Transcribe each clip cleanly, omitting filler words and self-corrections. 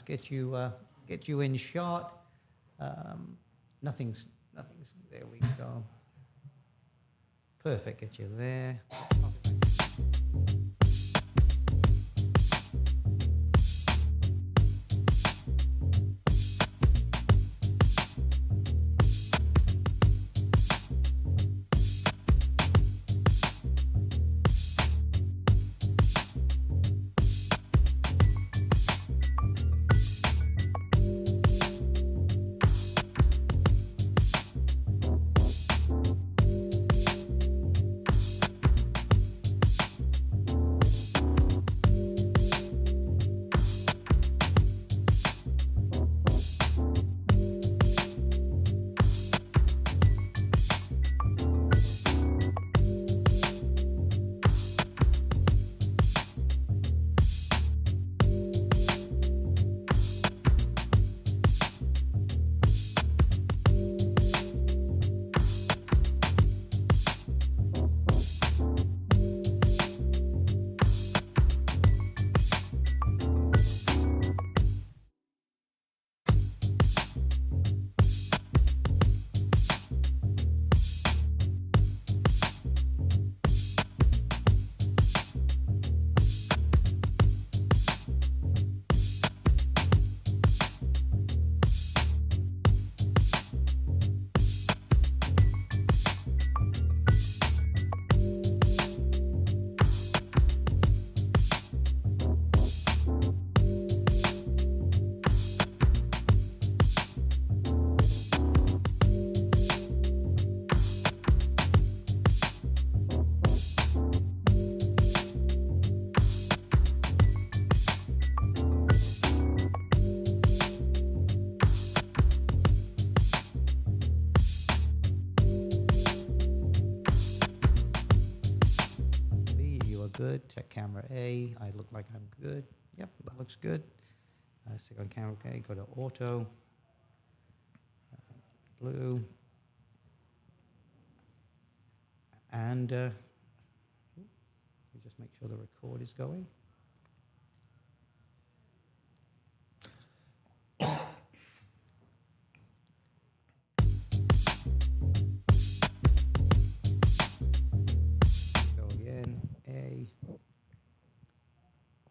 get you in shot. Nothing's. There we go. Perfect. Get you there. Good. Check camera A. I look like I'm good. Yep, that looks good. Stick on camera A. Go to auto. Blue. And we just make sure the record is going.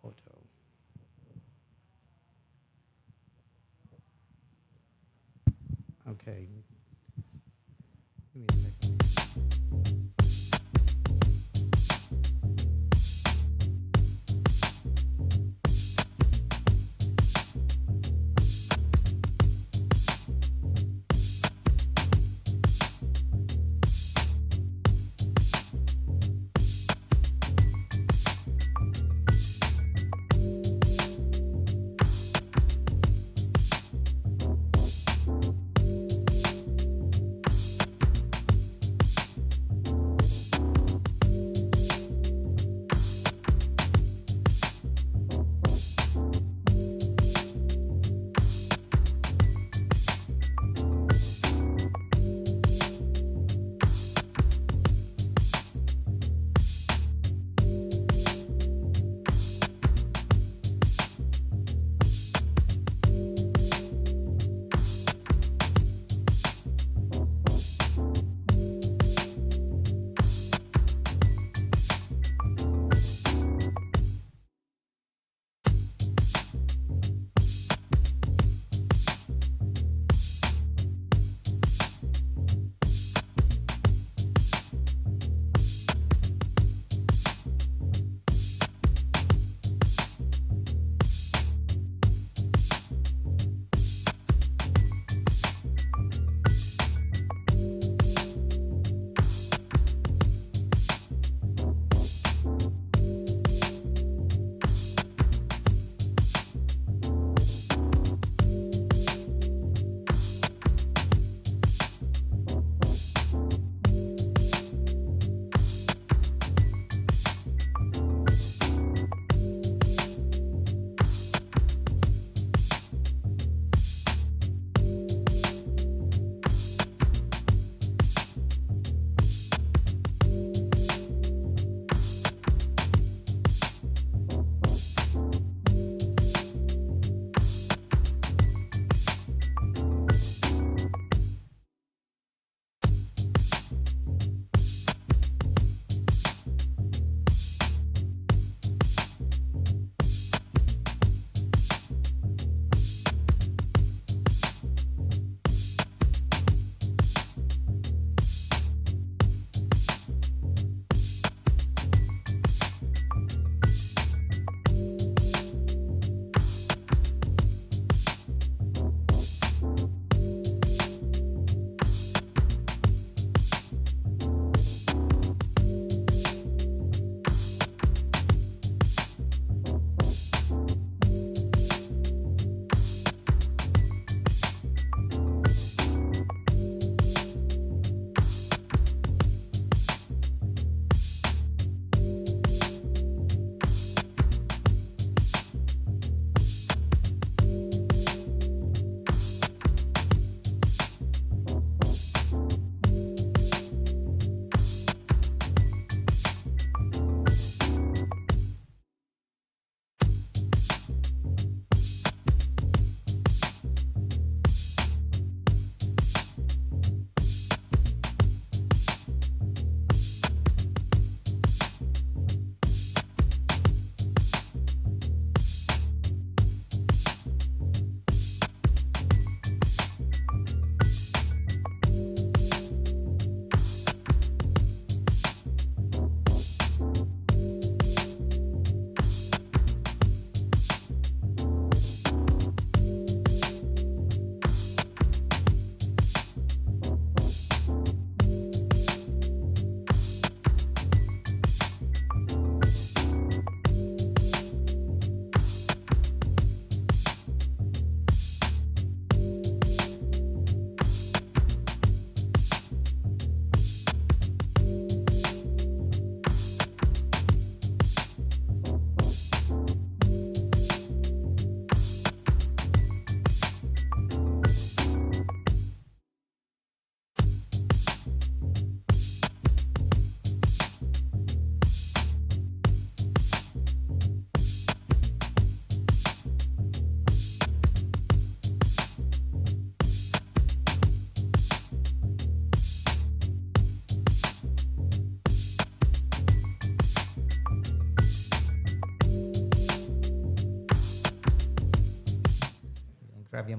Auto. Okay. Give me a second.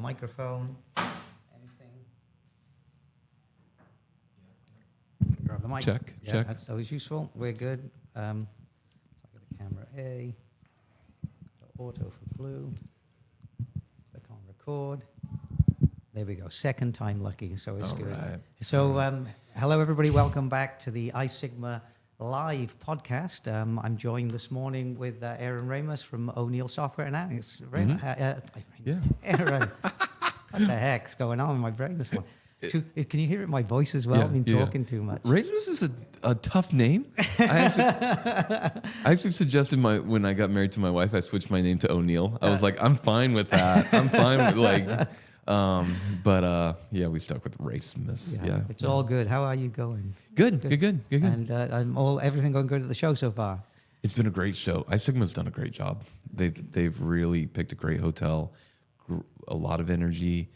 microphone, anything. Grab the mic. Check. That's always useful. We're good. So I got the camera A, got auto for blue, click on record. There we go. Second time lucky, so it's good. Right. So hello everybody, welcome back to the iSigma Live podcast. I'm joined this morning with Aaron Ramos from O'Neill Software Analytics. Aaron, what the heck's going on in my brain this morning? Can you hear it in my voice as well? I've been talking too much. Ramos is a tough name. I actually suggested when I got married to my wife, I switched my name to O'Neill. I was like, I'm fine with that. I'm fine with we stuck with Ramos. Yeah. It's all good. How are you going? Good. And everything going good at the show so far? It's been a great show. iSigma's done a great job. They've really picked a great hotel, a lot of energy.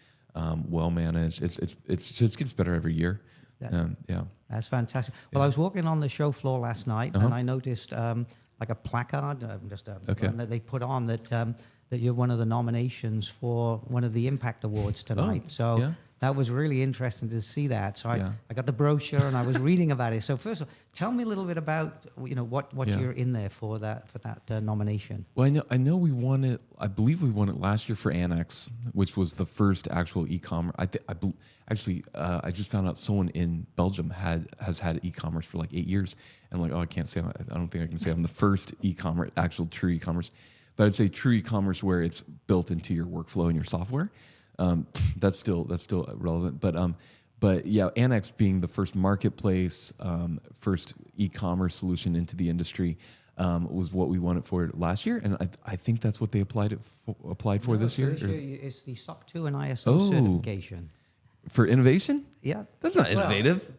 Well managed. It just gets better every year. That's fantastic. Well, I was walking on the show floor last night, and I noticed like a placard, one that they put on that you're one of the nominations for one of the Impact Awards tonight. That was really interesting to see that. So I got the brochure and I was reading about it. So first of all, tell me a little bit about what you're in there for that nomination. Well, I know we won it. I believe we won it last year for Annex, which was the first actual e-commerce. I just found out someone in Belgium has had e-commerce for like 8 years. And I'm like, I can't say. I don't think I can say I'm the first e-commerce, actual true e-commerce. But I'd say true e-commerce where it's built into your workflow and your software. That's still relevant, but yeah, Annex being the first marketplace, first e-commerce solution into the industry, was what we wanted for last year, and I think that's what they applied for this year. It's the SOC 2 and ISO certification for innovation. Yeah, that's not innovative.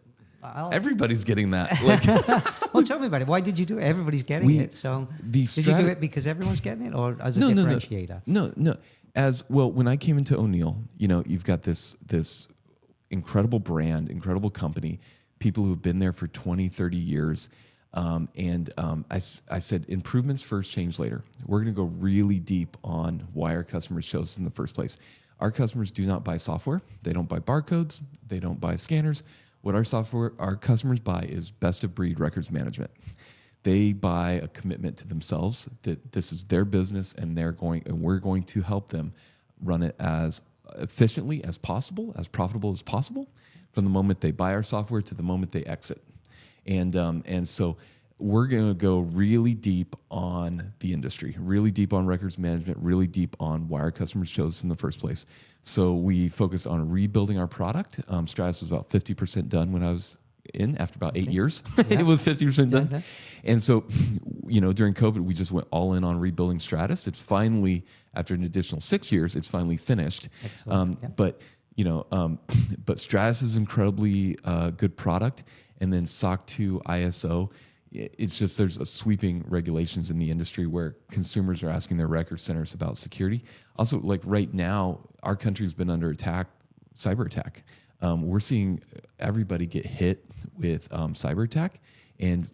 Everybody's getting that. Well, tell me about it. Why did you do it? Everybody's getting it. So did you do it because everyone's getting it, or as a differentiator? No. As well, when I came into O'Neill, you've got this incredible brand, incredible company, people who've been there for 20, 30 years. I said, improvements first, change later. We're going to go really deep on why our customers chose us in the first place. Our customers do not buy software. They don't buy barcodes. They don't buy scanners. What our customers buy is best of breed records management. They buy a commitment to themselves that this is their business and we're going to help them run it as efficiently as possible, as profitable as possible, from the moment they buy our software to the moment they exit. And so we're going to go really deep on the industry, really deep on records management, really deep on why our customers chose us in the first place. So we focused on rebuilding our product. Stratus was about 50% done when I was in after about 8 years. It was 50% done. Yeah. And so, during COVID, we just went all in on rebuilding Stratus. It's finally, after an additional 6 years, it's finally finished. But Stratus is incredibly good product. And then SOC 2 ISO, it's just there's a sweeping regulations in the industry where consumers are asking their record centers about security. Also, like right now, our country's been under attack, cyber attack. We're seeing everybody get hit with cyber attack, and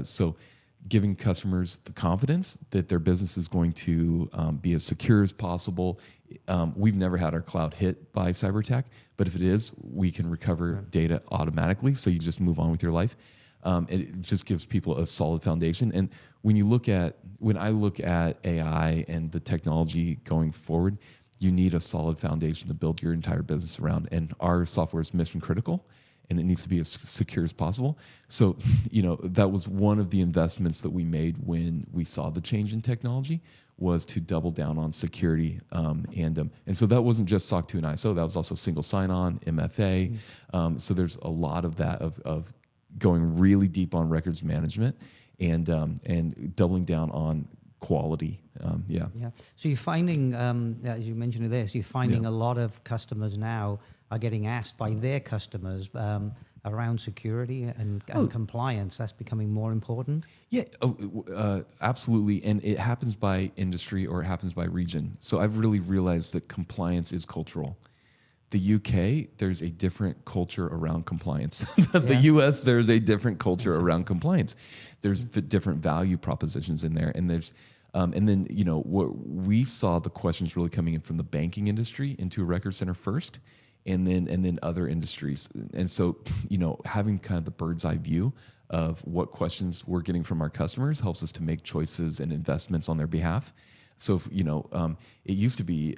so giving customers the confidence that their business is going to be as secure as possible. We've never had our cloud hit by cyber attack, but if it is, we can recover data automatically. So you just move on with your life. It just gives people a solid foundation. And when I look at AI and the technology going forward, you need a solid foundation to build your entire business around. And our software is mission critical, and it needs to be as secure as possible. So, that was one of the investments that we made when we saw the change in technology, was to double down on security. And so that wasn't just SOC 2 and ISO, that was also single sign-on, MFA. So there's a lot of that of going really deep on records management and doubling down on quality. So you're finding, as you mentioned this, you're finding a lot of customers now are getting asked by their customers around security and compliance. That's becoming more important. Yeah, absolutely. And it happens by industry or it happens by region. So I've really realized that compliance is cultural. The UK, there's a different culture around compliance. The US, there's a different culture around compliance. There's different value propositions in there, and there's And then, what we saw the questions really coming in from the banking industry into a record center first, and then other industries. And so, having kind of the bird's eye view of what questions we're getting from our customers helps us to make choices and investments on their behalf. So, it used to be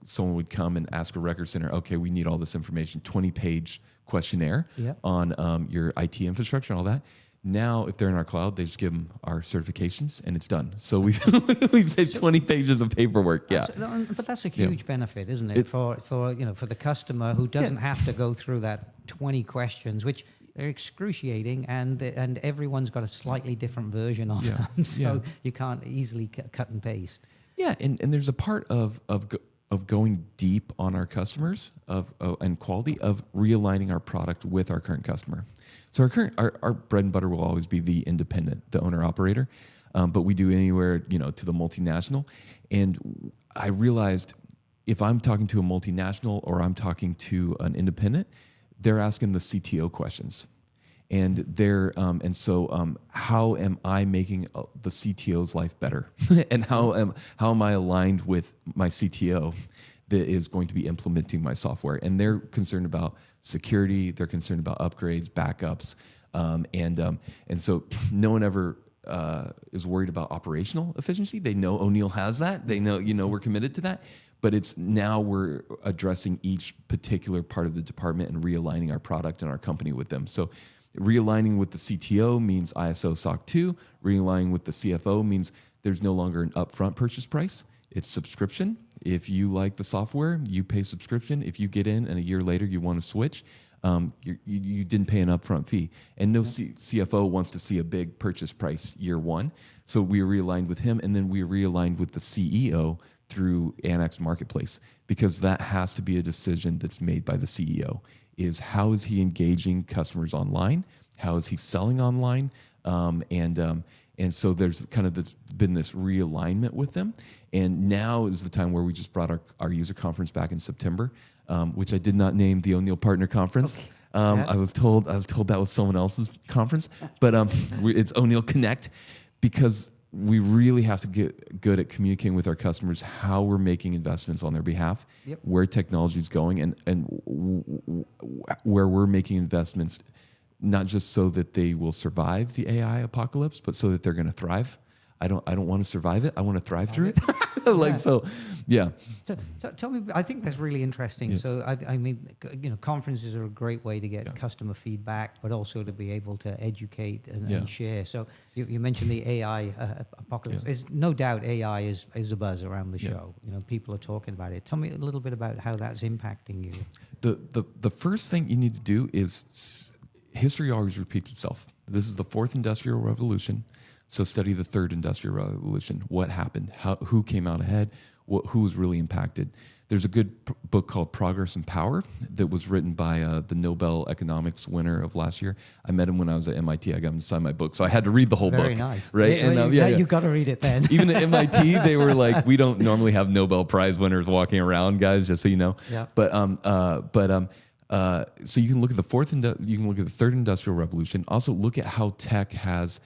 someone would come and ask a record center, okay, we need all this information, 20-page questionnaire on your IT infrastructure and all that. Now, if they're in our cloud, they just give them our certifications and it's done. So we've saved 20 pages of paperwork. Yeah, but that's a huge benefit, isn't it? For the customer who doesn't have to go through that 20 questions, which are excruciating, and everyone's got a slightly different version of them, so you can't easily cut and paste. Yeah, and there's a part of going deep on our customers and quality of realigning our product with our current customer. So our bread and butter will always be the independent, the owner operator, but we do anywhere to the multinational. And I realized if I'm talking to a multinational or I'm talking to an independent, they're asking the CTO questions, and how am I making the CTO's life better, and how am I aligned with my CTO that is going to be implementing my software? And they're concerned about security, they're concerned about upgrades, backups, and so no one ever is worried about operational efficiency. They know O'Neill has that. They know we're committed to that. But it's now we're addressing each particular part of the department and realigning our product and our company with them. So realigning with the CTO means ISO SOC 2. Realigning with the CFO means there's no longer an upfront purchase price. It's subscription. If you like the software, you pay subscription. If you get in and a year later you want to switch, you didn't pay an upfront fee. And no CFO wants to see a big purchase price year one. So we realigned with him, and then we realigned with the CEO through Annex Marketplace, because that has to be a decision that's made by the CEO. Is how is he engaging customers online? How is he selling online? And so there's kind of been this realignment with them. And now is the time where we just brought our user conference back in September, which I did not name the O'Neill Partner Conference. Okay. I was told that was someone else's conference, but it's O'Neill Connect, because we really have to get good at communicating with our customers how we're making investments on their behalf, where technology is going, and where we're making investments, not just so that they will survive the AI apocalypse, but so that they're going to thrive. I don't want to survive it. I want to thrive through it. So tell me, I think that's really interesting. Yeah. So I mean, conferences are a great way to get customer feedback, but also to be able to educate and share. So you mentioned the AI apocalypse. There's no doubt AI is a buzz around the show. People are talking about it. Tell me a little bit about how that's impacting you. The first thing you need to do is history always repeats itself. This is the fourth industrial revolution. So study the third industrial revolution. What happened? Who came out ahead? Who was really impacted? There's a good book called Progress and Power that was written by the Nobel economics winner of last year. I met him when I was at MIT. I got him to sign my book, so I had to read the whole book. Very nice, right? You've got to read it then. Even at MIT, they were like, we don't normally have Nobel Prize winners walking around, guys. Just so you know. Yeah. So you can look at you can look at the third industrial revolution. Also look at how tech has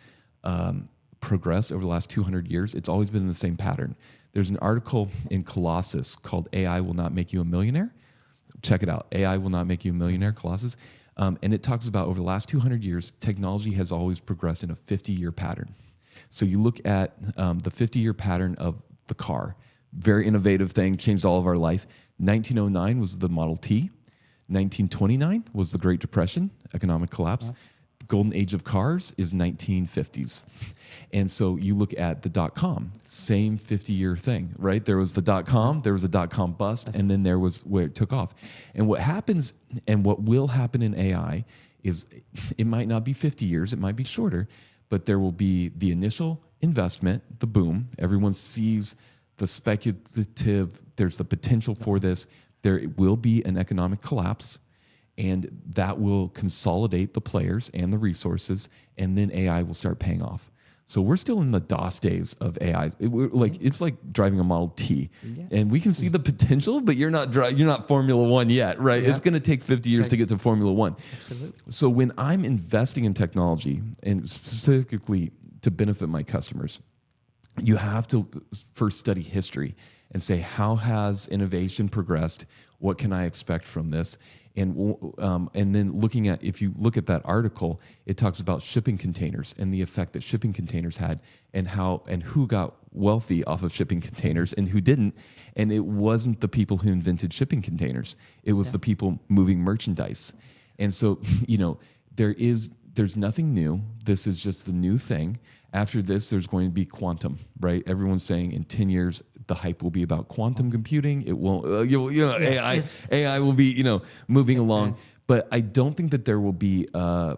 progressed over the last 200 years. It's always been in the same pattern. There's an article in Colossus called AI Will Not Make You a Millionaire. Check it out. AI Will Not Make You a Millionaire, Colossus. And it talks about over the last 200 years, technology has always progressed in a 50-year pattern. So you look at the 50-year pattern of the car. Very innovative thing, changed all of our life. 1909 was the Model T. 1929 was the Great Depression, economic collapse. The golden age of cars is 1950s. And so you look at the .com, same 50-year thing, right? There was the .com, there was a .com bust, and then there was where it took off. And what happens and what will happen in AI is it might not be 50 years, it might be shorter, but there will be the initial investment, the boom. Everyone sees the speculative, there's the potential for this. There will be an economic collapse, and that will consolidate the players and the resources, and then AI will start paying off. So we're still in the DOS days of AI. It's like driving a Model T, and we can see the potential, but you're not Formula One yet, right? It's going to take 50 years to get to Formula One. Absolutely. So when I'm investing in technology, and specifically to benefit my customers, you have to first study history and say, how has innovation progressed? What can I expect from this? And then looking at, if you look at that article, it talks about shipping containers and the effect that shipping containers had, and how and who got wealthy off of shipping containers and who didn't. And it wasn't the people who invented shipping containers; it was the people moving merchandise. And so, there's nothing new. This is just the new thing. After this, there's going to be quantum, right? Everyone's saying in 10 years, the hype will be about quantum computing. It won't, AI will be, moving along. But I don't think that there will be a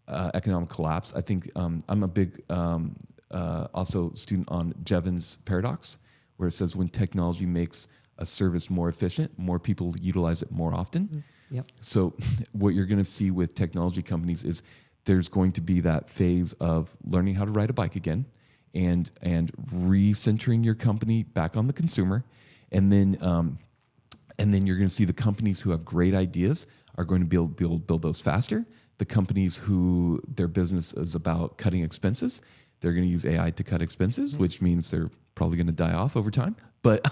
economic collapse. I think I'm a big also student on Jevons paradox, where it says when technology makes a service more efficient, more people utilize it more often. Yep. So what you're going to see with technology companies is there's going to be that phase of learning how to ride a bike again, and recentering your company back on the consumer, and then you're going to see the companies who have great ideas are going to be able to build those faster. The companies who their business is about cutting expenses, they're going to use AI to cut expenses, which means they're probably going to die off over time. But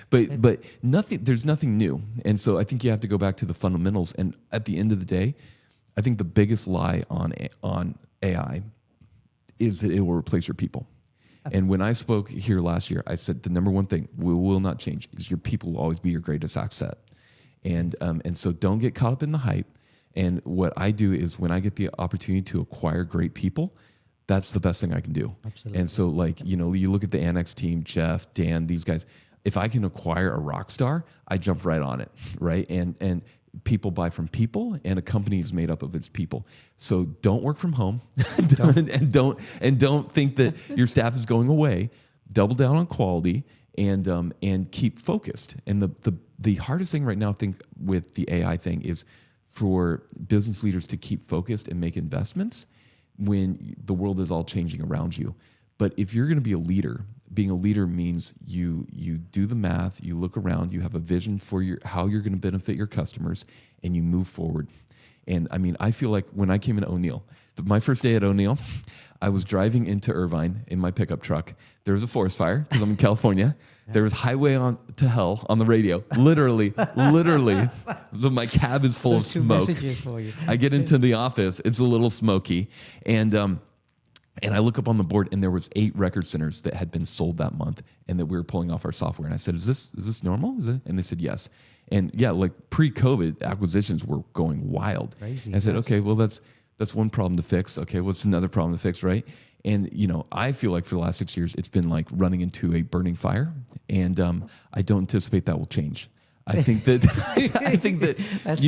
but nothing. There's nothing new, and so I think you have to go back to the fundamentals. And at the end of the day, I think the biggest lie on AI is that it will replace your people. And when I spoke here last year, I said the number one thing we will not change is your people will always be your greatest asset. And so don't get caught up in the hype. And what I do is when I get the opportunity to acquire great people, that's the best thing I can do. Absolutely. And so you look at the Annex team, Jeff, Dan, these guys, if I can acquire a rock star, I jump right on it, right? And people buy from people, and a company is made up of its people. So don't work from home, and don't think that your staff is going away. Double down on quality, and keep focused. And the hardest thing right now, I think, with the AI thing is for business leaders to keep focused and make investments when the world is all changing around you. But if you're going to be a leader, being a leader means you do the math, you look around, you have a vision for how you're going to benefit your customers, and you move forward. And I mean, I feel like when I came into O'Neill, my first day at O'Neill, I was driving into Irvine in my pickup truck. There was a forest fire because I'm in California. There was Highway on to Hell on the radio. Literally. So my cab is full of smoke. 2 messages for you. I get into the office. It's a little smoky. And I look up on the board, and there was 8 record centers that had been sold that month, and that we were pulling off our software. And I said, "Is this normal?" And they said, "Yes." And yeah, like pre-COVID, acquisitions were going wild. Crazy. I said, "Okay, well that's one problem to fix. Okay, what's another problem to fix, right?" And I feel like for the last 6 years, it's been like running into a burning fire, and I don't anticipate that will change. I think that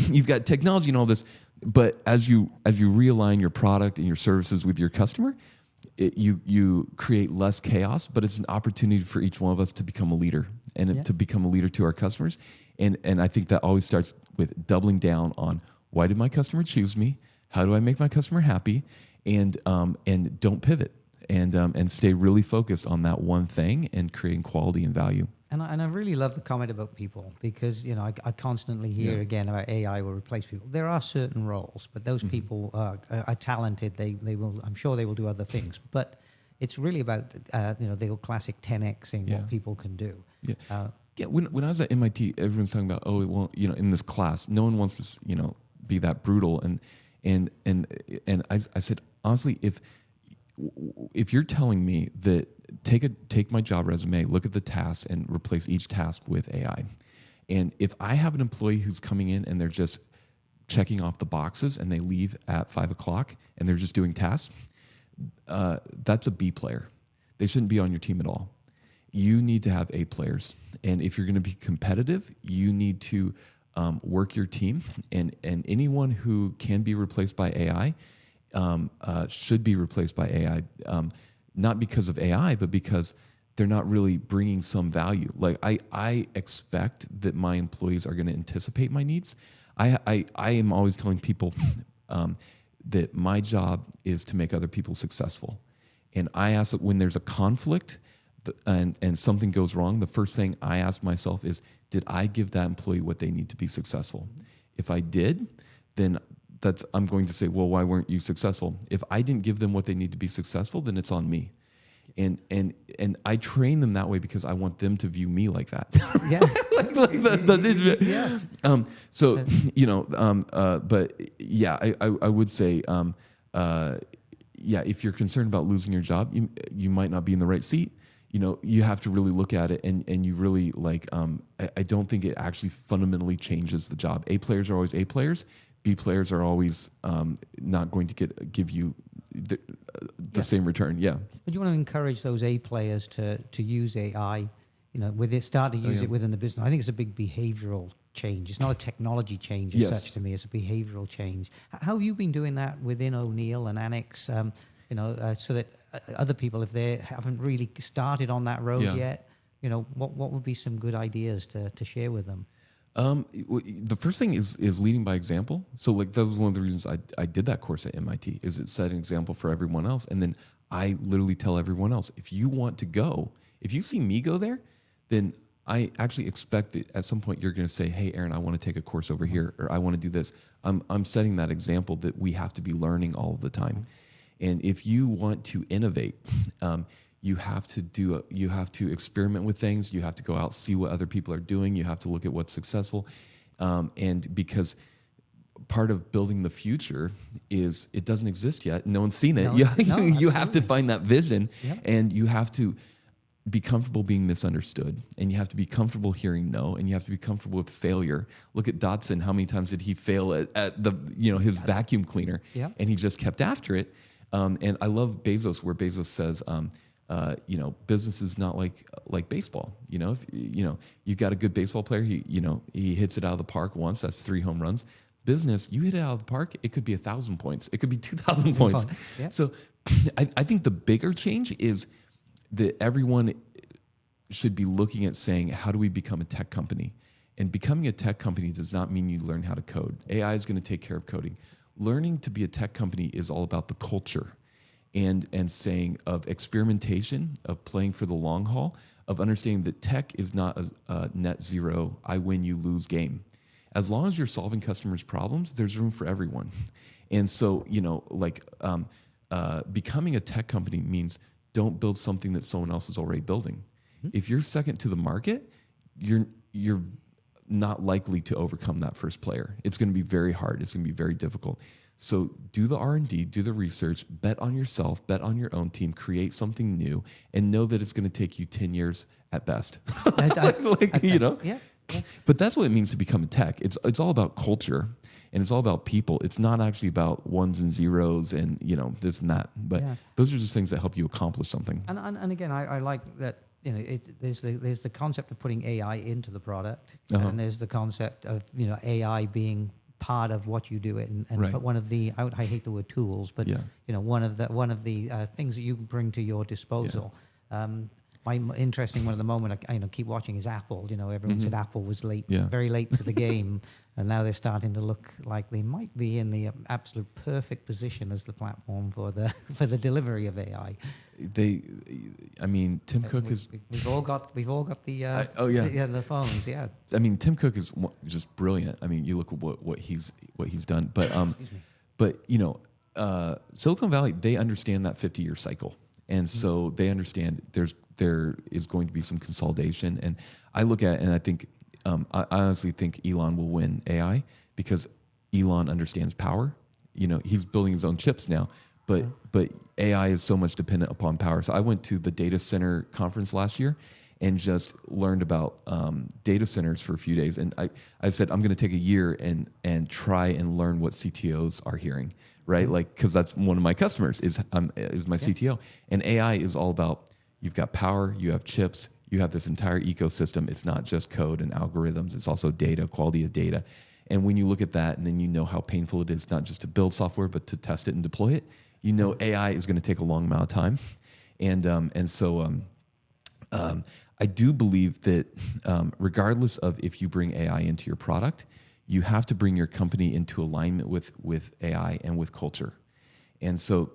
you've got technology and all this. But as you realign your product and your services with your customer, you create less chaos. But it's an opportunity for each one of us to become a leader, and to become a leader to our customers. And I think that always starts with doubling down on, why did my customer choose me? How do I make my customer happy? And don't pivot, and stay really focused on that one thing and creating quality and value. And I really love the comment about people, because I constantly hear again about AI will replace people. There are certain roles, but those people are talented. They will. I'm sure they will do other things. But it's really about the old classic 10xing what people can do. Yeah. When I was at MIT, everyone's talking about, oh, well, in this class, no one wants to be that brutal. And I said, honestly, if you're telling me that take my job resume, look at the tasks, and replace each task with AI, and if I have an employee who's coming in and they're just checking off the boxes and they leave at 5 o'clock and they're just doing tasks, that's a B player. They shouldn't be on your team at all. You need to have A players, and if you're going to be competitive, you need to work your team, and anyone who can be replaced by AI should be replaced by AI, not because of AI, but because they're not really bringing some value. Like I expect that my employees are going to anticipate my needs. I am always telling people that my job is to make other people successful, and I ask that when there's a conflict and something goes wrong, the first thing I ask myself is, did I give that employee what they need to be successful? If I did, then I'm going to say, well, why weren't you successful? If I didn't give them what they need to be successful, then it's on me. And I train them that way because I want them to view me like that. Yeah. Yeah. So but yeah, I would say yeah, if you're concerned about losing your job, you might not be in the right seat. You have to really look at it, and you really I don't think it actually fundamentally changes the job. A players are always A players. B players are always not going to give you the same return. Yeah. But you want to encourage those A players to use AI, start to use it within the business. I think it's a big behavioral change. It's not a technology change as such to me. It's a behavioral change. How have you been doing that within O'Neill and Annex, so that other people, if they haven't really started on that road yet, what would be some good ideas to share with them? The first thing is leading by example. So that was one of the reasons I did that course at MIT, is it set an example for everyone else. And then I literally tell everyone else, if you want to go, if you see me go there, then I actually expect that at some point you're going to say, hey, Aaron, I want to take a course over here, or I want to do this. I'm setting that example that we have to be learning all of the time. And if you want to innovate, you have to experiment with things. You have to go out, see what other people are doing. You have to look at what's successful. And because part of building the future is it doesn't exist yet. No one's seen it. You have to find that vision, and you have to be comfortable being misunderstood, and you have to be comfortable hearing no, and you have to be comfortable with failure. Look at Dotson. How many times did he fail at the his vacuum cleaner? And he just kept after it. And I love Bezos, where Bezos says, business is not like baseball. If you've got a good baseball player, he hits it out of the park once, that's 3 home runs. Business, you hit it out of the park, it could be 1,000 points, it could be 2,000 points. So I think the bigger change is that everyone should be looking at saying, how do we become a tech company? And becoming a tech company does not mean you learn how to code. AI is going to take care of coding. Learning to be a tech company is all about the culture and saying of experimentation, of playing for the long haul, of understanding that tech is not a net zero, I win, you lose game. As long as you're solving customers' problems, there's room for everyone. And so, becoming a tech company means don't build something that someone else is already building. If you're second to the market, you're not likely to overcome that first player. It's going to be very hard. It's going to be very difficult. So do the R&D, do the research, bet on yourself, bet on your own team, create something new, and know that it's going to take you 10 years at best. But that's what it means to become a tech. It's all about culture, and it's all about people. It's not actually about ones and zeros and this and that. But those are just things that help you accomplish something. And again, I like that. There's the concept of putting AI into the product, and there's the concept of AI being part of what you do it. And but one of the I hate the word tools, but one of the things that you can bring to your disposal. My interesting one at the moment I keep watching is Apple. Everyone said Apple was late, very late to the game, and now they're starting to look like they might be in the absolute perfect position as the platform for the delivery of AI. Tim Cook is. We've all got the phones. Yeah. Tim Cook is just brilliant. You look at what he's done, but Silicon Valley, they understand that 50-year cycle. And so they understand there is going to be some consolidation. And I look at it and I think, I honestly think Elon will win AI because Elon understands power. He's building his own chips now, but AI is so much dependent upon power. So I went to the data center conference last year and just learned about data centers for a few days. And I said, I'm going to take a year and try and learn what CTOs are hearing. Right, because that's one of my customers is my CTO, and AI is all about you've got power, you have chips, you have this entire ecosystem. It's not just code and algorithms; it's also data, quality of data. And when you look at that, and then how painful it is not just to build software but to test it and deploy it, AI is going to take a long amount of time, and so I do believe that regardless of if you bring AI into your product, you have to bring your company into alignment with AI and with culture. And so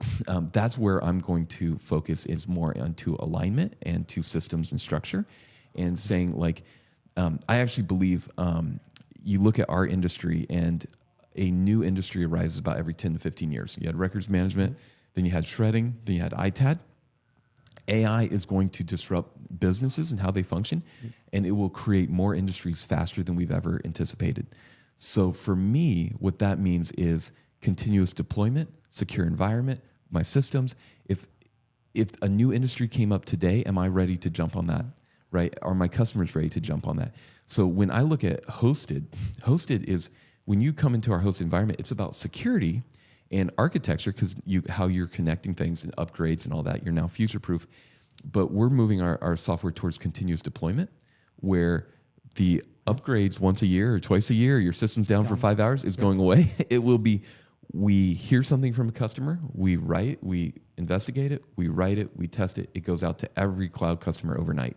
that's where I'm going to focus is more onto alignment and to systems and structure and saying I actually believe you look at our industry and a new industry arises about every 10 to 15 years. You had records management, then you had shredding, then you had ITAD. AI is going to disrupt businesses and how they function, and it will create more industries faster than we've ever anticipated. So for me, what that means is continuous deployment, secure environment, my systems. If a new industry came up today, am I ready to jump on that? Right? Are my customers ready to jump on that? So when I look at hosted is when you come into our hosted environment, it's about security and architecture, because how you're connecting things and upgrades and all that, you're now future proof. But we're moving our software towards continuous deployment, where the upgrades once a year or twice a year, your system's down for 5 hours, is going away. It will be, we hear something from a customer, we investigate it, we write it, we test it, it goes out to every cloud customer overnight.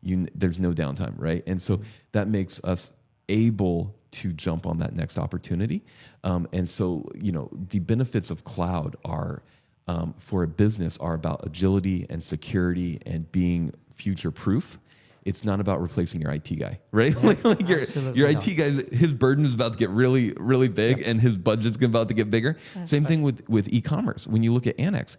There's no downtime, right? And so that makes us able to jump on that next opportunity. And so, the benefits of cloud are, for a business, are about agility and security and being future proof. It's not about replacing your IT guy, right? Yeah, like your IT guy, his burden is about to get really, really big, and his budget's about to get bigger. Same thing with e-commerce. When you look at Annex,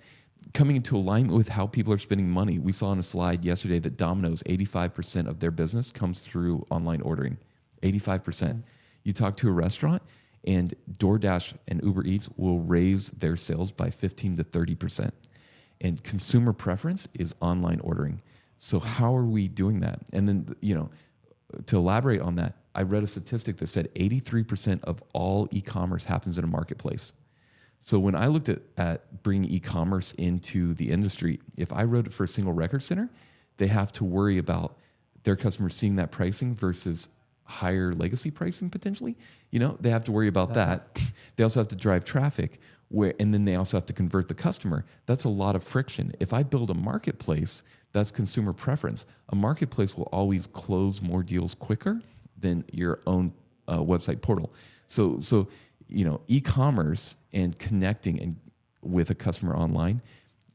coming into alignment with how people are spending money, we saw on a slide yesterday that Domino's, 85% of their business comes through online ordering. 85%. You talk to a restaurant, and DoorDash and Uber Eats will raise their sales by 15 to 30%. And consumer preference is online ordering. So how are we doing that? And then, to elaborate on that, I read a statistic that said 83% of all e-commerce happens in a marketplace. So when I looked at bringing e-commerce into the industry, if I wrote it for a single record center, they have to worry about their customers seeing that pricing versus higher legacy pricing potentially. They have to worry about that. They also have to drive traffic, and then they also have to convert the customer. That's a lot of friction. If I build a marketplace, that's consumer preference. A marketplace will always close more deals quicker than your own website portal. So e-commerce and connecting with a customer online,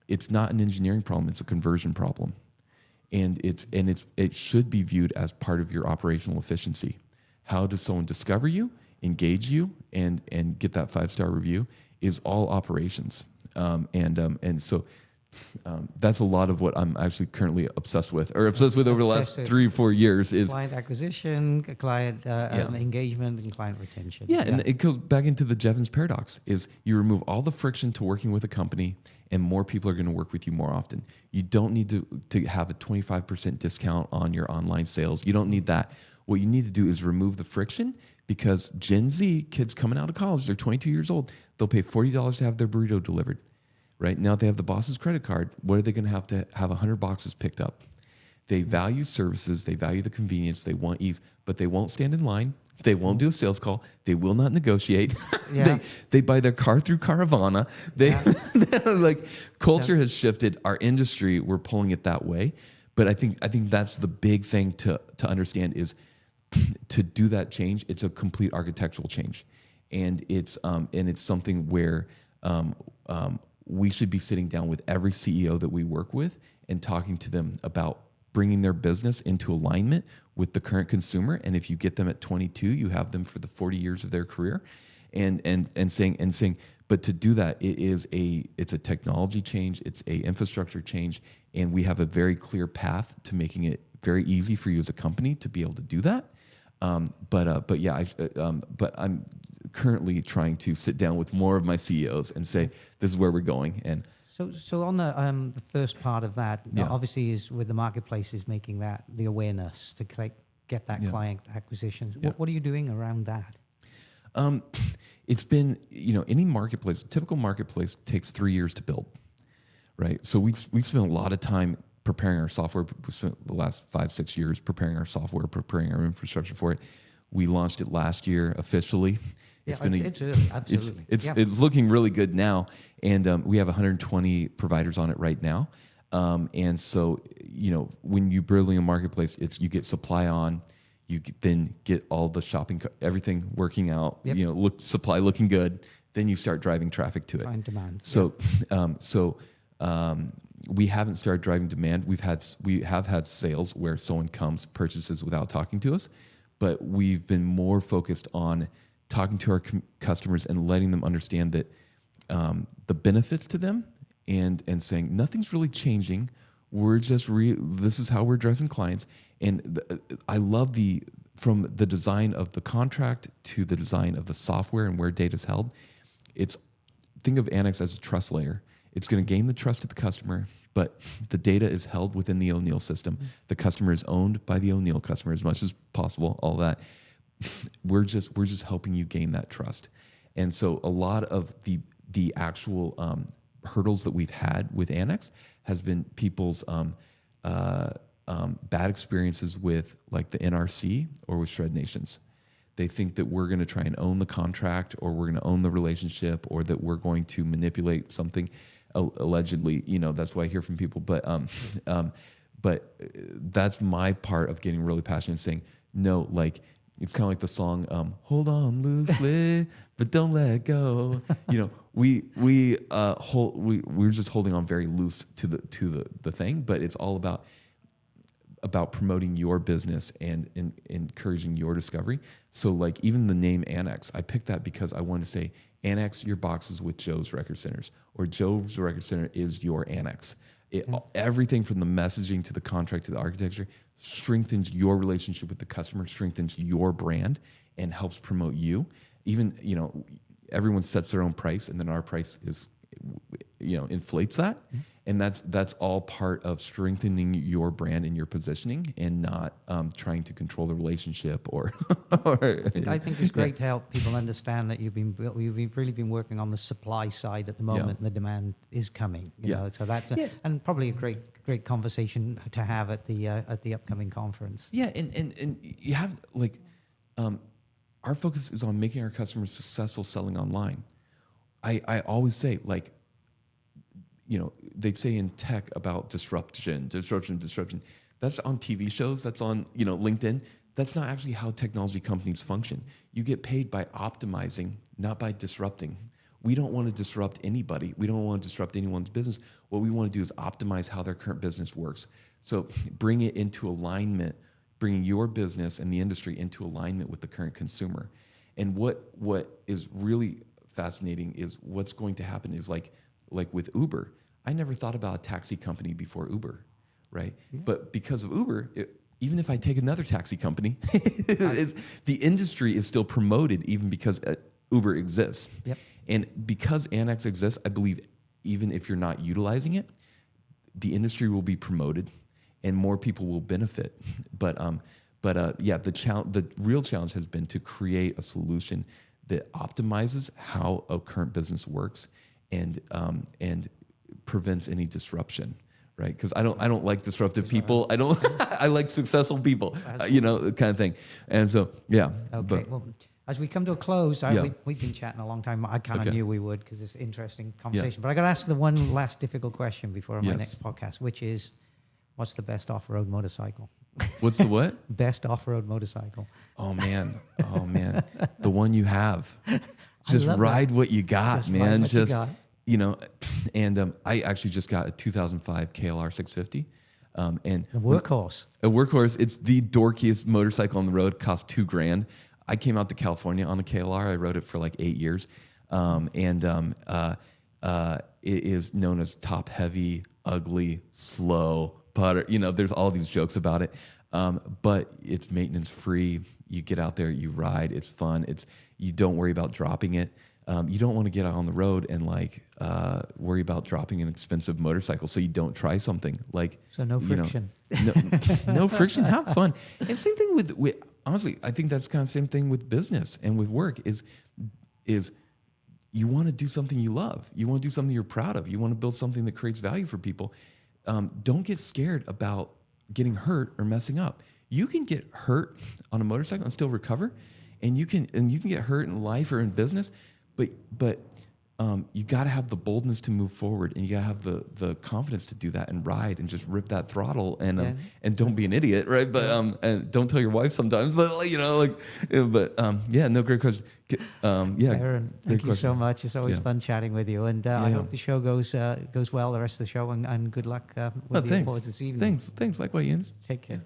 it's not an engineering problem, it's a conversion problem. And it should be viewed as part of your operational efficiency. How does someone discover you, engage you, and get that 5-star review is all operations. And so that's a lot of what I'm actually currently obsessed with over the last 3 or 4 years is client acquisition, client engagement, and client retention. Yeah, and it goes back into the Jevons paradox, is you remove all the friction to working with a company, and more people are going to work with you more often. You don't need to have a 25% discount on your online sales. You don't need that. What you need to do is remove the friction, because Gen Z kids coming out of college, they're 22 years old, they'll pay $40 to have their burrito delivered. Right now, they have the boss's credit card. What are they going to have 100 boxes picked up? They value services. They value the convenience. They want ease, but they won't stand in line. They won't do a sales call. They will not negotiate. Yeah. They buy their car through Caravana. Culture has shifted. Our industry, we're pulling it that way. But I think that's the big thing to understand is to do that change. It's a complete architectural change, and it's something where we should be sitting down with every CEO that we work with and talking to them about bringing their business into alignment with the current consumer. And if you get them at 22, you have them for the 40 years of their career, and saying, but to do that, it's a technology change, it's a infrastructure change, and we have a very clear path to making it very easy for you as a company to be able to do that. But I'm currently trying to sit down with more of my CEOs and say, this is where we're going. And so on the first part of that, obviously is with the marketplace is making that the awareness to get that client acquisition. What are you doing around that? It's been, any marketplace, typical marketplace takes 3 years to build, right? So we spent a lot of time preparing our software. We spent the last 5-6 years preparing our software, preparing our infrastructure for it. We launched it last year officially. It's early, absolutely. It's looking really good now, and we have 120 providers on it right now. And so, when you build a marketplace, you get supply on, you then get all the shopping, everything working out. Yep. Supply looking good. Then you start driving traffic to it. Find demand. So, we haven't started driving demand. We have had sales where someone comes, purchases without talking to us, but we've been more focused on talking to our customers and letting them understand that the benefits to them, and saying nothing's really changing. This is how we're addressing clients. And I love from the design of the contract to the design of the software and where data is held. Think of Annex as a trust layer. It's going to gain the trust of the customer, but the data is held within the O'Neill system. The customer is owned by the O'Neill customer as much as possible. All that. We're just helping you gain that trust. And so a lot of the actual hurdles that we've had with Annex has been people's bad experiences with like the NRC or with Shred Nations. They think that we're going to try and own the contract, or we're going to own the relationship, or that we're going to manipulate something. Allegedly, that's what I hear from people. But that's my part of getting really passionate and saying no. Like, it's kind of like the song "Hold On Loosely, but Don't Let Go." We're just holding on very loose to the thing, but it's all about promoting your business and encouraging your discovery. So like even the name Annex, I picked that because I wanted to say annex your boxes with Joe's Record Centers, or Joe's Record Center is your Annex. Everything from the messaging to the contract to the architecture strengthens your relationship with the customer, strengthens your brand, and helps promote you. Even, everyone sets their own price, and then our price is, inflates that. And that's all part of strengthening your brand and your positioning, and not trying to control the relationship or. I think it's great to help people understand that you've really been working on the supply side at the moment. And the demand is coming. You know, so that's and probably a great conversation to have at the upcoming conference. Yeah, and you have our focus is on making our customers successful selling online. I always say, like, they'd say in tech about disruption. That's on TV shows. That's on, LinkedIn. That's not actually how technology companies function. You get paid by optimizing, not by disrupting. We don't want to disrupt anybody. We don't want to disrupt anyone's business. What we want to do is optimize how their current business works. So bring it into alignment, bringing your business and the industry into alignment with the current consumer. And what is really fascinating is what's going to happen is like with Uber. I never thought about a taxi company before Uber, right? Yeah. But because of Uber, even if I take another taxi company, the industry is still promoted even because Uber exists. Yep. And because Annex exists, I believe even if you're not utilizing it, the industry will be promoted and more people will benefit. But the real challenge has been to create a solution that optimizes how a current business works and prevents any disruption, right? Because I don't like disruptive people. I like successful people, kind of thing. And so, yeah. Okay. Well, as we come to a close, we've been chatting a long time. I kind of knew we would because it's an interesting conversation. But I got to ask the one last difficult question before my next podcast, which is, what's the best off-road motorcycle? What's the what? Best off-road motorcycle. Oh man. The one you have. Just ride what you got, man. And I actually just got a 2005 KLR 650. And the workhorse. A workhorse. It's the dorkiest motorcycle on the road. Cost $2,000. I came out to California on a KLR. I rode it for like 8 years. It is known as top heavy, ugly, slow, putter. There's all these jokes about it. But it's maintenance free. You get out there, you ride. It's fun. You don't worry about dropping it. You don't want to get out on the road and worry about dropping an expensive motorcycle, so you don't try something so no friction. No friction. Have fun. And same thing with honestly, I think that's kind of the same thing with business and with work is you want to do something you love. You want to do something you're proud of. You want to build something that creates value for people. Don't get scared about getting hurt or messing up. You can get hurt on a motorcycle and still recover, and you can get hurt in life or in business, but you got to have the boldness to move forward, and you got to have the confidence to do that and ride and just rip that throttle and don't be an idiot, right? But and don't tell your wife sometimes, but no, great question. Aaron, thank you so much. It's always fun chatting with you, and I hope the show goes well, the rest of the show, and good luck with the awards this evening. Thanks. Likewise, Jens. Take care.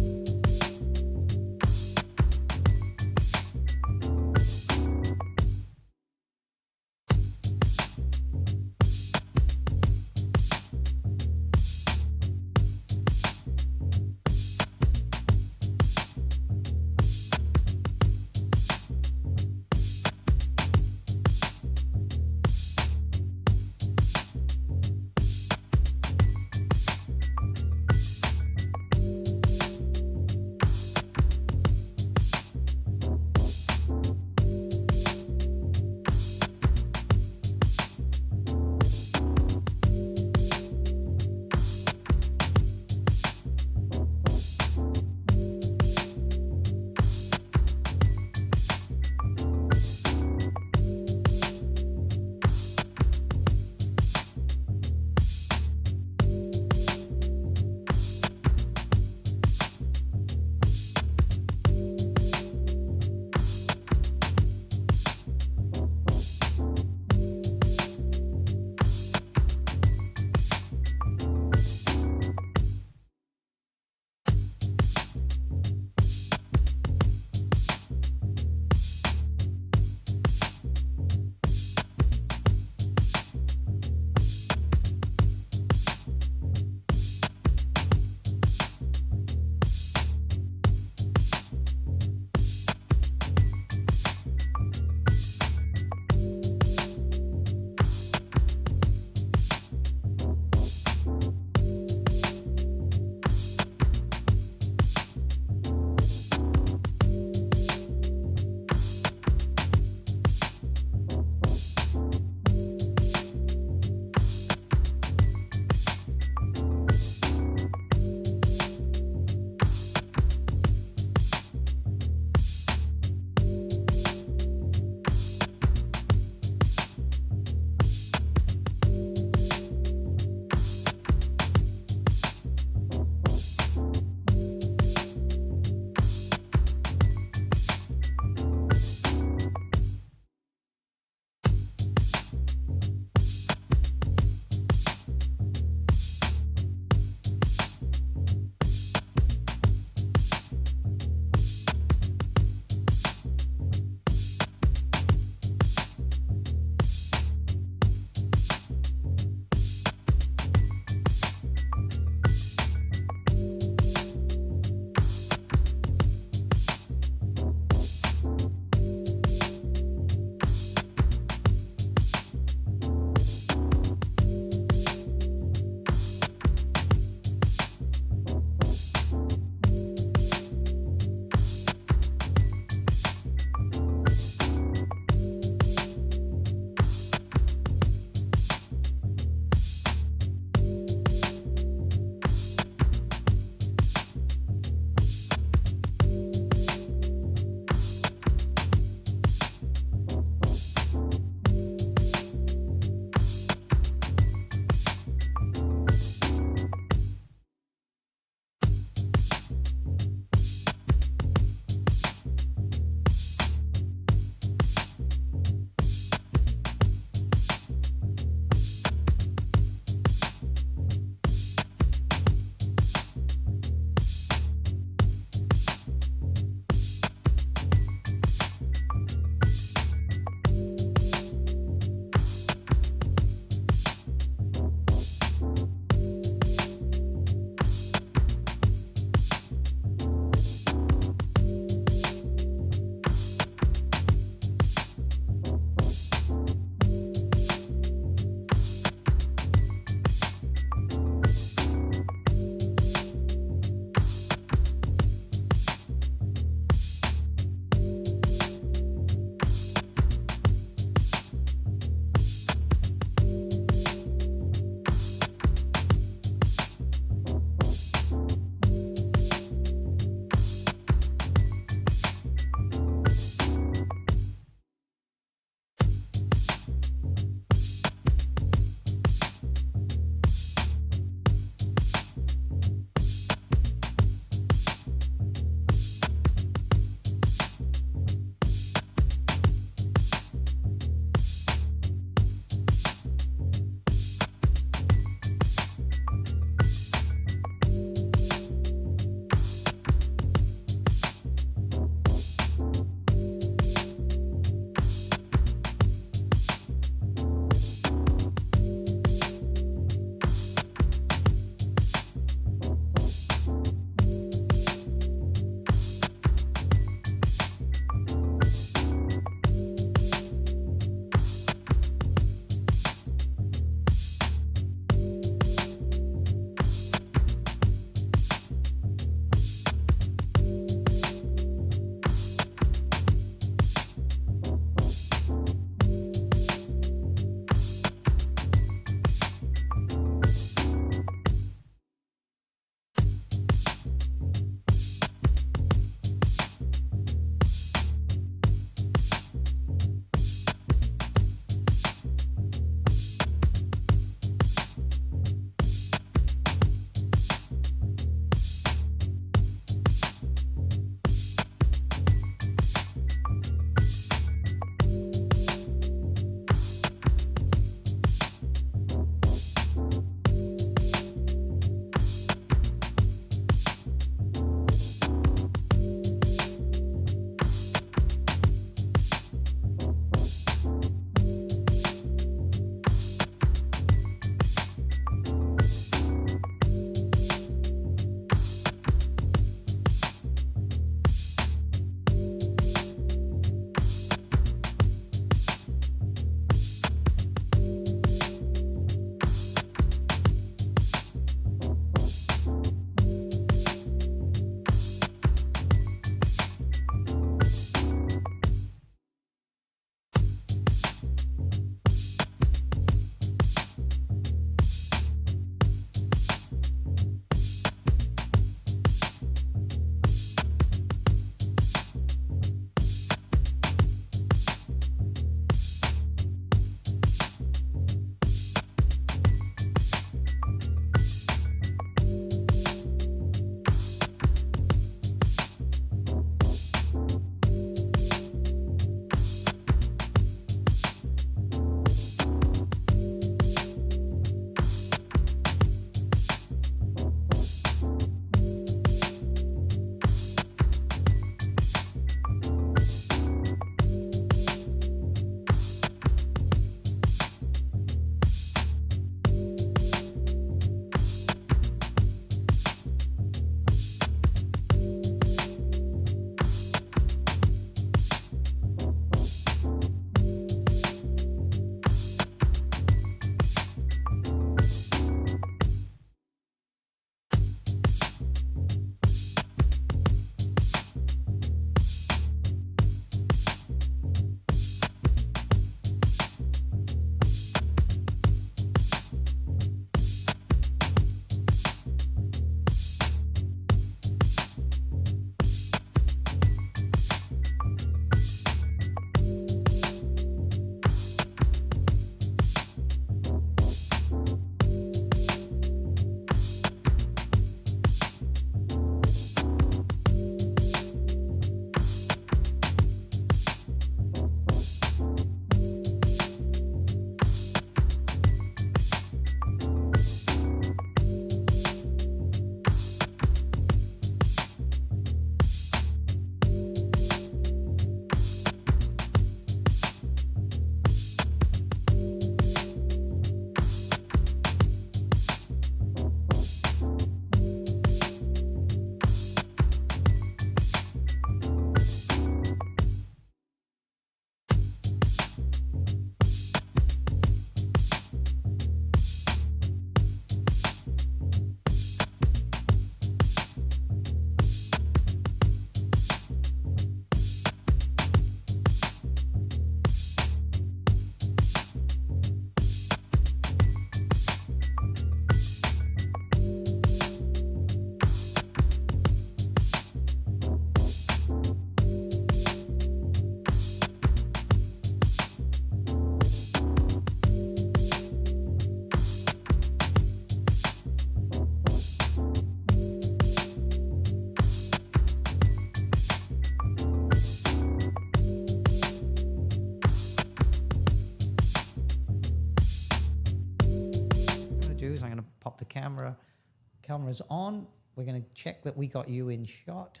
camera's on. We're going to check that we got you in shot.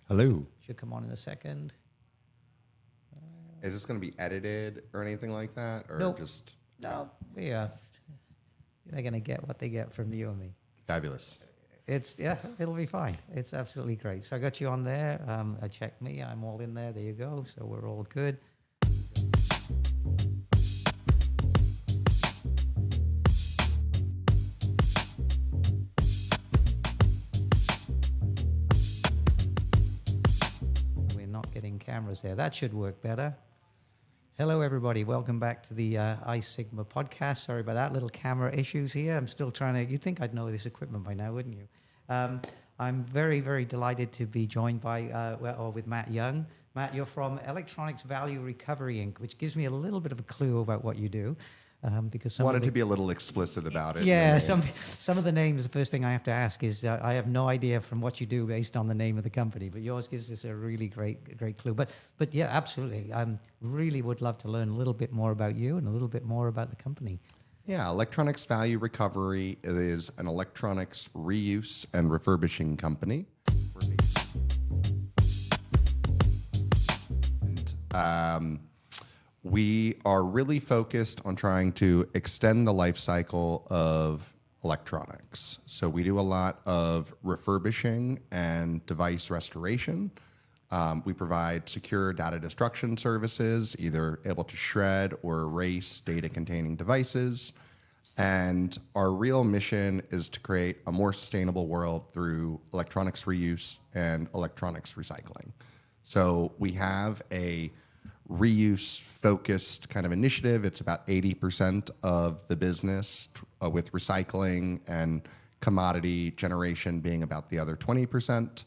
Hello. Should come on in a second. Is this going to be edited or anything like that? Or Nope. just No, yeah. They're going to get what they get from you and me. fabulous? It'll be fine. It's absolutely great. So I got you on there. I checked me. I'm all in there. There you go. So we're all good. We're not getting cameras there. That should work better. Hello, everybody. Welcome back to the iSigma podcast. Sorry about that. Little camera issues here. I'm still trying to... You'd think I'd know this equipment by now, wouldn't you? I'm very, very delighted to be joined by with Matt Young. Matt, you're from Electronics Value Recovery Inc., which gives me a little bit of a clue about what you do. Because some Wanted to be a little explicit about it. yeah, some of the names, the first thing I have to ask is I have no idea from what you do based on the name of the company, but yours gives us a really great clue. But yeah, absolutely. I really would love to learn a little bit more about you and a little bit more about the company. Yeah, Electronics Value Recovery is an electronics reuse and refurbishing company. And, we are really focused on trying to extend the life cycle of electronics. So we do a lot of refurbishing and device restoration. We provide secure data destruction services, either able to shred or erase data-containing devices. And our real mission is to create a more sustainable world through electronics reuse and electronics recycling. So we have a reuse-focused kind of initiative. It's about 80% of the business, with recycling and commodity generation being about the other 20%.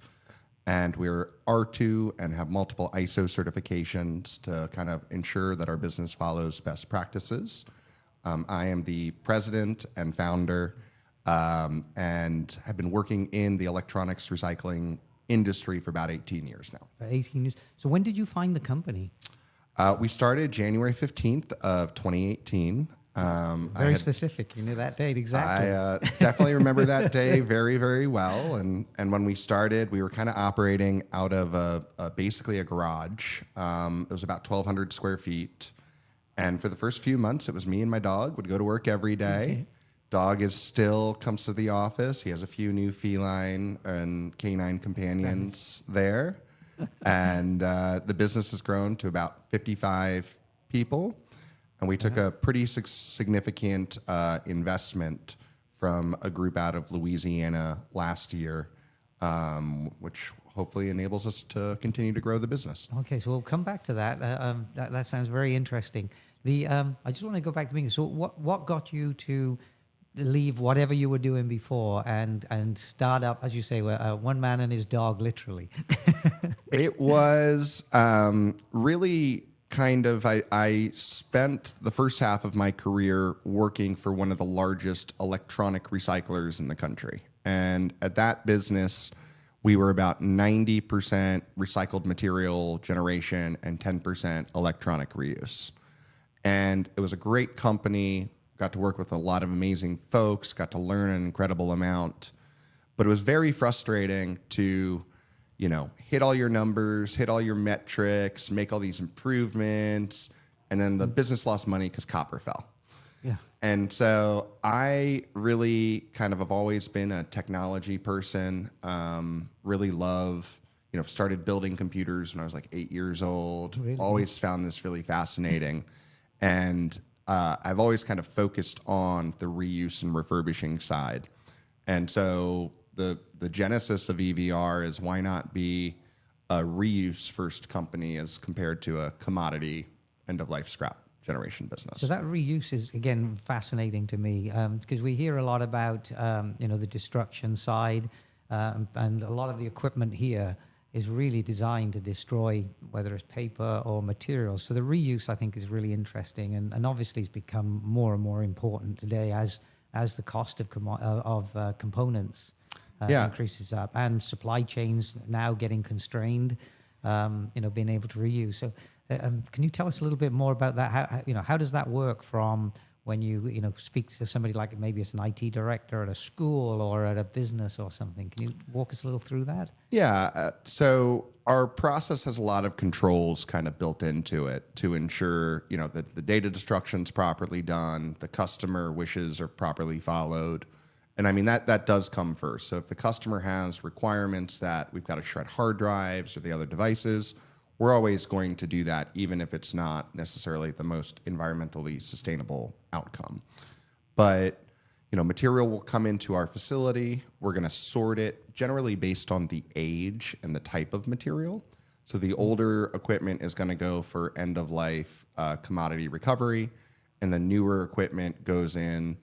And we're R2 and have multiple ISO certifications to kind of ensure that our business follows best practices. I am the president and founder, and have been working in the electronics recycling industry for about 18 years now. 18 years. So when did you find the company? We started January 15th of 2018. Very specific. You knew that date exactly. I definitely remember that day very, very well. And when we started, we were kind of operating out of basically a garage. It was about 1,200 square feet. And for the first few months, it was me and my dog would go to work every day. Okay. Dog comes to the office. He has a few new feline and canine companions there. And the business has grown to about 55 people. And we took a pretty significant investment from a group out of Louisiana last year, which hopefully enables us to continue to grow the business. Okay, so we'll come back to that. That sounds very interesting. I just want to go back to the beginning. So what got you to leave whatever you were doing before and start up, as you say, one man and his dog, literally? It was really kind of, I spent the first half of my career working for one of the largest electronic recyclers in the country. And at that business, we were about 90% recycled material generation and 10% electronic reuse. And it was a great company, got to work with a lot of amazing folks, got to learn an incredible amount. But it was very frustrating to, hit all your numbers, hit all your metrics, make all these improvements, and then the business lost money because copper fell. Yeah. And so I really kind of have always been a technology person, really love, started building computers when I was like 8 years old, Really? Always found this really fascinating. And I've always kind of focused on the reuse and refurbishing side. And so the genesis of EVR is, why not be a reuse first company as compared to a commodity end of life scrap generation business? So that reuse is, again, fascinating to me, because we hear a lot about the destruction side, and a lot of the equipment here is really designed to destroy, whether it's paper or materials. So the reuse, I think, is really interesting, and obviously it's become more and more important today as the cost of components increases up, and supply chains now getting constrained, being able to reuse. So can you tell us a little bit more about that? How does that work from when you know speak to somebody like maybe it's an IT director at a school or at a business or something? Can you walk us a little through that? Yeah. So our process has a lot of controls kind of built into it to ensure, you know, that the data destruction's properly done, the customer wishes are properly followed. And I mean, that does come first. So if the customer has requirements that we've got to shred hard drives or the other devices, we're always going to do that, even if it's not necessarily the most environmentally sustainable outcome. But, you know, material will come into our facility. We're going to sort it generally based on the age and the type of material. So the older equipment is going to go for end of life commodity recovery, and the newer equipment goes in.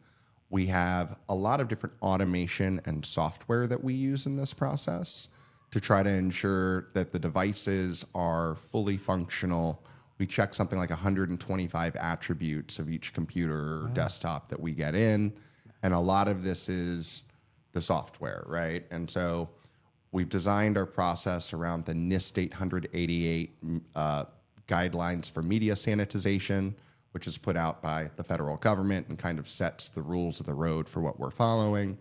We have a lot of different automation and software that we use in this process to try to ensure that the devices are fully functional. We check something like 125 attributes of each computer or desktop that we get in. And a lot of this is the software, right? And so we've designed our process around the NIST 888 guidelines for media sanitization, which is put out by the federal government and kind of sets the rules of the road for what we're following.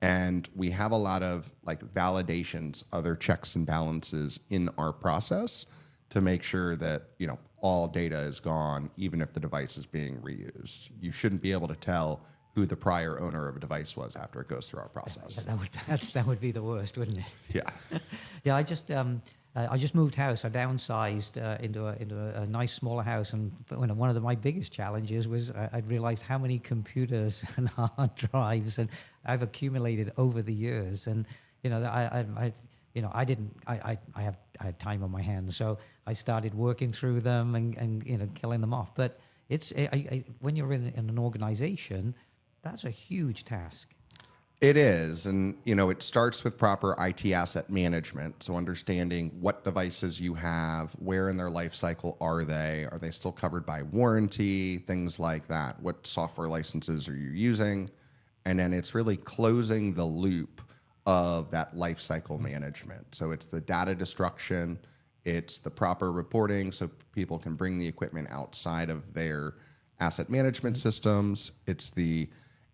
And we have a lot of like validations, other checks and balances in our process to make sure that, you know, all data is gone, even if the device is being reused. You shouldn't be able to tell who the prior owner of a device was after it goes through our process. That would be the worst, wouldn't it? Yeah. Yeah, I just moved house. I downsized into a nice smaller house, and one of my biggest challenges was I realized how many computers and hard drives and I've accumulated over the years, and you know I had time on my hands, so I started working through them and you know killing them off. But it's when you're in an organization, that's a huge task. It is. And, you know, it starts with proper IT asset management. So understanding what devices you have, where in their life cycle are they still covered by warranty, things like that. What software licenses are you using? And then it's really closing the loop of that life cycle management. So it's the data destruction, it's the proper reporting so people can bring the equipment outside of their asset management systems. It's the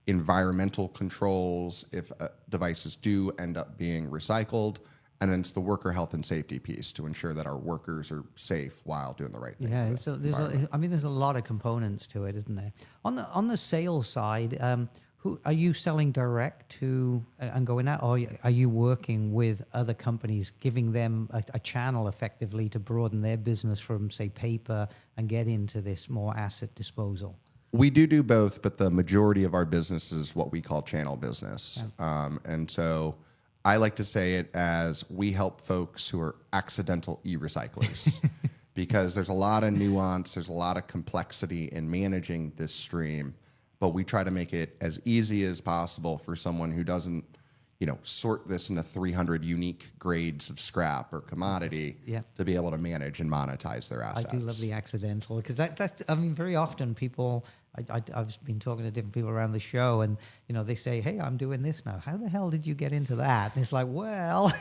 environmental controls if devices do end up being recycled, and then it's the worker health and safety piece to ensure that our workers are safe while doing the right thing. Yeah, there's a lot of components to it, isn't there? On the sales side, who are you selling direct to and going out, or are you working with other companies, giving them a channel effectively to broaden their business from, say, paper and get into this more asset disposal? We do both, but the majority of our business is what we call channel business. Yeah. And so I like to say it as we help folks who are accidental e-recyclers because there's a lot of nuance, there's a lot of complexity in managing this stream, but we try to make it as easy as possible for someone who doesn't, you know, sort this into 300 unique grades of scrap or commodity to be able to manage and monetize their assets. I do love the accidental because that's, I mean, very often people, I've been talking to different people around the show and, you know, they say, hey, I'm doing this now. How the hell did you get into that? And it's like, well,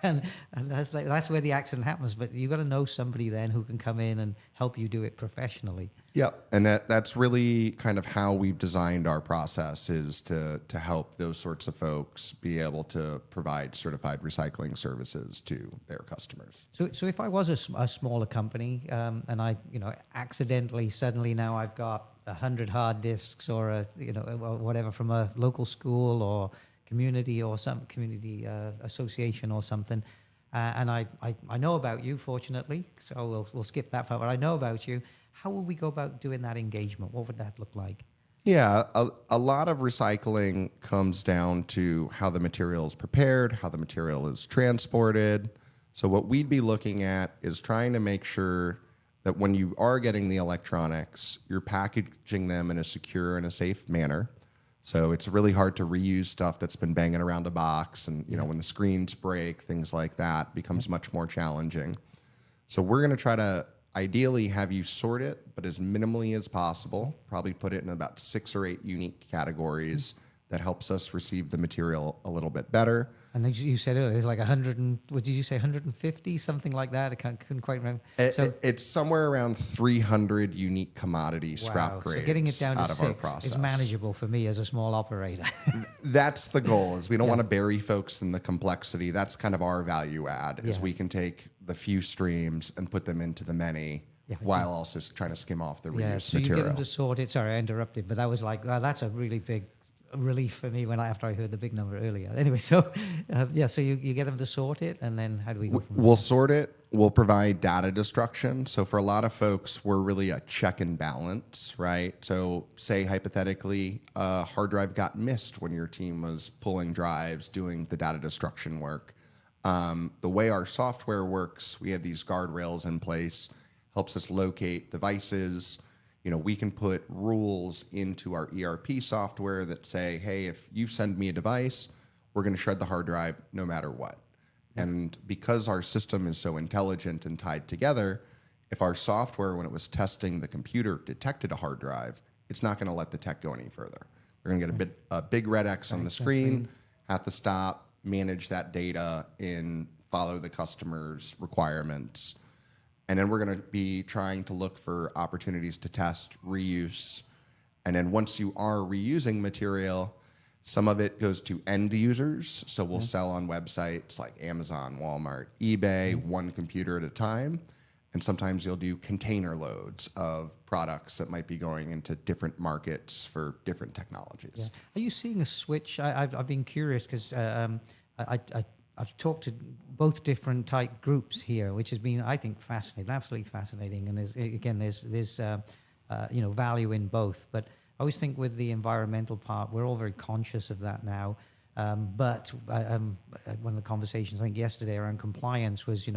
and that's where the accident happens. But you got to know somebody then who can come in and help you do it professionally. Yeah, and that's really kind of how we've designed our process is to help those sorts of folks be able to provide certified recycling services to their customers. So if I was a smaller company and I, you know, accidentally suddenly now I've got 100 hard disks or or whatever from a local school or community or some community association or something, and I know about you, fortunately, so we'll skip that part. But I know about you. How would we go about doing that engagement? What would that look like? Yeah, a lot of recycling comes down to how the material is prepared, how the material is transported. So what we'd be looking at is trying to make sure that when you are getting the electronics, you're packaging them in a secure and a safe manner. So it's really hard to reuse stuff that's been banging around a box. And, you know, when the screens break, things like that becomes much more challenging. So we're going to try to ideally have you sort it, but as minimally as possible, probably put it in about 6 or 8 unique categories that helps us receive the material a little bit better. And as you said earlier, it's like 100 and, what did you say, 150, something like that? Couldn't quite remember. It's somewhere around 300 unique commodity scrap grades so getting it down to out of our 6 process is manageable for me as a small operator. That's the goal, is we don't want to bury folks in the complexity. That's kind of our value add, is we can take the few streams and put them into the many, while also trying to skim off the reuse so material. You get them to sort it. Sorry, I interrupted, but that was like, that's a really big relief for me after I heard the big number earlier. Anyway, so so you get them to sort it, and then how do we go from there? We'll sort it. We'll provide data destruction. So for a lot of folks, we're really a check and balance, right? So say hypothetically, a hard drive got missed when your team was pulling drives, doing the data destruction work. The way our software works, we have these guardrails in place, helps us locate devices. We can put rules into our ERP software that say, hey, if you send me a device, we're going to shred the hard drive no matter what. And because our system is so intelligent and tied together, if our software, when it was testing the computer, detected a hard drive, it's not going to let the tech go any further. We're going to get a big red X on the screen, have to stop, manage that data, follow the customer's requirements. And then we're going to be trying to look for opportunities to test reuse. And then once you are reusing material, some of it goes to end users. So we'll sell on websites like Amazon, Walmart, eBay, one computer at a time. And sometimes you'll do container loads of products that might be going into different markets for different technologies. Yeah. Are you seeing a switch? I've been curious because I've talked to both different type groups here, which has been, I think, fascinating, absolutely fascinating. And there's value in both. But I always think with the environmental part, we're all very conscious of that now. But one of the conversations I think yesterday around compliance was,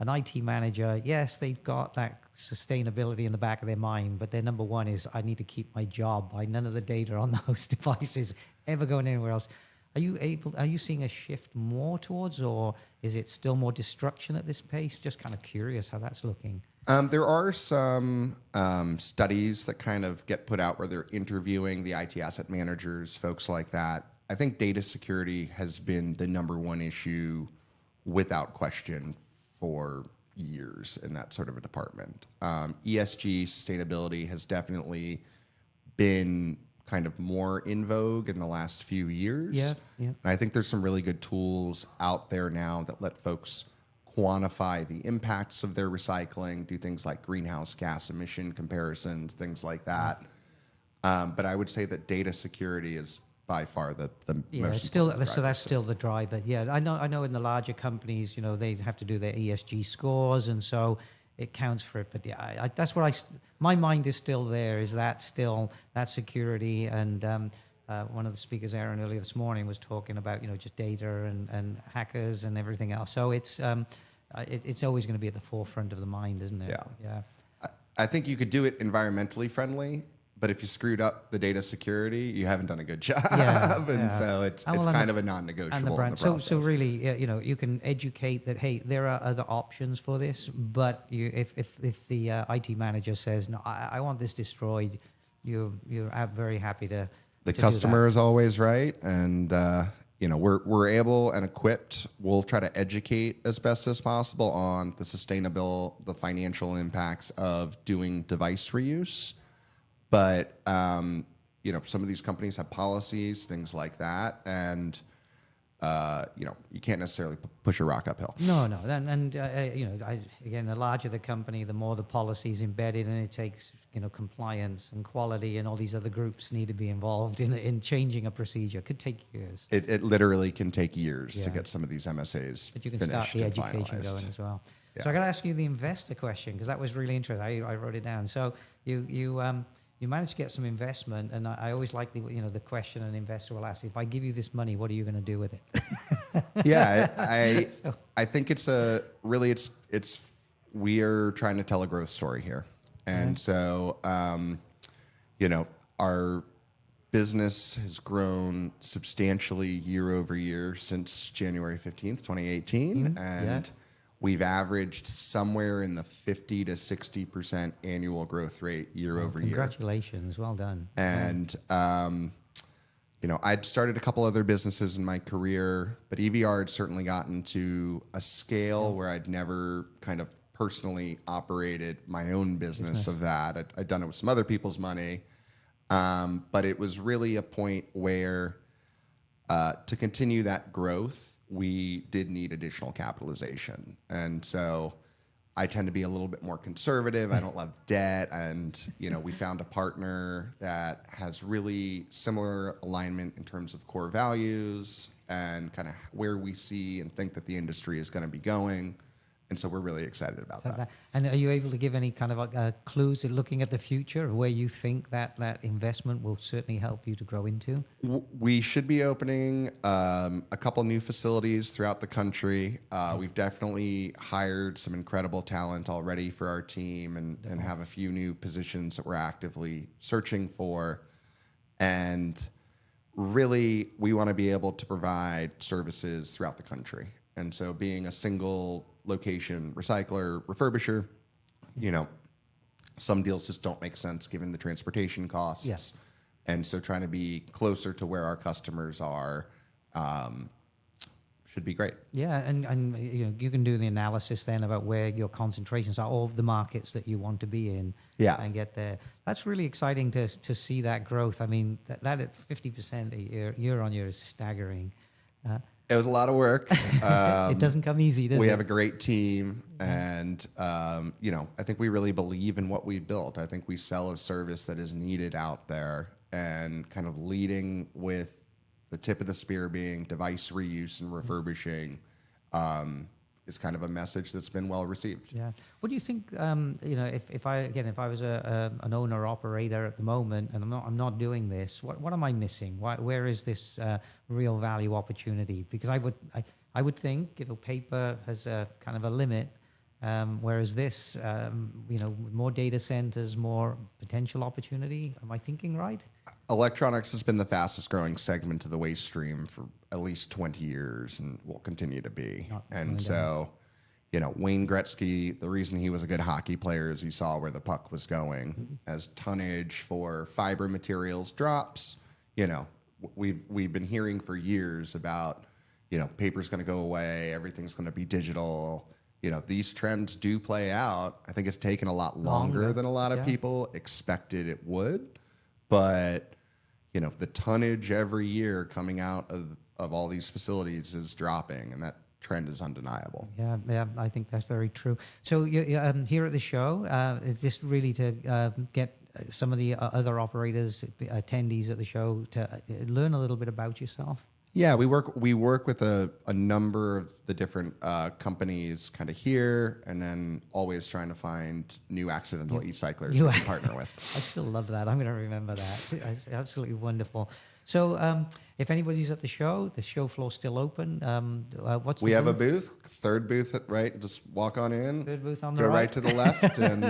an IT manager, yes, they've got that sustainability in the back of their mind, but their number one is, I need to keep my job. None of the data on those devices ever going anywhere else. Are you seeing a shift more towards, or is it still more destruction at this pace? Just kind of curious how that's looking. There are some studies that kind of get put out where they're interviewing the IT asset managers, folks like that. I think data security has been the number one issue without question for years in that sort of a department. ESG, sustainability, has definitely been kind of more in vogue in the last few years. Yeah. And I think there's some really good tools out there now that let folks quantify the impacts of their recycling, do things like greenhouse gas emission comparisons, things like that. But I would say that data security is by far the most important so that's still the driver. Yeah, I know in the larger companies, they have to do their ESG scores, and so it counts for it. But yeah, that's what my mind is still there. Is that still that security? And one of the speakers, Aaron, earlier this morning was talking about just data and hackers and everything else. So it's always going to be at the forefront of the mind, isn't it? Yeah. I think you could do it environmentally friendly, but if you screwed up the data security, you haven't done a good job. So it's kind of a non-negotiable in the process. So really, you can educate that, hey, there are other options for this, but if the IT manager says, no, I want this destroyed, you're very happy to. The customer is always right, and we're able and equipped. We'll try to educate as best as possible on the financial impacts of doing device reuse. But some of these companies have policies, things like that, and you can't necessarily push a rock uphill. No, and again, the larger the company, the more the policy's embedded, and it takes compliance and quality, and all these other groups need to be involved in changing a procedure. It could take years. It literally can take years to get some of these MSAs but you can finished start the and education finalized. going as well. Yeah. So I got to ask you the investor question, because that was really interesting. I wrote it down. So you managed to get some investment, and I always like the question an investor will ask: if I give you this money, what are you going to do with it? Yeah, I think we are trying to tell a growth story here, and so our business has grown substantially year over year since January 15th, 2018, and we've averaged somewhere in the 50 to 60% annual growth rate year over year. Congratulations, well done. And I'd started a couple other businesses in my career, but EVR had certainly gotten to a scale where I'd never kind of personally operated my own business of that. I'd done it with some other people's money. But it was really a point where to continue that growth, we did need additional capitalization. And so I tend to be a little bit more conservative. I don't love debt. And, we found a partner that has really similar alignment in terms of core values and kind of where we see and think that the industry is going to be going. And so we're really excited about that. And are you able to give any kind of clues in looking at the future of where you think that investment will certainly help you to grow into? We should be opening a couple new facilities throughout the country. We've definitely hired some incredible talent already for our team and have a few new positions that we're actively searching for. And really, we want to be able to provide services throughout the country. And so being a single location recycler, refurbisher, some deals just don't make sense given the transportation costs. Yes. And so trying to be closer to where our customers are should be great. Yeah, and you can do the analysis then about where your concentrations are, all of the markets that you want to be in, and get there. That's really exciting to see that growth. I mean, that at 50% year on year is staggering. It was a lot of work. It doesn't come easy, does it? We have a great team, and I think we really believe in what we built. I think we sell a service that is needed out there, and kind of leading with the tip of the spear being device reuse and refurbishing is kind of a message that's been well received. Yeah. What do you think? If I was an owner operator at the moment, and I'm not doing this, what am I missing? Where is this real value opportunity? Because I would think paper has a kind of a limit, whereas this more data centers, more potential opportunity. Am I thinking right? Electronics has been the fastest growing segment of the waste stream for at least 20 years and will continue to be. And so, Wayne Gretzky, the reason he was a good hockey player is he saw where the puck was going. As tonnage for fiber materials drops, we've been hearing for years about, paper's going to go away, everything's going to be digital. These trends do play out. I think it's taken a lot longer than a lot of people expected it would. But, the tonnage every year coming out of all these facilities is dropping, and that trend is undeniable. Yeah, I think that's very true. So here at the show, is this really to get some of the other operators, attendees at the show to learn a little bit about yourself? Yeah, we work with a number of the different companies kind of here, and then always trying to find new accidental e-cyclers we can partner with. I still love that. I'm going to remember that. It's absolutely wonderful. So if anybody's at the show floor's still open. We have a booth, third booth, right? Just walk on in. Third booth on the right. Go right. right to the left, and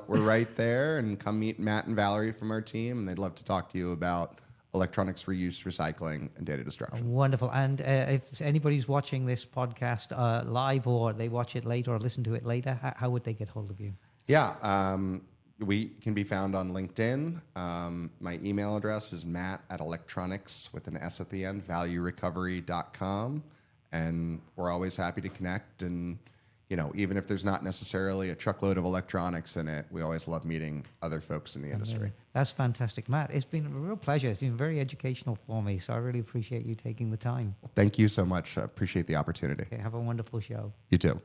we're right there. And come meet Matt and Valerie from our team, and they'd love to talk to you about electronics reuse, recycling, and data destruction. Wonderful. And if anybody's watching this podcast live, or they watch it later or listen to it later, how would they get hold of you? Yeah, we can be found on LinkedIn. My email address is matt@electronics with an S at the end, valuerecovery.com. And we're always happy to connect. And, even if there's not necessarily a truckload of electronics in it, we always love meeting other folks in the industry. That's fantastic. Matt, it's been a real pleasure. It's been very educational for me. So I really appreciate you taking the time. Well, thank you so much. I appreciate the opportunity. Okay, have a wonderful show. You too.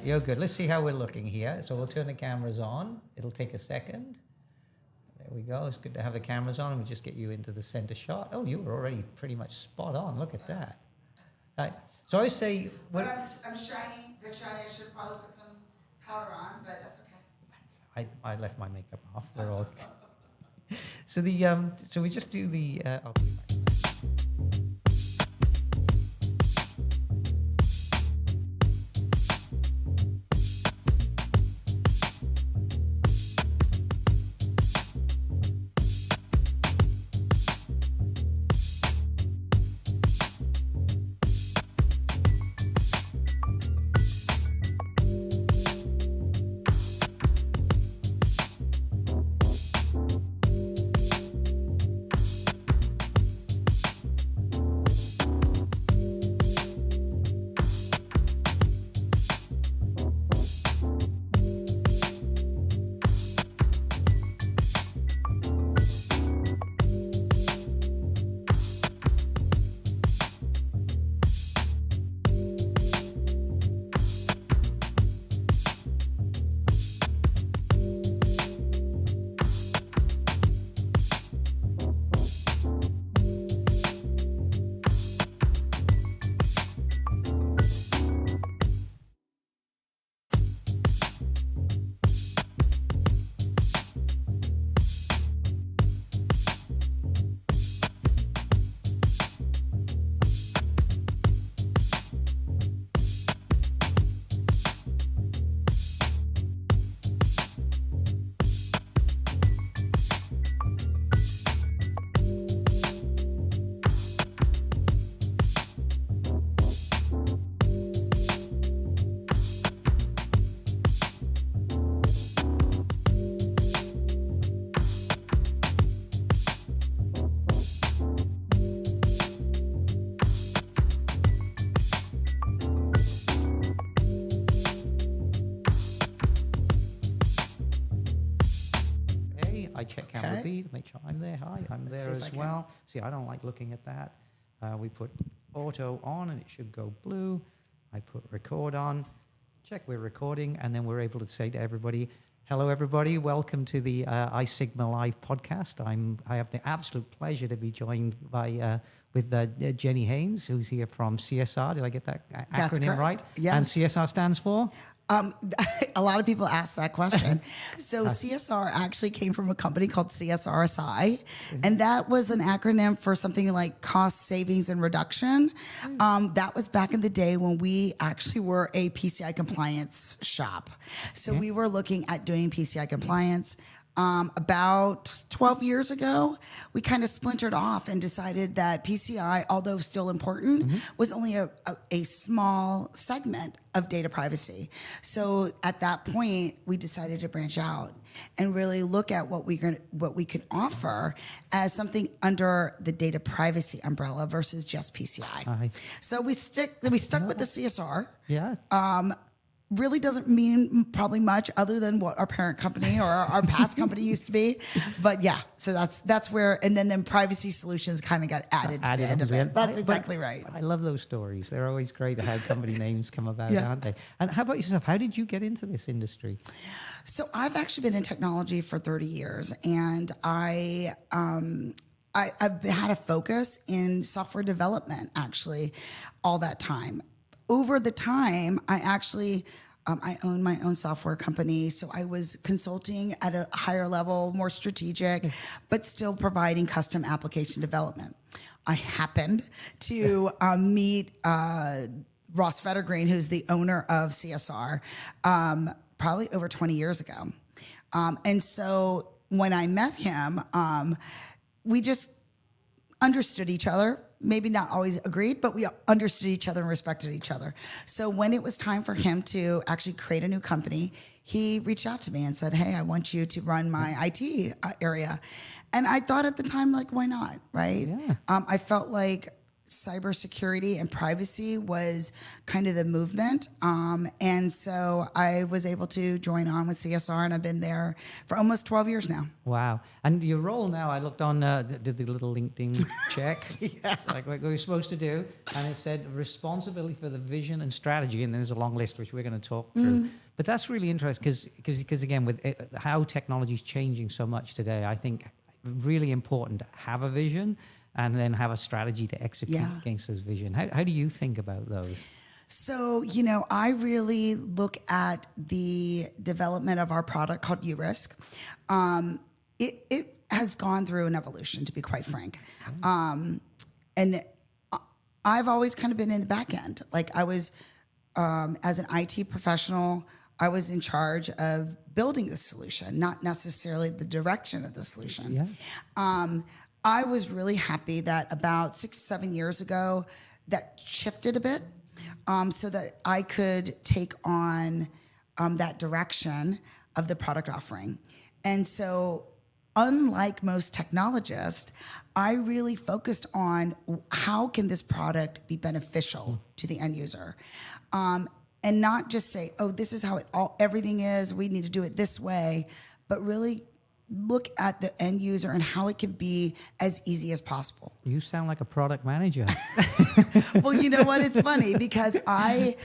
you're good. Let's see how we're looking here. So we'll turn the cameras on. It'll take a second. There we go. It's good to have the cameras on, and we just get you into the center shot. Oh, you were already pretty much spot on. Look at that. All right. So I say... But I'm shiny, bit shiny. I should probably put some powder on, but that's okay. I left my makeup off. We're all... So so we just do the... I'll put it back. I check camera B to make sure I'm there. Hi, I'm Let's see there if I as can- well. See, I don't like looking at that. We put auto on and it should go blue. I put record on. Check we're recording, and then we're able to say to everybody, hello, everybody. Welcome to the iSigma Live podcast. I have the absolute pleasure to be joined by with Jenny Haynes, who's here from CSR. Did I get that That's acronym correct. right? Yes. And CSR stands for? A lot of people ask that question. So CSR actually came from a company called CSRSI, and that was an acronym for something like cost savings and reduction. That was back in the day when we actually were a PCI compliance shop. So we were looking at doing PCI compliance. About 12 years ago, we kind of splintered off and decided that PCI, although still important, was only a small segment of data privacy. So at that point, we decided to branch out and really look at what we could offer as something under the data privacy umbrella versus just PCI. So we stuck with the CSR. Yeah. Really doesn't mean probably much other than what our parent company or our past company used to be. But yeah, so that's where, and then privacy solutions kind of got added to the end of it. That's exactly right. I love those stories. They're always great how company names come about, Yeah. aren't they? And how about yourself? How did you get into this industry? So I've actually been in technology for 30 years, and I've had a focus in software development actually all that time. Over the time, I actually, I own my own software company. So I was consulting at a higher level, more strategic, but still providing custom application development. I happened to meet Ross Fettergreen, who's the owner of CSR, probably over 20 years ago. And so when I met him, we just understood each other. Maybe not always agreed, but we understood each other and respected each other. So when it was time for him to actually create a new company, he reached out to me and said, hey, I want you to run my IT area. And I thought at the time, like, why not, right? Yeah. I felt like cybersecurity and privacy was kind of the movement. And so I was able to join on with CSR, and I've been there for almost 12 years now. Wow. And your role now, I looked on, did the little LinkedIn check, like what we were supposed to do, and it said responsibility for the vision and strategy, and then there's a long list which we're going to talk through. But that's really interesting because again, with how technology is changing so much today, I think really important to have a vision and then have a strategy to execute against those vision. How do you think about those? So, I really look at the development of our product called URisk. It has gone through an evolution, to be quite frank. And I've always kind of been in the back end. Like I was, as an IT professional, I was in charge of building the solution, not necessarily the direction of the solution. Yeah. I was really happy that about 6-7 years ago, that shifted a bit, so that I could take on that direction of the product offering. And so, unlike most technologists, I really focused on how can this product be beneficial to the end user, and not just say, "Oh, this is how everything is. We need to do it this way," but really look at the end user and how it can be as easy as possible. You sound like a product manager. Well, you know what? It's funny because my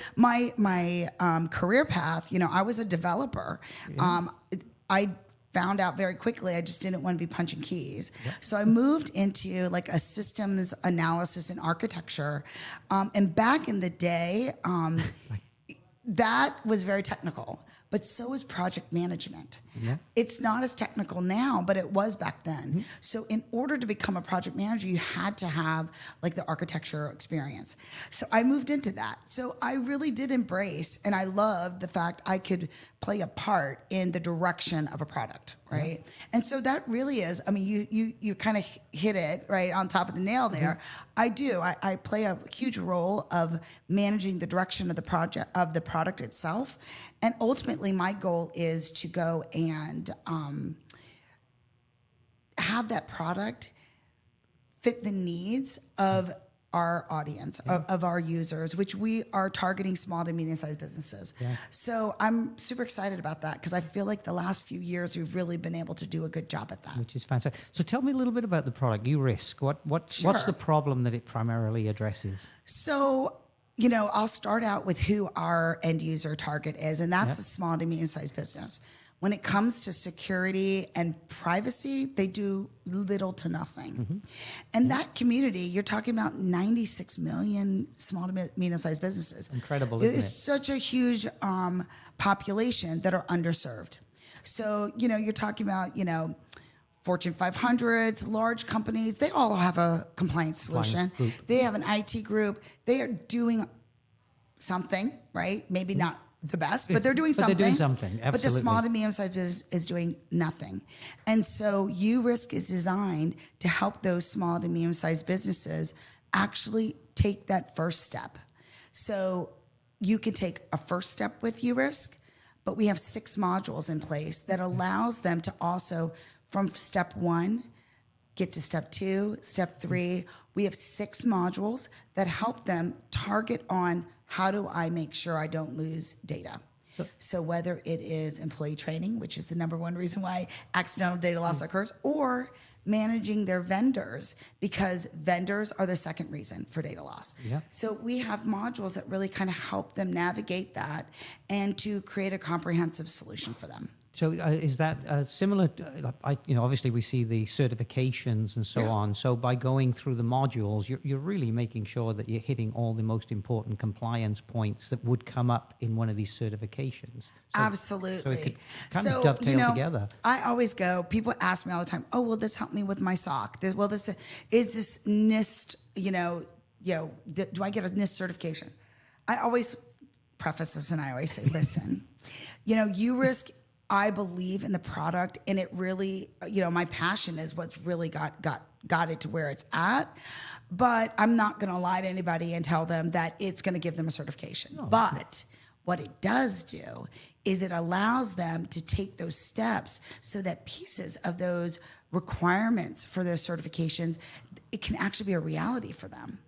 career path, I was a developer. Yeah. I found out very quickly I just didn't want to be punching keys. Yeah. So I moved into like a systems analysis and architecture. And back in the day, that was very technical. But so is project management. Yeah. It's not as technical now, but it was back then. Mm-hmm. So in order to become a project manager, you had to have like the architecture experience. So I moved into that. So I really did embrace, and I loved the fact I could play a part in the direction of a product, right? Yeah. And so that really is, I mean, you kind of hit it right on top of the nail there. Mm-hmm. I do. I play a huge role of managing the direction of the product itself. And ultimately, my goal is to go and have that product fit the needs of our audience, of our users, which we are targeting small to medium-sized businesses. Yeah. So I'm super excited about that because I feel like the last few years we've really been able to do a good job at that. Which is fantastic. So tell me a little bit about the product, URisk. What's the problem that it primarily addresses? So, I'll start out with who our end user target is, and that's a small to medium-sized business. When it comes to security and privacy, they do little to nothing. Mm-hmm. And that community, you're talking about 96 million small to medium-sized businesses. Incredible, isn't it? It's such a huge population that are underserved. So, you're talking about, Fortune 500s, large companies, they all have a compliance solution. They have an IT group. They are doing something, right? Maybe not the best, but they're doing something. They're doing something, absolutely. But the small to medium-sized business is doing nothing. And so URisk is designed to help those small to medium-sized businesses actually take that first step. So you can take a first step with URisk, but we have 6 modules in place that allows them to also, from step 1, get to step 2, step 3. We have 6 modules that help them target on how do I make sure I don't lose data? So whether it is employee training, which is the number one reason why accidental data loss occurs, or managing their vendors, because vendors are the second reason for data loss. Yeah. So we have modules that really kind of help them navigate that and to create a comprehensive solution for them. So is that similar? Obviously we see the certifications and so on. So by going through the modules, you're really making sure that you're hitting all the most important compliance points that would come up in one of these certifications. So, absolutely. So it could kind of dovetail together. I always go, people ask me all the time, oh, will this help me with my SOC? Is this NIST, do I get a NIST certification? I always preface this and I always say, listen, URisk, I believe in the product, and it really, my passion is what's really got it to where it's at. But I'm not going to lie to anybody and tell them that it's going to give them a certification. No. But what it does do is it allows them to take those steps so that pieces of those requirements for those certifications it can actually be a reality for them.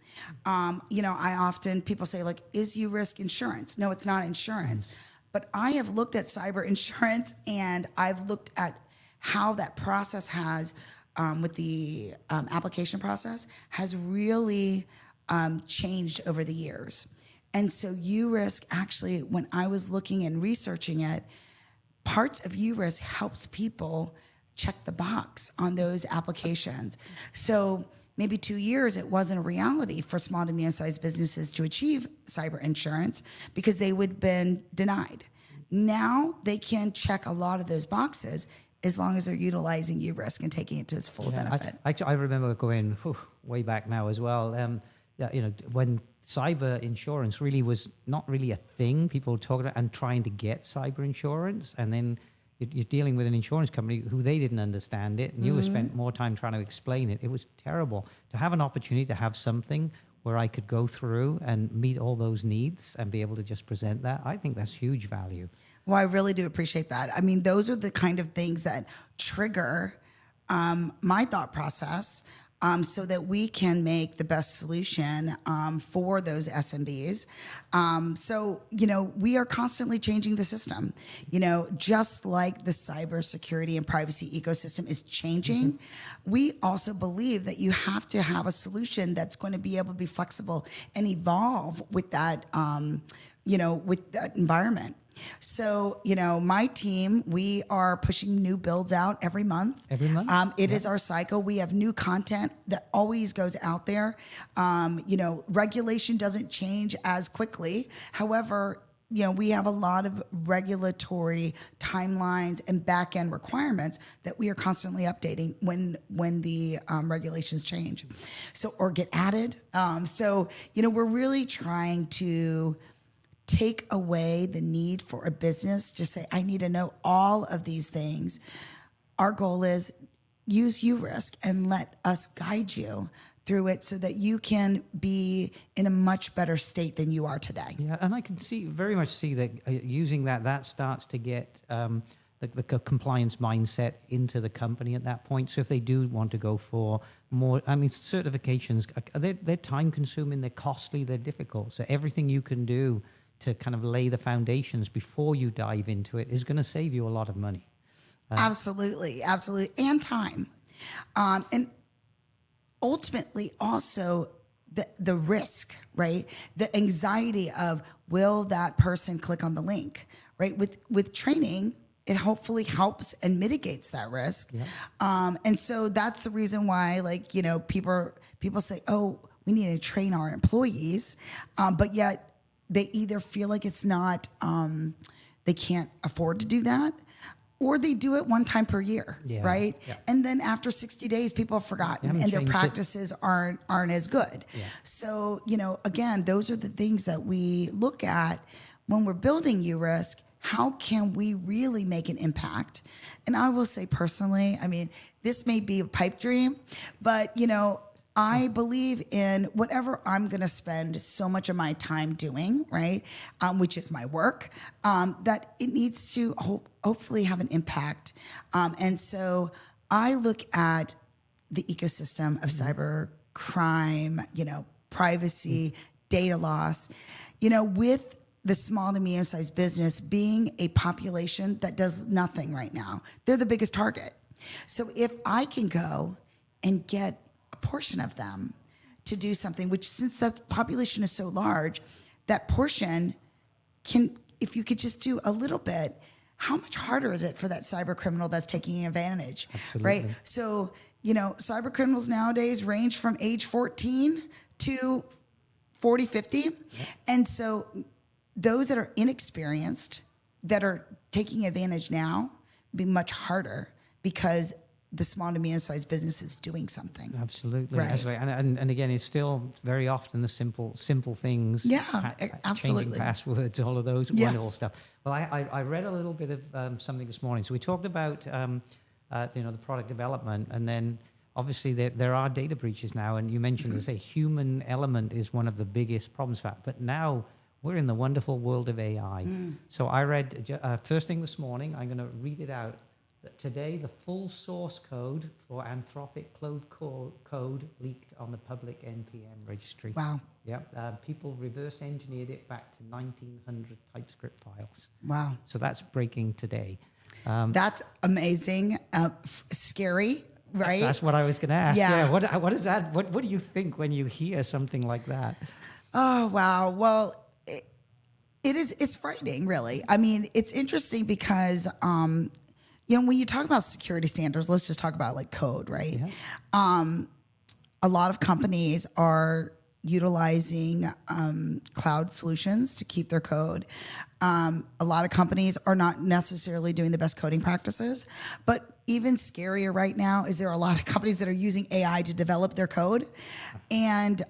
People say, like, is URisk insurance? No, it's not insurance. But I have looked at cyber insurance, and I've looked at how that process has, with the application process, has really changed over the years. And so URisk, actually, when I was looking and researching it, parts of URisk helps people check the box on those applications. So maybe 2 years, it wasn't a reality for small to medium-sized businesses to achieve cyber insurance because they would have been denied. Now they can check a lot of those boxes as long as they're utilizing URisk and taking it to its full benefit. I remember going way back now as well. When cyber insurance really was not really a thing, people were talking about and trying to get cyber insurance, and then you're dealing with an insurance company who they didn't understand it, and you spent more time trying to explain it. It was terrible. To have an opportunity to have something where I could go through and meet all those needs and be able to just present that, I think that's huge value. Well, I really do appreciate that. I mean, those are the kind of things that trigger my thought process, so that we can make the best solution for those SMBs. We are constantly changing the system. Just like the cybersecurity and privacy ecosystem is changing, we also believe that you have to have a solution that's going to be able to be flexible and evolve with that, with that environment. So, my team, we are pushing new builds out every month. Every month? It is our cycle. We have new content that always goes out there. Regulation doesn't change as quickly. However, we have a lot of regulatory timelines and back-end requirements that we are constantly updating when the regulations change, or get added. We're really trying to take away the need for a business to say, I need to know all of these things. Our goal is use URisk and let us guide you through it so that you can be in a much better state than you are today. Yeah, and I can very much see that using that starts to get the compliance mindset into the company at that point. So if they do want to go for more, certifications, they're time consuming, they're costly, they're difficult. So everything you can do to kind of lay the foundations before you dive into it is going to save you a lot of money. Absolutely. And time. And ultimately also the risk, right? The anxiety of, will that person click on the link, right? With training, it hopefully helps and mitigates that risk. Yeah. And so that's the reason why, people say, oh, we need to train our employees. But yet, they either feel like it's not, they can't afford to do that, or they do it one time per year, right? Yeah. And then after 60 days, people have forgotten and their practices aren't as good. Yeah. So, again, those are the things that we look at when we're building URisk. How can we really make an impact? And I will say personally, this may be a pipe dream, but, I believe in whatever I'm going to spend so much of my time doing, right, which is my work, that it needs to hopefully have an impact. And so I look at the ecosystem of cyber crime, privacy, data loss, with the small to medium-sized business being a population that does nothing right now. They're the biggest target. So if I can go and get portion of them to do something, which, since that population is so large, that portion can, if you could just do a little bit, how much harder is it for that cyber criminal that's taking advantage? Absolutely. Right? So, cyber criminals nowadays range from age 14 to 40, 50. Yeah. And so those that are inexperienced, that are taking advantage now, be much harder because the small to medium-sized business is doing something. Absolutely. Right. Absolutely. And again, it's still very often the simple things. Yeah, absolutely. Changing passwords, all of those wonderful stuff. Well, I read a little bit of something this morning. So we talked about the product development, and then obviously there are data breaches now. And you mentioned, let's say, human element is one of the biggest problems for that. But now we're in the wonderful world of AI. So I read first thing this morning. I'm going to read it out. that today the full source code for Anthropic code leaked on the public NPM registry. Wow. Yeah, people reverse engineered it back to 1900 TypeScript files. Wow. So that's breaking today. That's amazing. Scary, right? That's what I was going to ask. Yeah. What is that? What do you think when you hear something like that? Oh, wow. Well, it's frightening, really. I mean, it's interesting because, when you talk about security standards, let's just talk about like code, right? Yeah. A lot of companies are utilizing cloud solutions to keep their code. A lot of companies are not necessarily doing the best coding practices, but even scarier right now is there are a lot of companies that are using AI to develop their code. And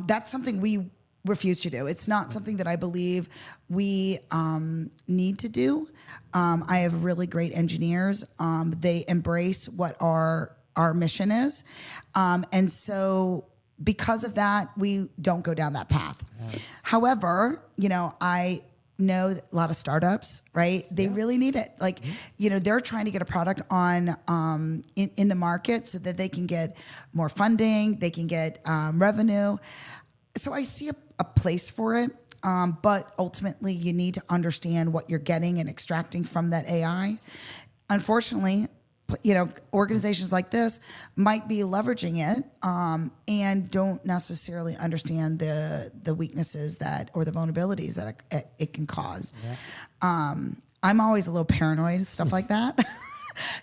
that's something we refuse to do. It's not something that I believe we need to do. I have really great engineers. They embrace what our mission is. And so because of that, we don't go down that path. Yeah. However, I know a lot of startups, right? They really need it. Like, they're trying to get a product on in the market so that they can get more funding, they can get revenue. So I see a place for it, but ultimately you need to understand what you're getting and extracting from that AI. Unfortunately, organizations like this might be leveraging it and don't necessarily understand the weaknesses or the vulnerabilities that it can cause. Yeah. I'm always a little paranoid, stuff like that.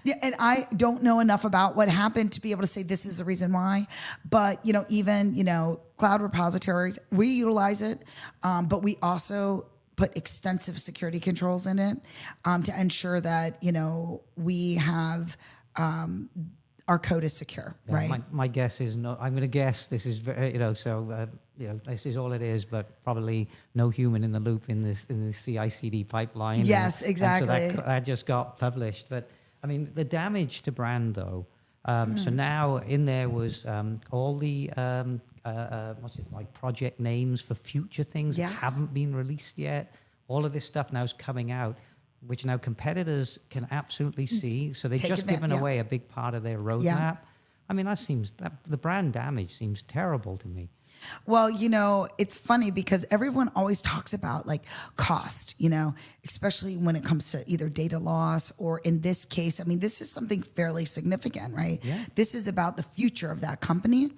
Yeah, and I don't know enough about what happened to be able to say this is the reason why. But even cloud repositories, we utilize it, but we also put extensive security controls in it to ensure that we have our code is secure. Yeah, right. My guess is no. I'm going to guess this is this is all it is, but probably no human in the loop in the CI/CD pipeline. Yes, exactly. And so that just got published, but. I mean, the damage to brand, though. So now in there was all the project names for future things that haven't been released yet. All of this stuff now is coming out, which now competitors can absolutely see. So they've just given away a big part of their roadmap. Yeah. I mean, the brand damage seems terrible to me. Well, it's funny because everyone always talks about like cost, especially when it comes to either data loss or in this case, I mean, this is something fairly significant, right? Yeah. This is about the future of that company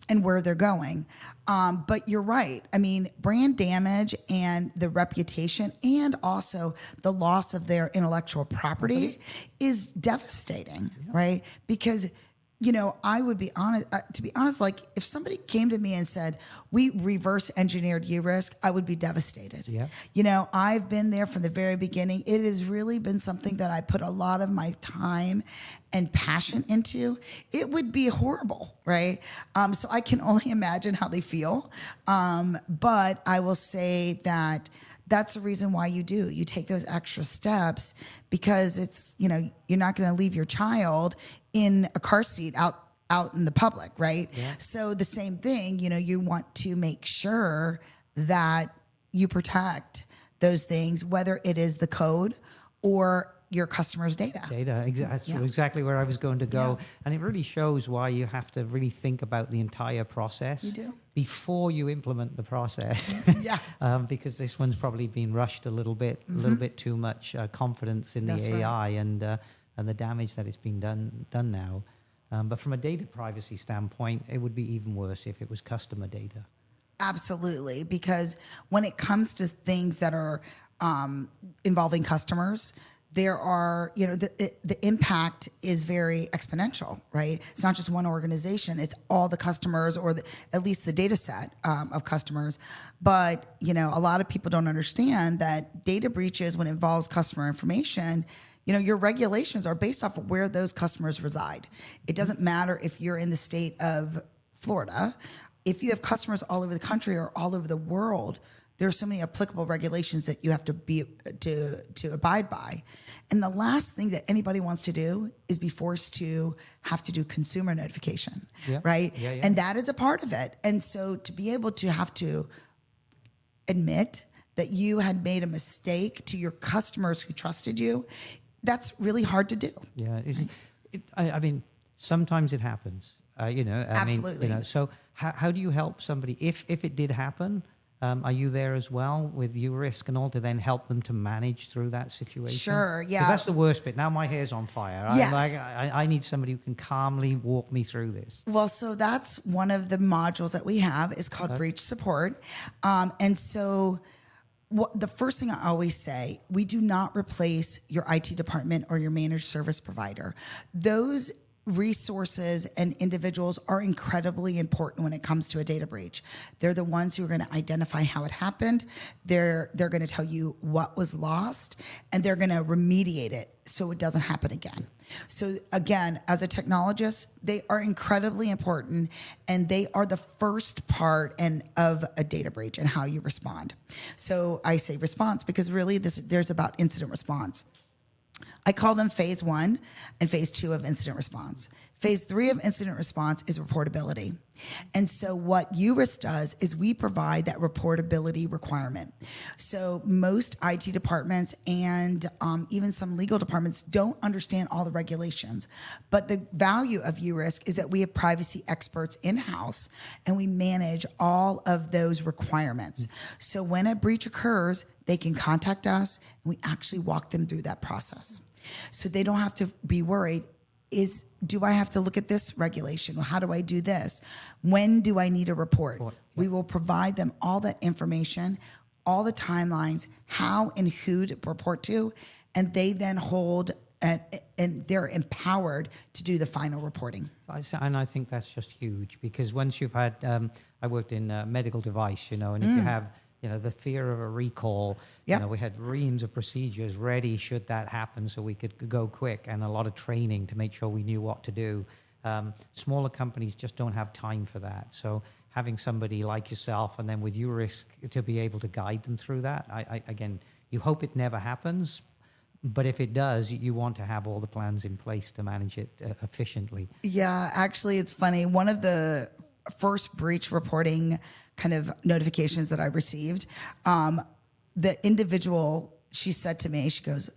and where they're going. But you're right. I mean, brand damage and the reputation and also the loss of their intellectual property is devastating, right? Because I would be honest, to be honest, like if somebody came to me and said, we reverse engineered URisk, I would be devastated. Yeah. I've been there from the very beginning. It has really been something that I put a lot of my time and passion into. It would be horrible, right? So I can only imagine how they feel. But I will say that that's the reason why you take those extra steps because it's, you're not going to leave your child in a car seat out in the public, right? Yeah. So the same thing, you want to make sure that you protect those things, whether it is the code or your customer's data. That's exactly where I was going to go. Yeah. And it really shows why you have to really think about the entire process. You do. Before you implement the process. Yeah. Because this one's probably been rushed a little bit too much confidence in the AI and the damage that it's been done now. But from a data privacy standpoint, it would be even worse if it was customer data. Absolutely. Because when it comes to things that are involving customers, there are, the impact is very exponential, right? It's not just one organization, it's all the customers or at least the data set of customers. But, a lot of people don't understand that data breaches, when it involves customer information, your regulations are based off of where those customers reside. It doesn't matter if you're in the state of Florida. If you have customers all over the country or all over the world, there are so many applicable regulations that you have to abide by. And the last thing that anybody wants to do is be forced to have to do consumer notification, right? Yeah, yeah. And that is a part of it. And so to be able to have to admit that you had made a mistake to your customers who trusted you that's really hard to do. Yeah, I mean, sometimes it happens. Absolutely. So how do you help somebody if it did happen? Are you there as well with URisk and all to then help them to manage through that situation? Sure, yeah. 'Cause that's the worst bit. Now my hair's on fire. Yes. I need somebody who can calmly walk me through this. Well, so that's one of the modules that we have is called breach support. And so the first thing I always say, we do not replace your IT department or your managed service provider. Those resources and individuals are incredibly important when it comes to a data breach. They're the ones who are going to identify how it happened. They're going to tell you what was lost, and they're going to remediate it so it doesn't happen again. So again, as a technologist, they are incredibly important, and they are the first part of a data breach and how you respond. So I say response because really there's about incident response. I call them phase 1 and phase 2 of incident response. Phase 3 of incident response is reportability. And so what URisk does is we provide that reportability requirement. So most IT departments and even some legal departments don't understand all the regulations. But the value of URisk is that we have privacy experts in-house and we manage all of those requirements. So when a breach occurs, they can contact us and we actually walk them through that process. So they don't have to be worried. Do I have to look at this regulation? How do I do this? When do I need a report? We will provide them all that information, all the timelines, how and who to report to, and they then hold and they're empowered to do the final reporting. And I think that's just huge because once you've had, I worked in medical device, and if you have, the fear of a recall, we had reams of procedures ready should that happen so we could go quick and a lot of training to make sure we knew what to do. Smaller companies just don't have time for that. So having somebody like yourself and then with URisk to be able to guide them through that, again, you hope it never happens, but if it does, you want to have all the plans in place to manage it efficiently. Yeah, actually, it's funny. One of the first breach reporting kind of notifications that I received, the individual, she said to me, she goes,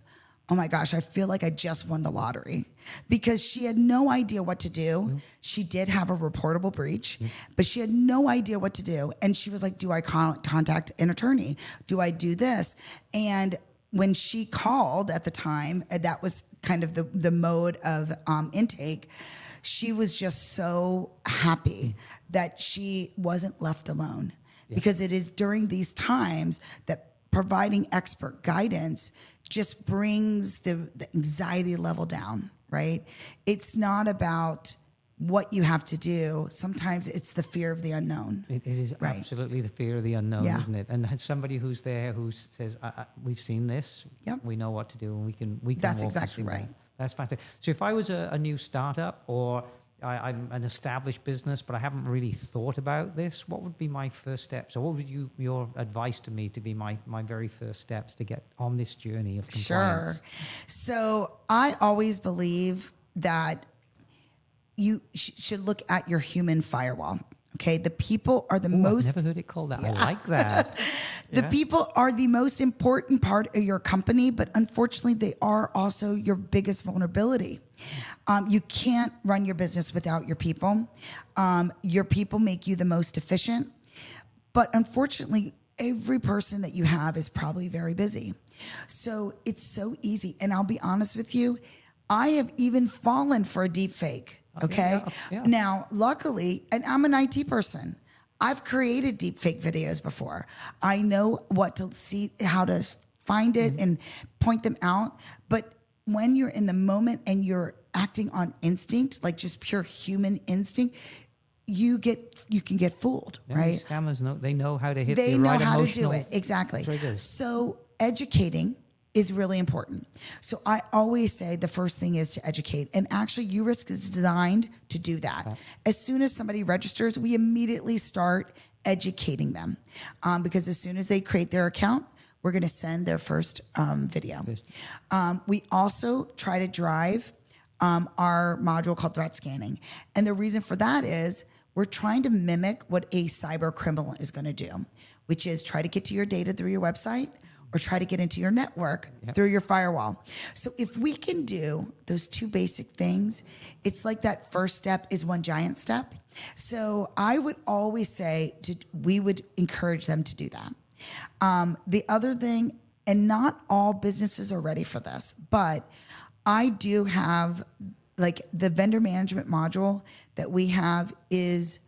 "Oh my gosh, I feel like I just won the lottery," because she had no idea what to do. She did have a reportable breach, but she had no idea what to do. And she was like, do I contact an attorney? Do I do this? And when she called at the time, that was kind of the mode of intake, she was just so happy that she wasn't left alone. Because it is during these times that providing expert guidance just brings the anxiety level down, right? It's not about what you have to do. Sometimes it's the fear of the unknown. It is absolutely the fear of the unknown, isn't it? And somebody who's there who says, we've seen this, we know what to do, and we can That's walk exactly us through right. that. That's fantastic. So if I was a new startup or I'm an established business, but I haven't really thought about this, what would be my first steps? Or what would your advice to me to be my very first steps to get on this journey of compliance? Sure. So I always believe that you should look at your human firewall. Okay, the people are the most. I've never heard it called that. I like that. The people are the most important part of your company, but unfortunately, they are also your biggest vulnerability. You can't run your business without your people. Your people make you the most efficient, but unfortunately, every person that you have is probably very busy. So it's so easy. And I'll be honest with you, I have even fallen for a deep fake. Okay. Now, luckily, and I'm an IT person. I've created deep fake videos before. I know what to see, how to find it and point them out. But when you're in the moment and you're acting on instinct, like just pure human instinct, you can get fooled, right? Scammers know how to hit they the know right how emotional. to do it. Exactly. triggers. So educating is really important. So I always say the first thing is to educate. And actually, URisk is designed to do that. Okay. As soon as somebody registers, we immediately start educating them. Because as soon as they create their account, we're going to send their first video. We also try to drive our module called threat scanning. And the reason for that is we're trying to mimic what a cyber criminal is going to do, which is try to get to your data through your website or try to get into your network through your firewall. So if we can do those two basic things, it's like that first step is one giant step. So I would always say we would encourage them to do that. The other thing, and not all businesses are ready for this, but I do have, like, the vendor management module that we have is,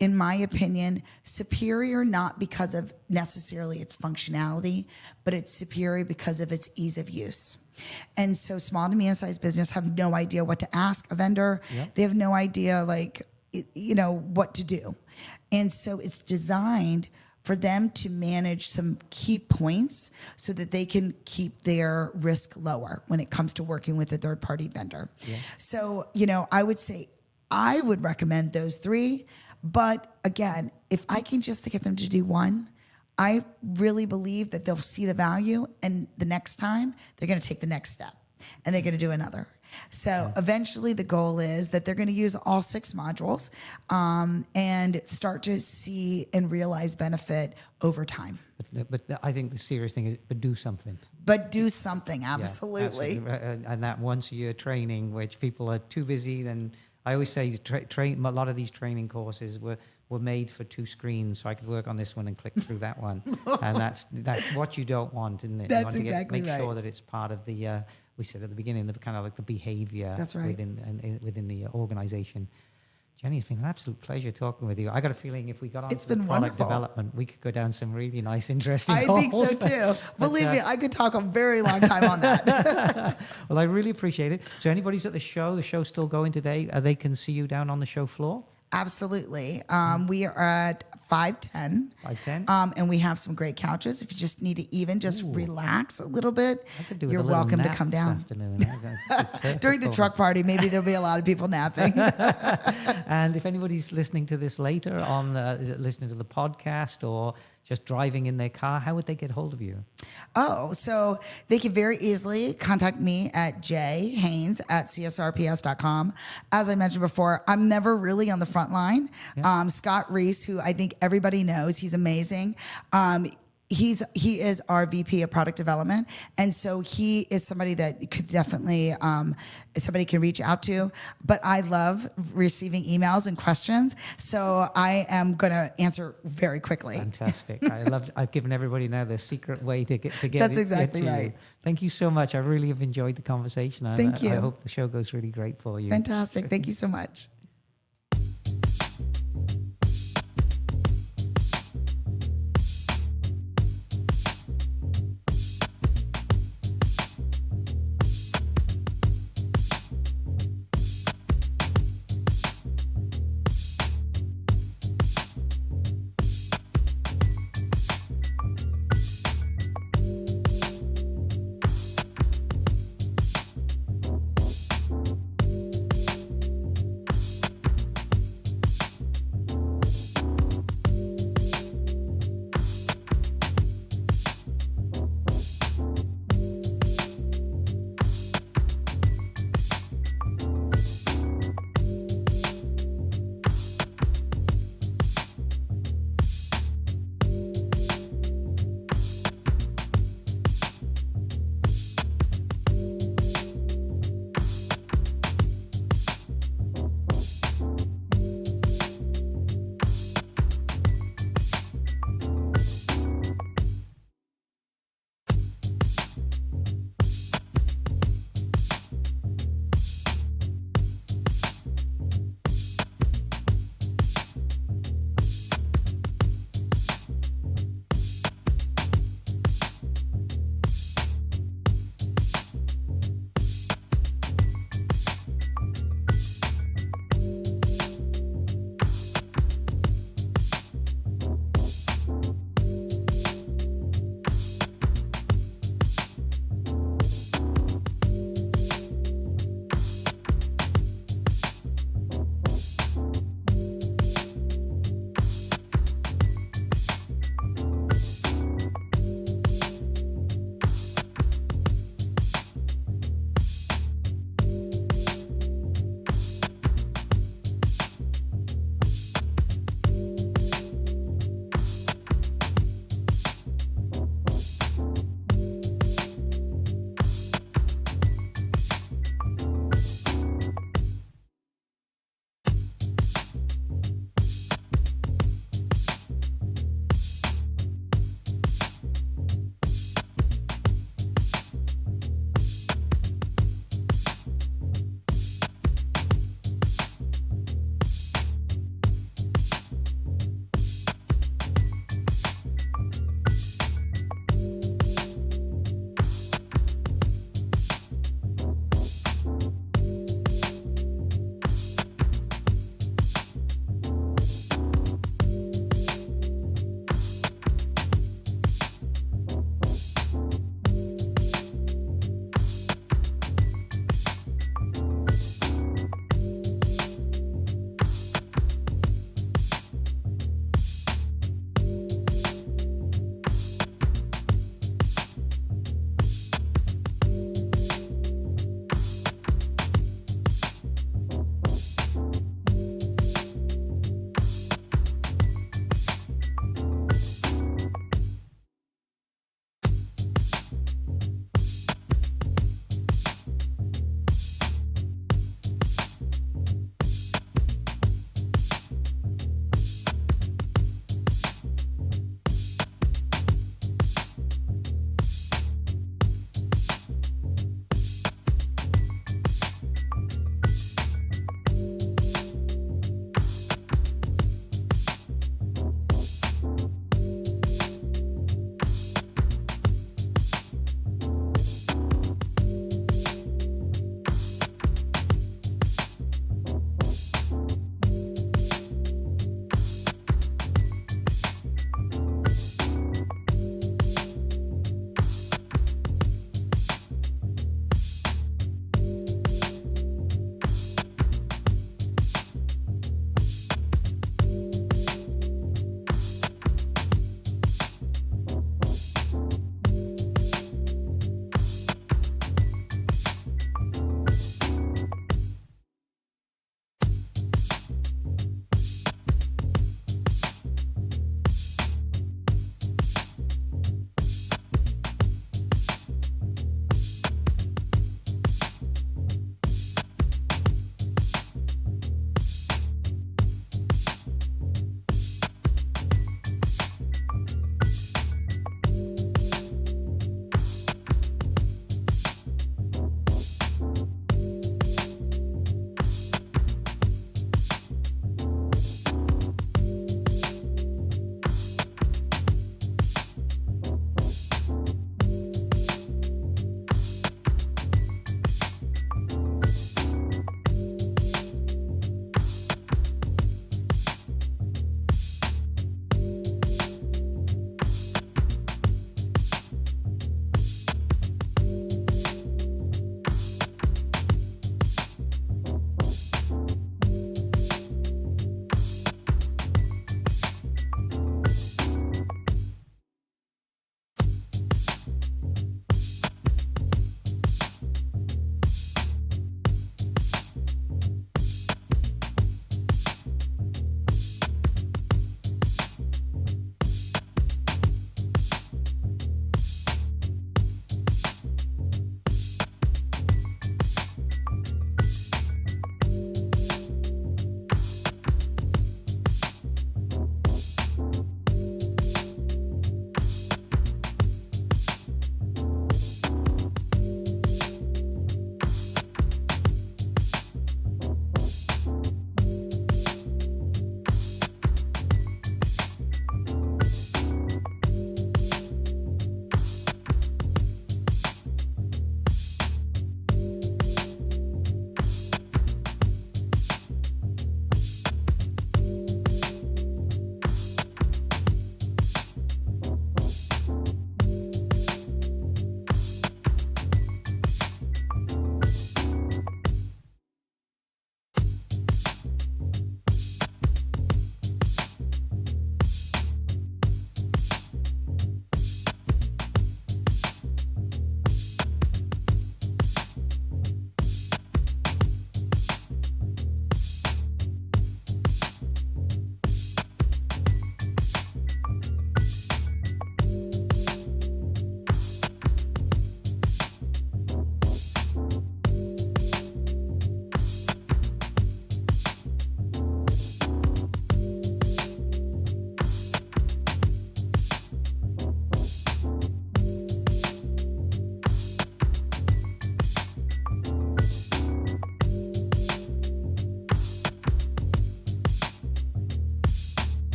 in my opinion, superior, not because of necessarily its functionality, but it's superior because of its ease of use. And so small to medium-sized business have no idea what to ask a vendor. They have no idea, what to do. And so it's designed for them to manage some key points so that they can keep their risk lower when it comes to working with a third-party vendor. So, I would say I would recommend those three. But again, if I can just get them to do one, I really believe that they'll see the value, and the next time they're going to take the next step and they're going to do another. So eventually the goal is that they're going to use all 6 modules and start to see and realize benefit over time. But I think the serious thing is, but do something. But do something, absolutely. And that once-a-year training, which people are too busy, then I always say a lot of these training courses were made for 2 screens, so I could work on this one and click through that one. And that's what you don't want, isn't it? That's you want exactly make right. sure that it's part of the, we said at the beginning, the kind of like the behavior That's right. within the organization. Jenny, it's been an absolute pleasure talking with you. I got a feeling if we got on It's to the been product wonderful. development, we could go down some really nice, interesting I think so holes. too. Believe me, I could talk a very long time on that. Well, I really appreciate it. So anybody's at the show's still going today, they can see you down on the show floor? Absolutely. We are at 510. 510? And we have some great couches. If you just need to even just relax a little bit, I could do with you're a little welcome to nap come this down. afternoon. During the truck party, maybe there'll be a lot of people napping. And if anybody's listening to this later on, listening to the podcast or just driving in their car, how would they get hold of you? Oh, so they can very easily contact me at jhaynes@csrps.com. As I mentioned before, I'm never really on the front line. Scott Reese, who I think everybody knows, he's amazing. He is our VP of product development. And so he is somebody that could definitely, somebody can reach out to. But I love receiving emails and questions. So I am going to answer very quickly. Fantastic. I've given everybody now the secret way to get That's it, exactly get to right. you. Thank you so much. I really have enjoyed the conversation. And Thank you. I hope the show goes really great for you. Fantastic. Thank you so much.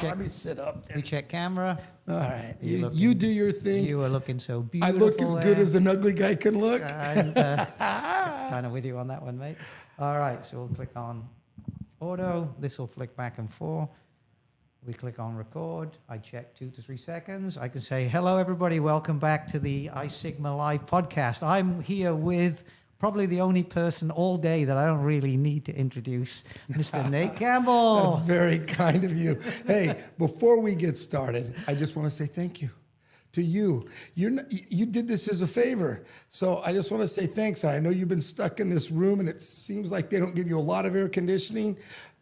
check. Let me sit up. We check camera. All right. You're You do your thing. You are looking so I beautiful. look as good as an ugly guy can look. And kind of with you on that one, mate. All right, so we'll click on auto. This will flick back and forth. We click on record. I check 2 to 3 seconds. I can say, hello, everybody. Welcome back to the iSigma Live podcast. I'm here with probably the only person all day that I don't really need to introduce, Mr. Nate Campbell. That's very kind of you. Hey, before we get started, I just want to say thank you to you. You did this as a favor. So I just want to say thanks. I know you've been stuck in this room and it seems like they don't give you a lot of air conditioning.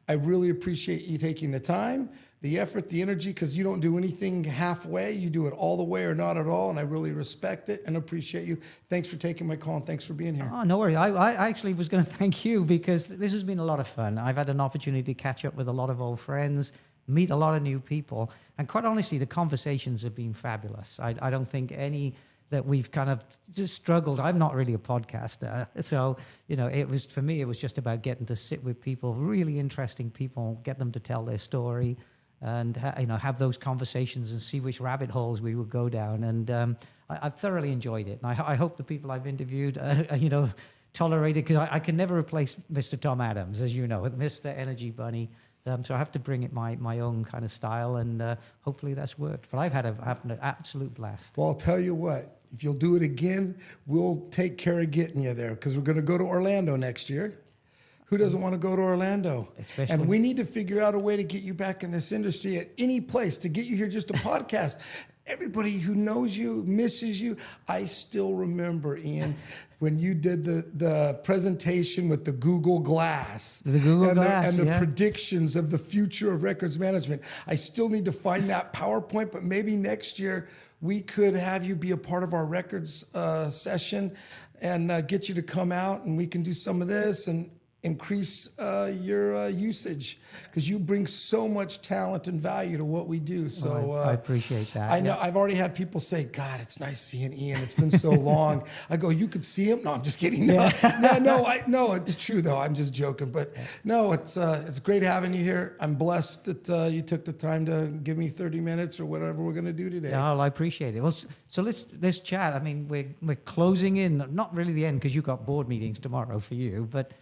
I really appreciate you taking the time, the effort, the energy, because you don't do anything halfway. You do it all the way or not at all, and I really respect it and appreciate you. Thanks for taking my call, and thanks for being here. Oh, no worries. I actually was going to thank you because this has been a lot of fun. I've had an opportunity to catch up with a lot of old friends, meet a lot of new people, and quite honestly, the conversations have been fabulous. I don't think any that we've kind of just struggled. I'm not really a podcaster. So, it was, for me, it was just about getting to sit with people, really interesting people, get them to tell their story and, have those conversations and see which rabbit holes we would go down. And I've thoroughly enjoyed it. And I hope the people I've interviewed, tolerated, because I can never replace Mr. Tom Adams, as you know, Mr. Energy Bunny. So I have to bring it my own kind of style, and hopefully that's worked. But I've had an absolute blast. Well, I'll tell you what, if you'll do it again, we'll take care of getting you there because we're going to go to Orlando next year. Who doesn't want to go to Orlando? And we need to figure out a way to get you back in this industry at any place, to get you here just a podcast. Everybody who knows you, misses you. I still remember, Ian, when you did the presentation with the Google Glass. The Google Glass, and the predictions of the future of records management. I still need to find that PowerPoint, but maybe next year we could have you be a part of our records session and get you to come out and we can do some of this and increase your usage because you bring so much talent and value to what we do. So I appreciate that. I know I've already had people say, God, it's nice seeing Ian. It's been so long. I go, you could see him? No, I'm just kidding. No, no, it's true though. I'm just joking. But no, it's great having you here. I'm blessed that you took the time to give me 30 minutes or whatever we're going to do today. Yeah, I appreciate it. Well, so let's chat. I mean, we're closing in, not really the end because you've got board meetings tomorrow for you, but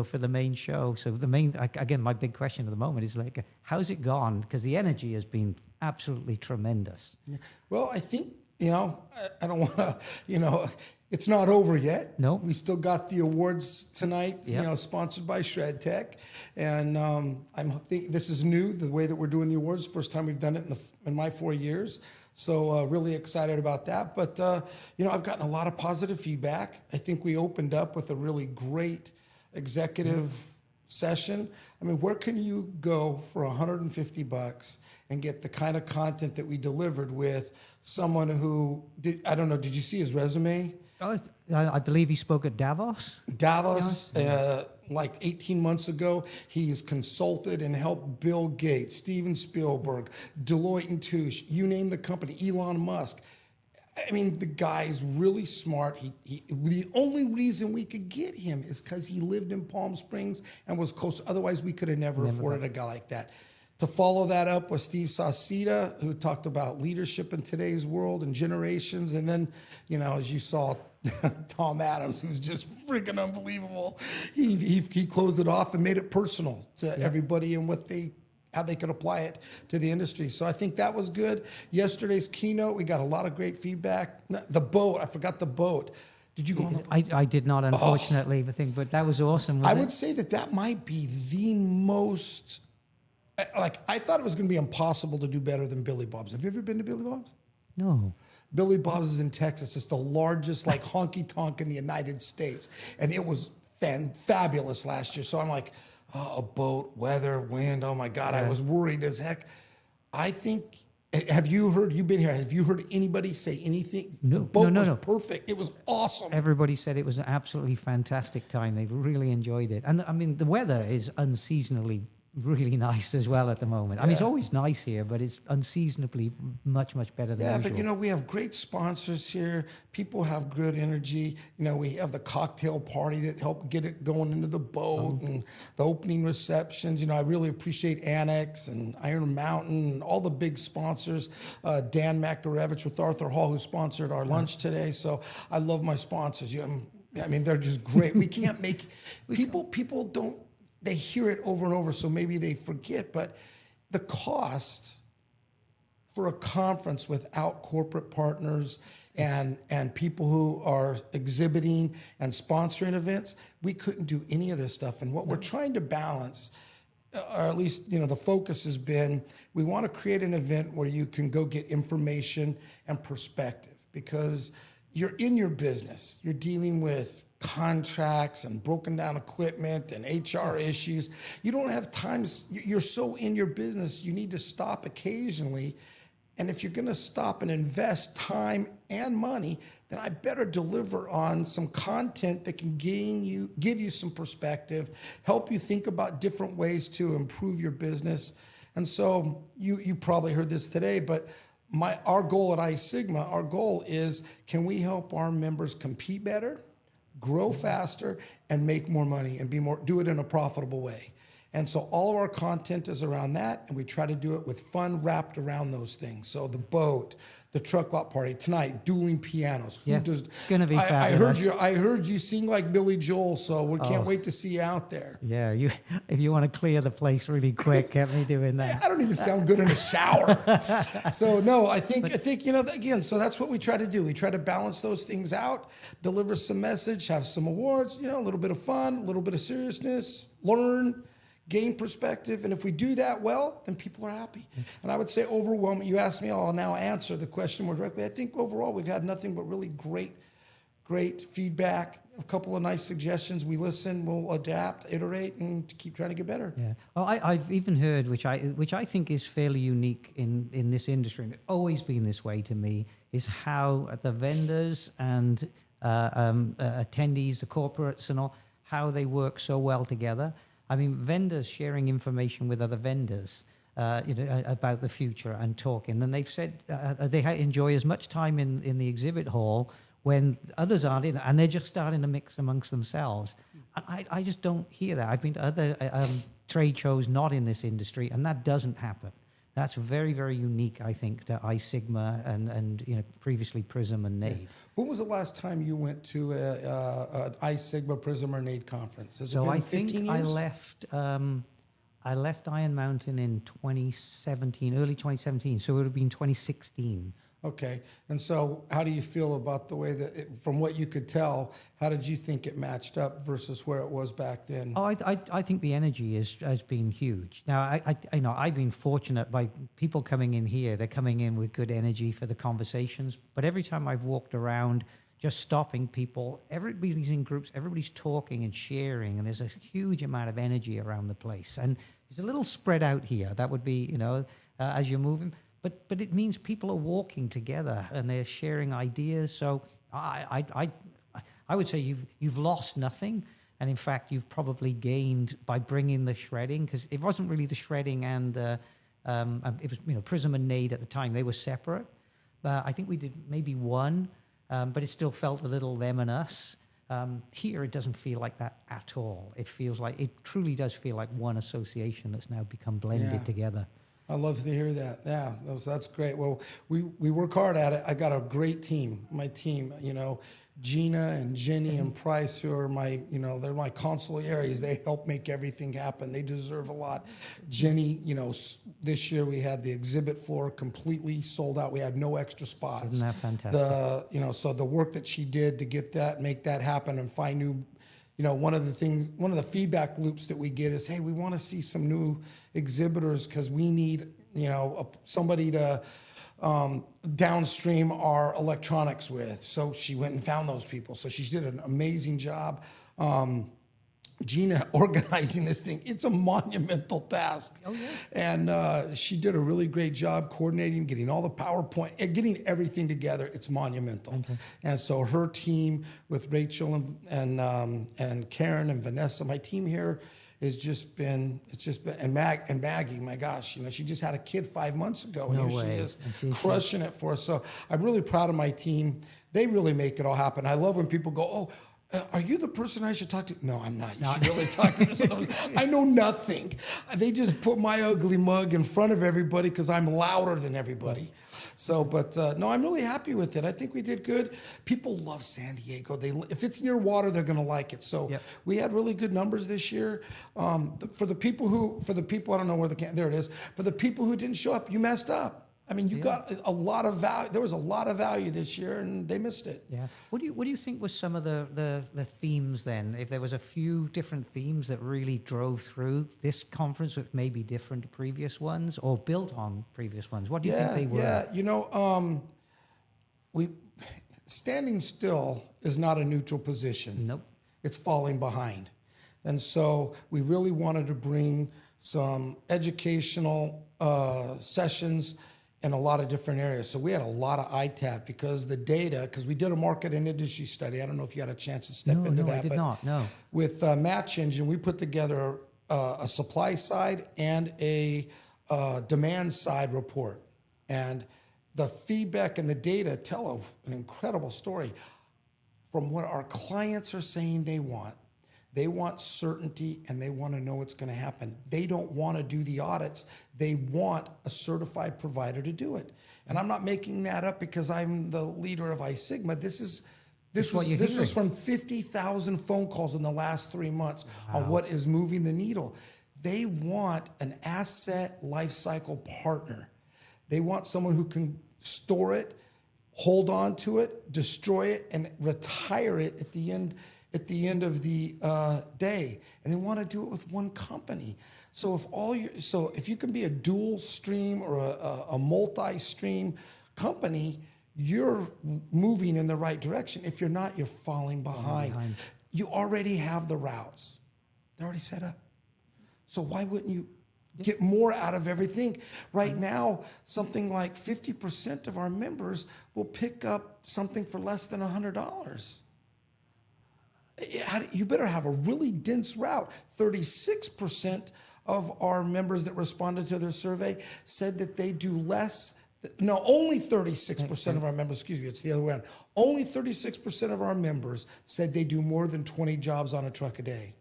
for the main show. So again, my big question at the moment is like, how's it gone? Because the energy has been absolutely tremendous. Yeah. Well, I think, I don't want to, it's not over yet. No. We still got the awards tonight, Yep. sponsored by Shred Tech. And I think this is new, the way that we're doing the awards. First time we've done it in my 4 years. So really excited about that. But, I've gotten a lot of positive feedback. I think we opened up with a really great executive session. I mean, where can you go for $150 and get the kind of content that we delivered with someone who did? I don't know. Did you see his resume? Oh, I believe he spoke at Davos. Like 18 months ago, he's consulted and helped Bill Gates, Steven Spielberg, Deloitte and Touche, you name the company, Elon Musk. I mean, the guy's really smart. The only reason we could get him is because he lived in Palm Springs and was close. Otherwise, we could have never afforded a guy like that. To follow that up with Steve Sauceda, who talked about leadership in today's world and generations. And then, as you saw, Tom Adams, who's just freaking unbelievable. He closed it off and made it personal to everybody and how they could apply it to the industry. So I think that was good. Yesterday's keynote, we got a lot of great feedback. The boat, I forgot the boat. Did you go on the boat? I did not, unfortunately, but that was awesome. I would say that might be the most, I thought it was going to be impossible to do better than Billy Bob's. Have you ever been to Billy Bob's? No. Billy Bob's is in Texas. It's the largest honky tonk in the United States. And it was fabulous last year. So I'm like, a boat, weather, wind. Oh my God, I was worried as heck. I think, you've been here, have you heard anybody say anything? No, the boat was no. perfect. It was awesome. Everybody said it was an absolutely fantastic time. They really enjoyed it. And I mean, the weather is unseasonably really nice as well at the moment. I mean, it's always nice here, but it's unseasonably much, much better than Yeah, usual. but you know, we have great sponsors here. People have good energy. You know, we have the cocktail party that helped get it going into the boat and the opening receptions. You know, I really appreciate Annex and Iron Mountain and all the big sponsors. Dan Makarevich with Arthur Hall, who sponsored our lunch today. So I love my sponsors. I mean, they're just great. We can't make people don't. They hear it over and over, so maybe they forget. But the cost for a conference without corporate partners and people who are exhibiting and sponsoring events, we couldn't do any of this stuff. And what we're trying to balance, or at least the focus has been, we want to create an event where you can go get information and perspective, because you're in your business, you're dealing with contracts and broken down equipment and HR issues. You don't have time. You're so in your business, you need to stop occasionally. And if you're going to stop and invest time and money, then I better deliver on some content that can give you some perspective, help you think about different ways to improve your business. And so you probably heard this today, but our goal at iSigma, our goal is, can we help our members compete better, grow faster, and make more money and do it in a profitable way? And so all of our content is around that, and we try to do it with fun wrapped around those things. So the boat, the truck lot party, tonight, dueling pianos. It's going to be I fabulous. I heard you sing like Billy Joel, so we can't wait to see you out there. Yeah, if you want to clear the place really quick, get me doing that. I don't even sound good in a shower. So no, I think again, so that's what we try to do. We try to balance those things out, deliver some message, have some awards, a little bit of fun, a little bit of seriousness, learn, gain perspective. And if we do that well, then people are happy. And I would say overwhelming, you asked me, I'll now answer the question more directly. I think overall we've had nothing but really great feedback, a couple of nice suggestions. We listen, we'll adapt, iterate, and keep trying to get better. Yeah. Well, I've even heard, which I think is fairly unique in this industry, and it's always been this way to me, is how the vendors and attendees, the corporates and all, how they work so well together. I mean, vendors sharing information with other vendors, about the future and talking. And they've said they enjoy as much time in the exhibit hall when others aren't in, and they're just starting to mix amongst themselves. And I just don't hear that. I've been to other trade shows not in this industry, and that doesn't happen. That's very, very unique, I think, to iSigma and previously Prism and NAID. When was the last time you went to an iSigma, Prism, or NAID conference? Has it been 15 years? I left Iron Mountain in 2017, early 2017, so it would have been 2016. Okay, and so how do you feel about the way that, from what you could tell, how did you think it matched up versus where it was back then? Oh, I think the energy has been huge. Now, I've been fortunate by people coming in here. They're coming in with good energy for the conversations. But every time I've walked around, just stopping people, everybody's in groups, everybody's talking and sharing, and there's a huge amount of energy around the place. And it's a little spread out here. That would be, as you're moving. But it means people are walking together and they're sharing ideas. So I would say you've lost nothing, and in fact you've probably gained by bringing the shredding, because it wasn't really the shredding and it was Prism and NAID at the time, they were separate. I think we did maybe one, but it still felt a little them and us. Here it doesn't feel like that at all. It truly does feel like one association that's now become blended together. I love to hear that. Yeah, that's great. Well, we work hard at it. I got a great team. My team, Gina and Jenny and Price, who are they're my consiglieres. They help make everything happen. They deserve a lot. Jenny, this year we had the exhibit floor completely sold out. We had no extra spots. Isn't that fantastic? So the work that she did to make that happen and find new. One of the feedback loops that we get is, hey, we want to see some new exhibitors because we need, somebody to downstream our electronics with. So she went and found those people. So she did an amazing job. Gina organizing this thing, it's a monumental task. Oh, yeah. And she did a really great job coordinating, getting all the PowerPoint, and getting everything together. It's monumental. Okay. And so her team with Rachel and Karen and Vanessa, my team here it's just been, and Maggie, my gosh, she just had a kid 5 months ago, and No here way. she is And she's crushing it for us. So I'm really proud of my team. They really make it all happen. I love when people go, oh, are you the person I should talk to? No, I'm not. You should really talk to this. I know nothing. They just put my ugly mug in front of everybody because I'm louder than everybody. So, but no, I'm really happy with it. I think we did good. People love San Diego. If it's near water, they're going to like it. So we had really good numbers this year. For the people, I don't know where there it is. For the people who didn't show up, you messed up. I mean, you got a lot of value. There was a lot of value this year, and they missed it. Yeah. What do you think was some of the themes then? If there was a few different themes that really drove through this conference, which may be different to previous ones or built on previous ones, what do you think they were? Yeah, standing still is not a neutral position. Nope. It's falling behind, and so we really wanted to bring some educational sessions in a lot of different areas. So we had a lot of ITAP because we did a market and industry study. I don't know if you had a chance to step into that. No, I did not, no. With Match Engine, we put together a supply side and a demand side report. And the feedback and the data tell an incredible story from what our clients are saying they want. They want certainty, and they want to know what's going to happen. They don't want to do the audits. They want a certified provider to do it. And I'm not making that up because I'm the leader of iSigma. This was from 50,000 phone calls in the last 3 months on what is moving the needle. They want an asset lifecycle partner. They want someone who can store it, hold on to it, destroy it, and retire it at the end of the day, and they want to do it with one company. So if you can be a dual stream or a multi-stream company, you're moving in the right direction. If you're not, you're falling behind. You already have the routes; they're already set up. So why wouldn't you get more out of everything? Right now, something like 50% of our members will pick up something for less than $100. You better have a really dense route. 36% of our members that responded to their survey said that they do less. No, only 36% of our members, it's the other way around. Only 36% of our members said they do more than 20 jobs on a truck a day.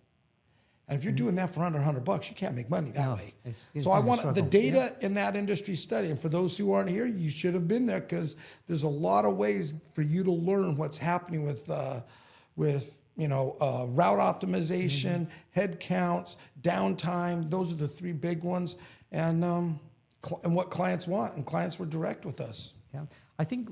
And if you're doing that for under $100, you can't make money that way. So I want the data in that industry study. And for those who aren't here, you should have been there because there's a lot of ways for you to learn what's happening with route optimization, head counts, downtime. Those are the three big ones, and what clients want. And clients were direct with us. Yeah, I think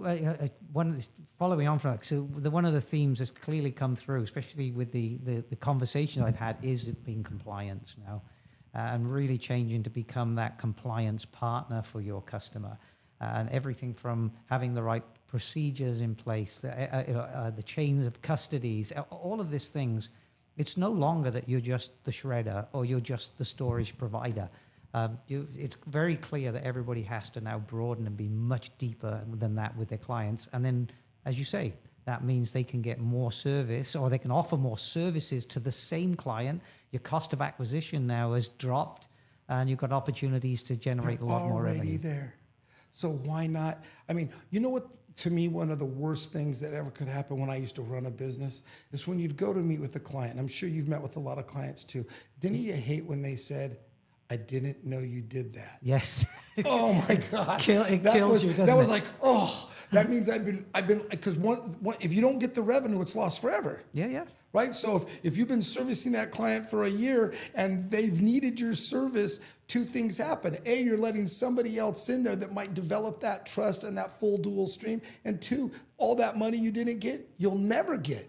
following on from that, so one of the themes that's clearly come through, especially with the conversation I've had, is it being compliance now, and really changing to become that compliance partner for your customer, and everything from having the right procedures in place, the chains of custodies, all of these things. It's no longer that you're just the shredder or you're just the storage provider. It's very clear that everybody has to now broaden and be much deeper than that with their clients. And then, as you say, that means they can get more service, or they can offer more services to the same client. Your cost of acquisition now has dropped, and you've got opportunities to generate a lot more revenue. Already there. So why not? I mean, you know what? To me, one of the worst things that ever could happen when I used to run a business is when you'd go to meet with a client. I'm sure you've met with a lot of clients too. Didn't you hate when they said, "I didn't know you did that"? Yes. Oh my God. It kills you, doesn't that was it? like, oh, that means I've been because if you don't get the revenue, it's lost forever. Yeah. Right? So if you've been servicing that client for a year and they've needed your service, two things happen. A, you're letting somebody else in there that might develop that trust and that full dual stream. And two, all that money you didn't get, you'll never get.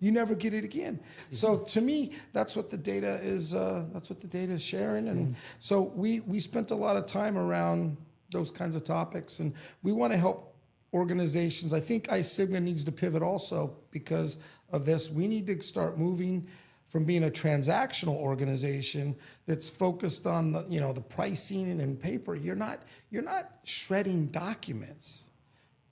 You never get it again. So to me, that's what the data is. That's what the data is sharing. And so we spent a lot of time around those kinds of topics, and we want to help organizations. I think iSigma needs to pivot also because of this. We need to start moving from being a transactional organization that's focused on the pricing and paper. You're not shredding documents.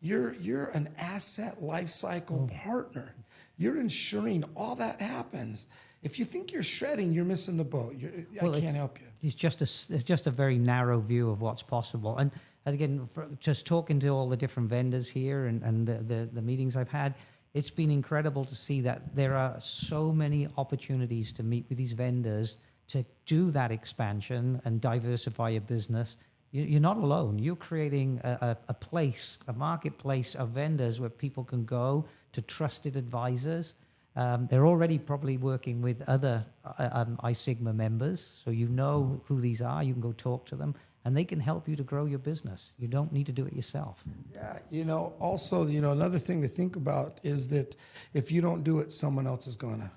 You're an asset lifecycle partner. You're ensuring all that happens. If you think you're shredding, you're missing the boat. I can't help you. It's just a very narrow view of what's possible. And again, just talking to all the different vendors here and the meetings I've had, it's been incredible to see that there are so many opportunities to meet with these vendors to do that expansion and diversify your business. You're not alone. You're creating a place, a marketplace of vendors where people can go to trusted advisors. They're already probably working with other iSigma members, so you know who these are. You can go talk to them, and they can help you to grow your business. You don't need to do it yourself. Yeah, also, another thing to think about is that if you don't do it, someone else is gonna.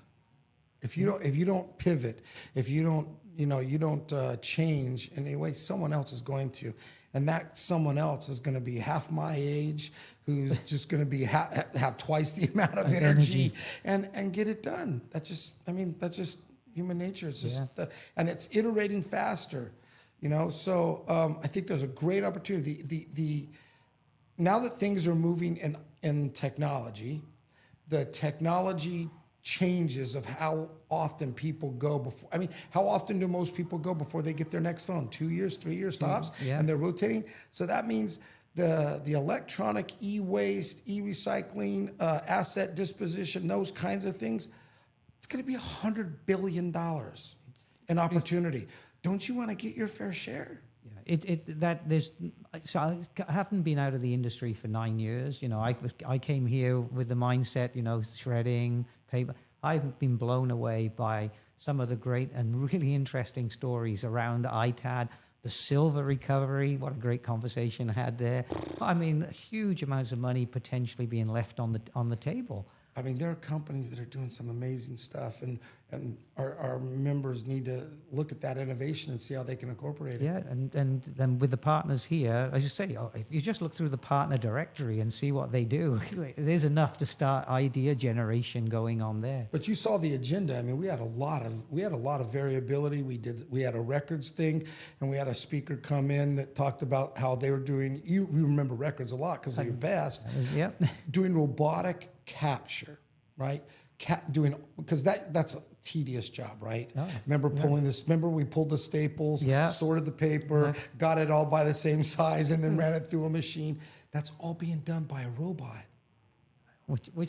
If you don't pivot, if you don't, you don't change in any way, someone else is going to. And that someone else is going to be half my age, who's just going to be have twice the amount of energy and get it done. That's just human nature. It's just, and it's iterating faster, So I think there's a great opportunity. The now that things are moving in technology, the technology changes of how often people go before. How often do most people go before they get their next phone? 2 years, 3 years tops, and they're rotating. So that means the electronic e-waste, e-recycling, asset disposition, those kinds of things, it's going to be $100 billion in opportunity. Don't you want to get your fair share? So I haven't been out of the industry for 9 years. I came here with the mindset, shredding, paper. I've been blown away by some of the great and really interesting stories around ITAD, the silver recovery. What a great conversation I had there. Huge amounts of money potentially being left on the table. There are companies that are doing some amazing stuff, and our members need to look at that innovation and see how they can incorporate it. Yeah, and then with the partners here, as you say, if you just look through the partner directory and see what they do, there's enough to start idea generation going on there. But you saw the agenda. We had a lot of variability. We had a records thing, and we had a speaker come in that talked about how they were doing. You remember records a lot because of your past. Yeah, doing robotic capture, right? Because that's a tedious job, right? Remember we pulled the staples, sorted the paper, got it all by the same size, and then ran it through a machine. That's all being done by a robot.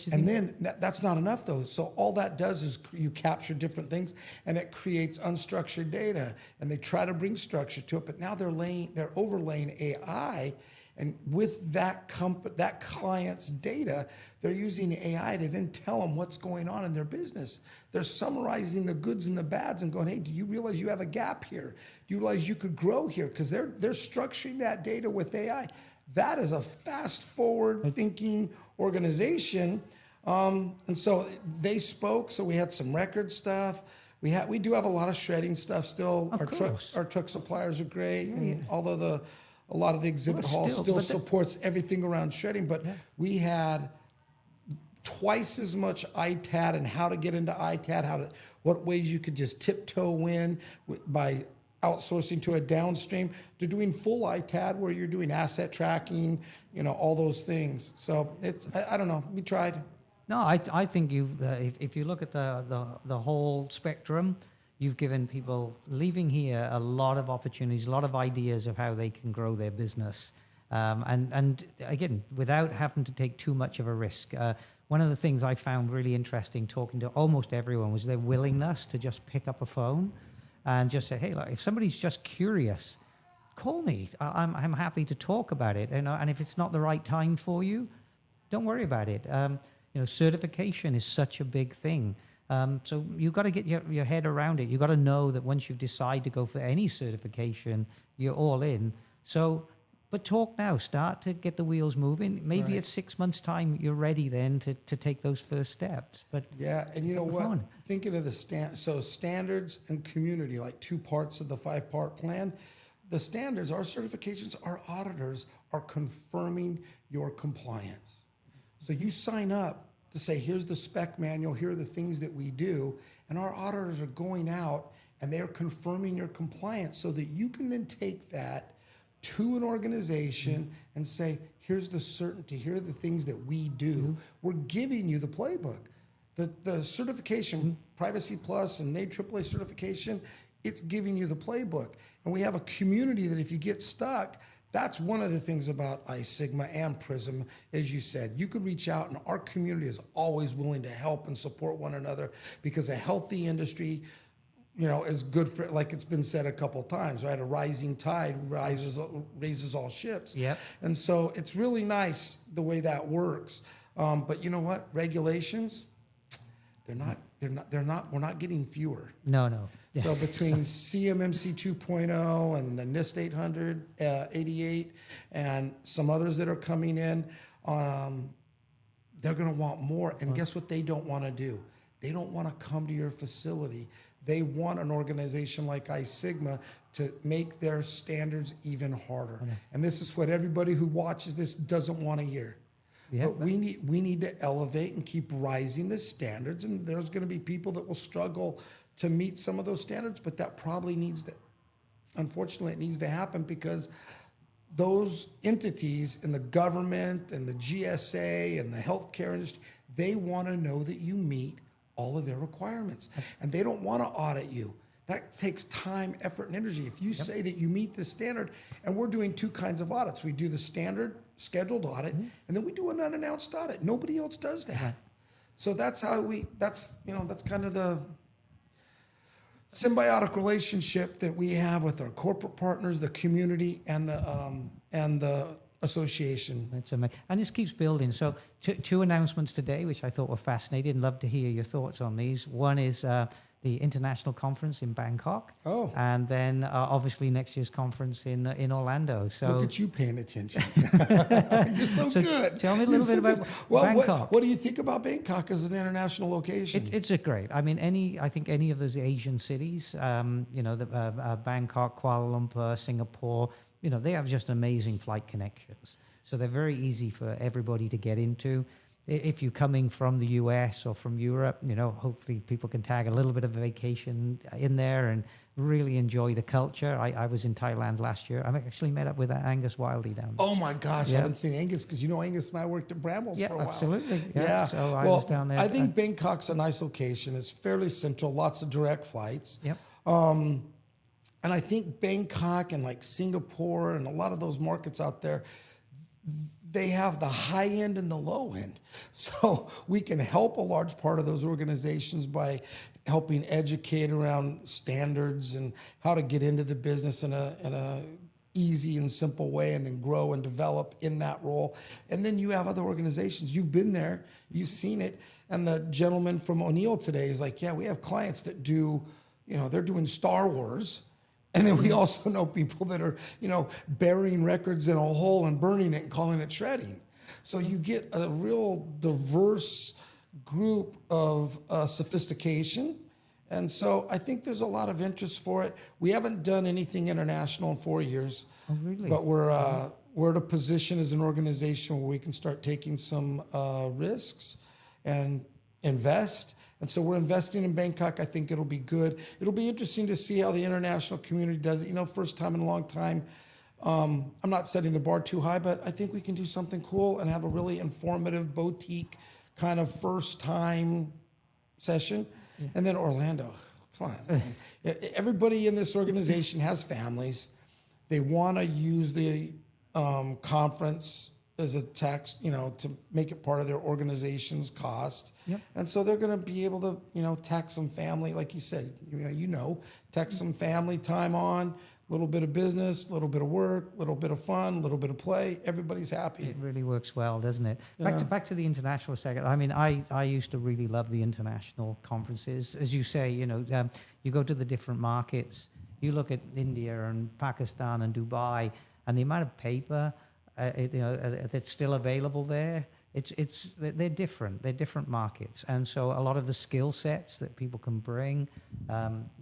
Then that's not enough though. So all that does is you capture different things, and it creates unstructured data, and they try to bring structure to it, but now they're overlaying AI. And with that client's data, they're using AI to then tell them what's going on in their business. They're summarizing the goods and the bads and going, hey, do you realize you have a gap here? Do you realize you could grow here? Because they're structuring that data with AI. That is a fast forward thinking organization. And so they spoke. So we had some record stuff. We do have a lot of shredding stuff still. Our truck suppliers are great. And although a lot of the exhibit hall still supports everything around shredding, but we had twice as much ITAD and how to get into ITAD, what ways you could just tiptoe in by outsourcing to a downstream, to doing full ITAD where you're doing asset tracking, all those things. So I don't know, we tried. No, I think if you look at the whole spectrum, you've given people leaving here a lot of opportunities, a lot of ideas of how they can grow their business. And again, without having to take too much of a risk. One of the things I found really interesting talking to almost everyone was their willingness to just pick up a phone and just say, hey, look, if somebody's just curious, call me. I'm happy to talk about it. And if it's not the right time for you, don't worry about it. Certification is such a big thing. So you've got to get your head around it. You've got to know that once you've decided to go for any certification, you're all in. But talk now. Start to get the wheels moving. Maybe at 6 months' time, you're ready then to take those first steps. But and you know what? Thinking of the standards and community, like 2 parts of the 5-part plan. The standards, our certifications, our auditors are confirming your compliance. So you sign up to say, here's the spec manual, here are the things that we do, and our auditors are going out and they're confirming your compliance so that you can then take that to an organization and say, here's the certainty, here are the things that we do. We're giving you the playbook. The certification, Privacy Plus and NAAA certification, it's giving you the playbook. And we have a community that if you get stuck, that's one of the things about iSigma and Prism, as you said. You could reach out, and our community is always willing to help and support one another, because a healthy industry, is good for, like it's been said a couple times, right? A rising tide raises all ships. Yep. And so it's really nice the way that works. But you know what? Regulations, we're not getting fewer. No. So between CMMC 2.0 and the NIST 888 and some others that are coming in, they're going to want more. And guess what they don't want to do? They don't want to come to your facility. They want an organization like iSigma to make their standards even harder. Okay. And this is what everybody who watches this doesn't want to hear. Yeah, but we need to elevate and keep rising the standards, and there's going to be people that will struggle to meet some of those standards, but that probably unfortunately, it needs to happen, because those entities in the government and the GSA and the healthcare industry, they want to know that you meet all of their requirements, and they don't want to audit you. That takes time, effort, and energy. If you say that you meet the standard, and we're doing two kinds of audits. We do the standard scheduled audit, and then we do an unannounced audit. Nobody else does that. So that's that's kind of the symbiotic relationship that we have with our corporate partners, the community, and the association. That's amazing. And this keeps building. So two announcements today, which I thought were fascinating. Love to hear your thoughts on these. One is the international conference in Bangkok. Oh. And then obviously next year's conference in Orlando. So look at you paying attention. You're so good. Tell me a little bit about Bangkok. What do you think about Bangkok as an international location? It's a great. I mean, I think any of those Asian cities, Bangkok, Kuala Lumpur, Singapore, they have just amazing flight connections. So they're very easy for everybody to get into. If you're coming from the US or from Europe, hopefully people can tag a little bit of a vacation in there and really enjoy the culture. I was in Thailand last year. I actually met up with Angus Wildey down there. Oh my gosh, I haven't seen Angus, because Angus and I worked at Brambles for a while. Absolutely. Yeah. So I was down there. I think Bangkok's a nice location. It's fairly central, lots of direct flights. Yep. And I think Bangkok and like Singapore and a lot of those markets out there, they have the high end and the low end. So we can help a large part of those organizations by helping educate around standards and how to get into the business in a easy and simple way, and then grow and develop in that role. And then you have other organizations. You've been there, you've seen it. And the gentleman from O'Neill today is like, yeah, we have clients that do, they're doing Star Wars. And then we also know people that are, burying records in a hole and burning it and calling it shredding. So you get a real diverse group of sophistication. And so I think there's a lot of interest for it. We haven't done anything international in 4 years. Oh, really? But we're at a position as an organization where we can start taking some risks and invest. And so we're investing in Bangkok. I think it'll be good. It'll be interesting to see how the international community does it. First time in a long time. I'm not setting the bar too high, but I think we can do something cool and have a really informative boutique kind of first time session. Yeah. And then Orlando, come on. Everybody in this organization has families. They want to use the conference as a tax, to make it part of their organization's cost. Yep. And so they're going to be able to, tax some family, like you said, tax some family time on, a little bit of business, a little bit of work, a little bit of fun, a little bit of play. Everybody's happy. It really works well, doesn't it? Yeah. Back to the international second. I mean, I used to really love the international conferences. As you say, you go to the different markets, you look at India and Pakistan and Dubai, and the amount of paper that's still available there. They're different. They're different markets, and so a lot of the skill sets that people can bring,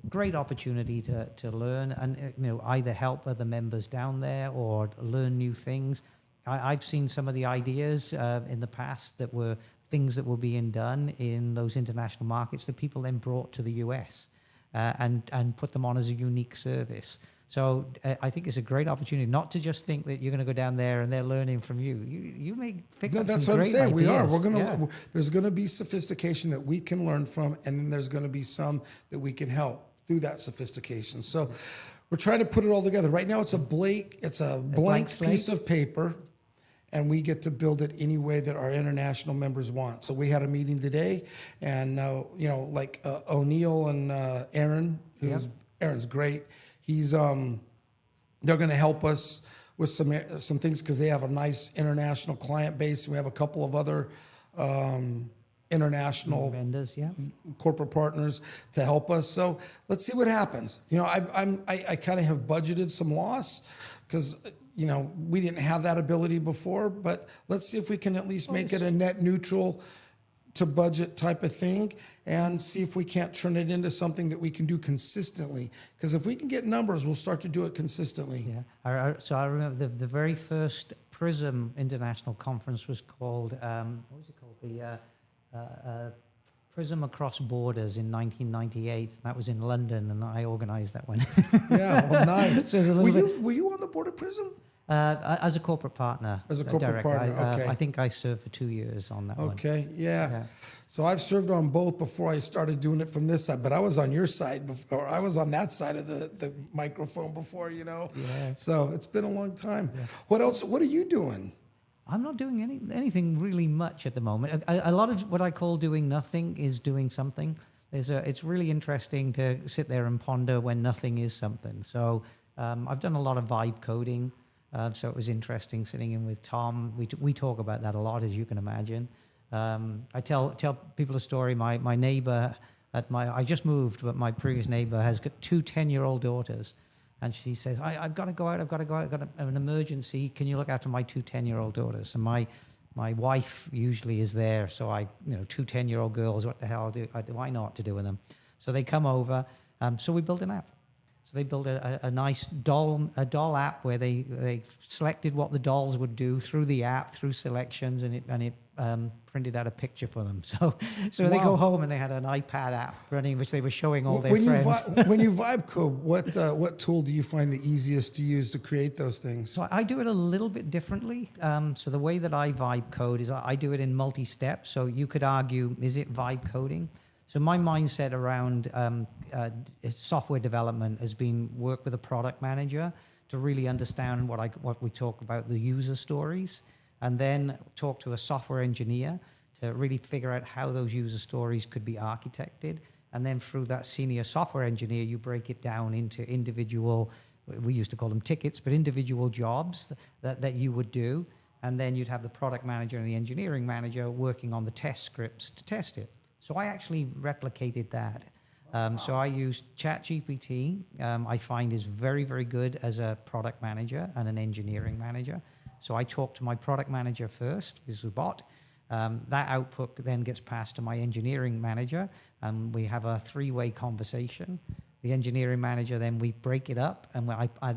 great opportunity to learn and either help other members down there or learn new things. I've seen some of the ideas in the past that were things that were being done in those international markets that people then brought to the US and put them on as a unique service. So I think it's a great opportunity not to just think that you're going to go down there and they're learning from you. You may pick No, up that's some what I'm great saying. We are. ideas. We're gonna. Yeah. There's gonna be sophistication that we can learn from, and then there's gonna be some that we can help through that sophistication. So, we're trying to put it all together. Right now, it's a blank blank slate. piece of paper, and we get to build it any way that our international members want. So we had a meeting today, and like O'Neill and Aaron, Aaron's great. He's they're going to help us with some things because they have a nice international client base. We have a couple of other international Vendors, yeah. corporate partners to help us. So let's see what happens. I kind of have budgeted some loss because we didn't have that ability before. But let's see if we can at least make it a net neutral to budget type of thing, and see if we can't turn it into something that we can do consistently. Because if we can get numbers, we'll start to do it consistently. Yeah. So I remember the very first PRISM International Conference was called, what was it called? The PRISM Across Borders in 1998. That was in London, and I organized that one. Yeah, well, nice. So Were you on the board of PRISM? As a corporate partner. As a corporate Derek. partner, okay. I think I served for 2 years on that one. Okay, yeah. Yeah. So I've served on both before I started doing it from this side, but I was on your side before. I was on that side of the microphone before, Yeah. So it's been a long time. Yeah. What else? What are you doing? I'm not doing anything really much at the moment. A lot of what I call doing nothing is doing something. It's really interesting to sit there and ponder when nothing is something. So I've done a lot of vibe coding. So it was interesting sitting in with Tom. We talk about that a lot, as you can imagine. I tell people a story. My neighbor I just moved, but my previous neighbor has got 2 10-year-old daughters. And she says, I've got to go out. I've got an emergency. Can you look after my 2 10-year-old daughters? And my wife usually is there. So 2 10-year-old girls, what the hell do I know what to do with them? So they come over. So we built an app. So they built a nice doll app where they selected what the dolls would do through the app, through selections, and it printed out a picture for them. So they go home and they had an iPad app running, which they were showing all their friends. When you vibe code, what tool do you find the easiest to use to create those things? So I do it a little bit differently. So the way that I vibe code is I do it in multi-step. So you could argue, is it vibe coding? So my mindset around software development has been work with a product manager to really understand what we talk about, the user stories, and then talk to a software engineer to really figure out how those user stories could be architected. And then through that senior software engineer, you break it down into individual, we used to call them tickets, but individual jobs that you would do. And then you'd have the product manager and the engineering manager working on the test scripts to test it. So I actually replicated that. So I used ChatGPT. I find is very, very good as a product manager and an engineering manager. So I talk to my product manager first, this is a bot. That output then gets passed to my engineering manager, and we have a 3-way conversation. The engineering manager, then we break it up, and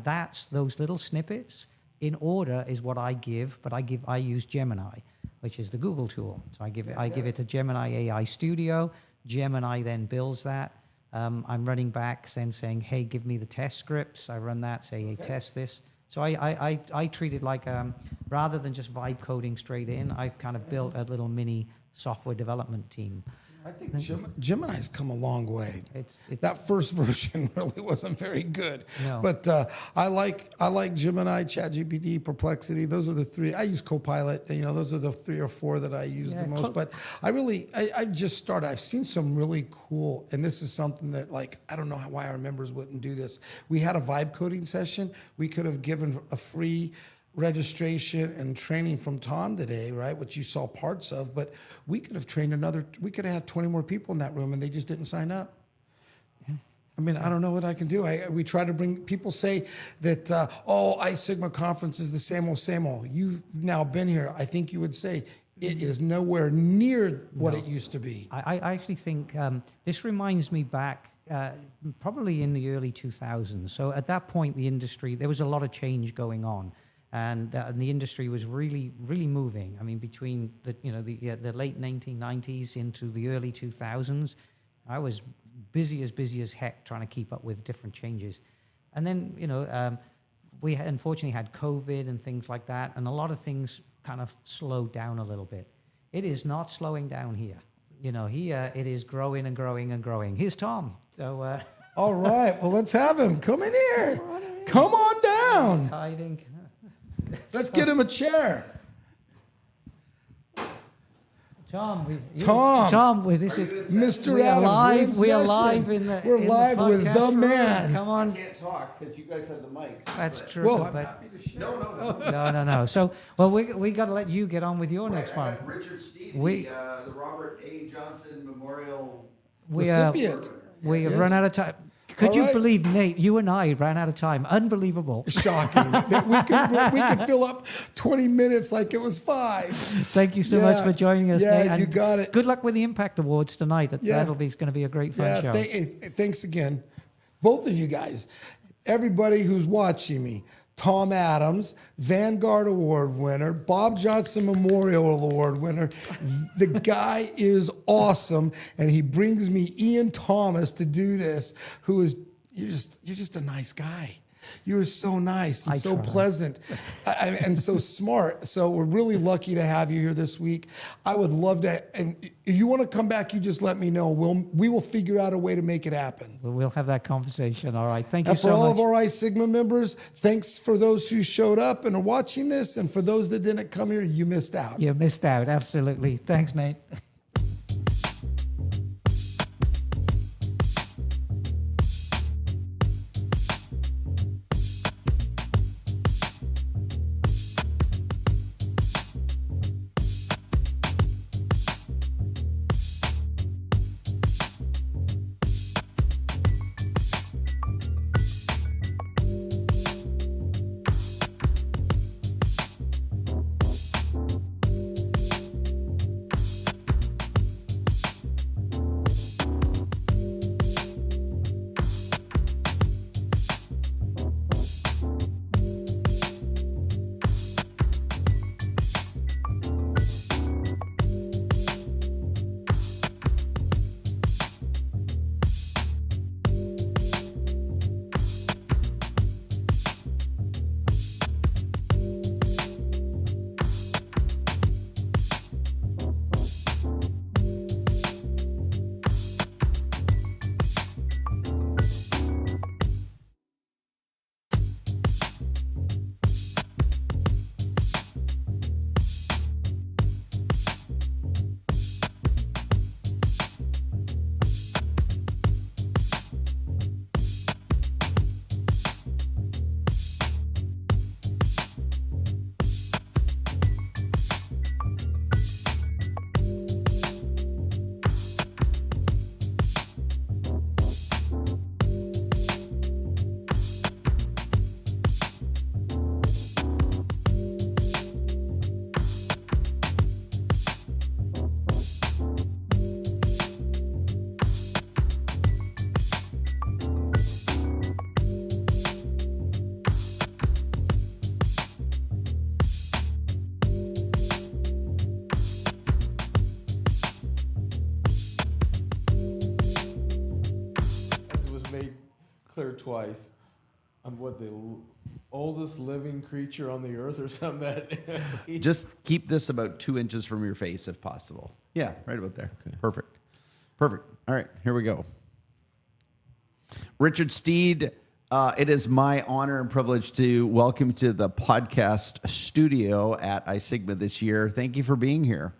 that's those little snippets in order is what I give, but I use Gemini, which is the Google tool. So I give it to Gemini AI Studio. Gemini then builds that. I'm running back saying, hey, give me the test scripts. I run that, say, hey, test this. So I treat it like, rather than just vibe coding straight in, I've kind of built a little mini software development team. I think Gemini's come a long way. That first version really wasn't very good. No. But I like Gemini, ChatGPT, Perplexity. Those are the 3. I use Copilot. Those are the 3 or 4 that I use the most. But I just started. I've seen some really cool, and this is something that I don't know why our members wouldn't do this. We had a vibe coding session. We could have given a free registration and training from Tom today, right? Which you saw parts of, but we could have trained we could have had 20 more people in that room and they just didn't sign up. Yeah. I mean, I don't know what I can do. We try to bring, people say that, iSigma conference is the same old. You've now been here. I think you would say it is nowhere near what it used to be. I actually think this reminds me back probably in the early 2000s. So at that point, the industry, there was a lot of change going on. And the industry was really, really moving. I mean, between the late 1990s into the early 2000s, I was busy as heck trying to keep up with different changes. And then, we unfortunately had COVID and things like that, and a lot of things kind of slowed down a little bit. It is not slowing down here. Here it is growing and growing and growing. Here's Tom. So, All right. Well, let's have him. Come in here. Come on he's down. hiding. Let's get him a chair. Tom, this is Mr. we are Adams, live. we're We are in live session. in the. We're in live the with podcast the room. man. Come on, Can't talk because you guys have the mics. that's true. Well, I'm but No. no. So, well, we got to let you get on with your next one. Richard Steed, We- the Robert A. Johnson Memorial. We recipient. we have Yes. run out of time. Could All you right. believe, Nate? You and I ran out of time. Unbelievable. Shocking. That we could fill up 20 minutes like it was 5. Thank you so much Yeah. for joining us, Yeah, Nate. and you got it. Good luck with the Impact Awards tonight. Yeah. That'll be going to be a great fun Yeah, show. thanks again. Both of you guys. Everybody who's watching me. Tom Adams, Vanguard Award winner, Bob Johnson Memorial Award winner. The guy is awesome, and he brings me Ian Thomas to do this, who is you're just a nice guy. You are so nice and I so try. pleasant and so smart. So we're really lucky to have you here this week. I would love to, and if you want to come back, you just let me know. We will figure out a way to make it happen. We'll have that conversation. All right. Thank you And for so all much. of our I Sigma members, thanks for those who showed up and are watching this. And for those that didn't come here, you missed out. You missed out. Absolutely. Thanks, Nate. As it was made clear twice, I'm what, the oldest living creature on the earth or something that Just keep this about 2 inches from your face if possible. Yeah, right about there. Perfect. Perfect. All right, here we go. Richard Steed, it is my honor and privilege to welcome you to the podcast studio at iSigma this year. Thank you for being here.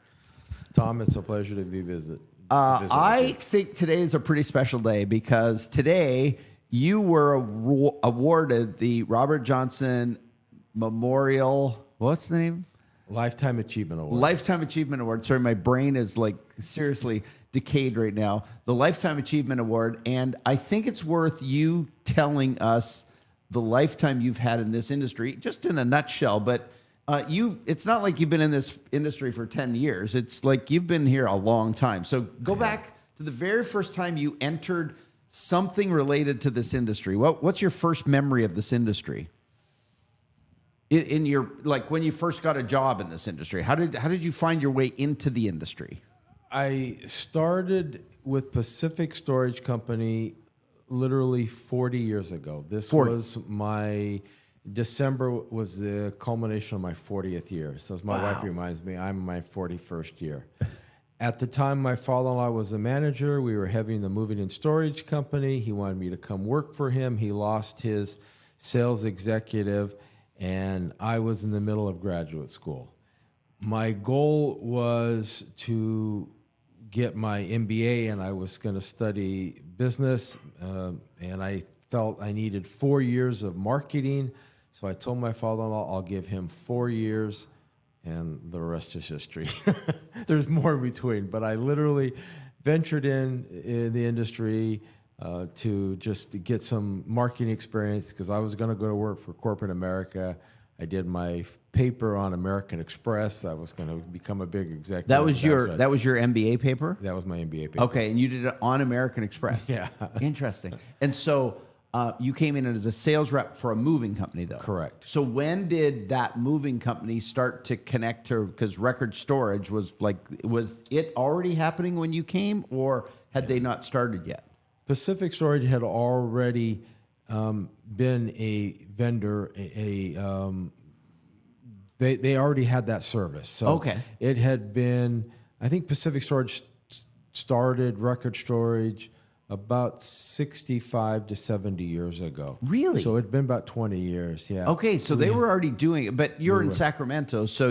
Tom, it's a pleasure to visit I think today is a pretty special day because today you were awarded the Robert Johnson Memorial. What's the name? Lifetime Achievement Award. Lifetime Achievement Award. Sorry, my brain is like seriously decayed right now. The Lifetime Achievement Award. And I think it's worth you telling us the lifetime you've had in this industry, just in a nutshell. But it's not like you've been in this industry for 10 years. It's like you've been here a long time. So go back to the very first time you entered something related to this industry. What's your first memory of this industry? In your, like, when you first got a job in this industry, how did you find your way into the industry? I started with Pacific Storage Company literally 40 years ago. This 40. was my December was the culmination of my 40th year. So as my wife reminds me, I'm in my 41st year. At the time, my father-in-law was the manager. We were having the moving and storage company. He wanted me to come work for him. He lost his sales executive, and I was in the middle of graduate school. My goal was to get my MBA, and I was going to study business, and I felt I needed 4 years of marketing. So I told my father-in-law I'll give him 4 years, and the rest is history. There's more in between, but I literally ventured in the industry to just get some marketing experience because I was going to go to work for corporate America. I did my paper on American Express. I was going to become a big executive. That was your MBA paper? That was my MBA paper. Okay, and you did it on American Express. Yeah. Interesting. And so you came in as a sales rep for a moving company, though. Correct. So when did that moving company start to connect to, because Record Storage was it already happening when you came, or had they not started yet? Pacific Storage had already been a vendor. They already had that service. So Okay. It had been, I think Pacific Storage started Record Storage about 65 to 70 years ago. Really? So it'd been about 20 years, yeah. Okay, so they were already doing it, but you're in Sacramento, so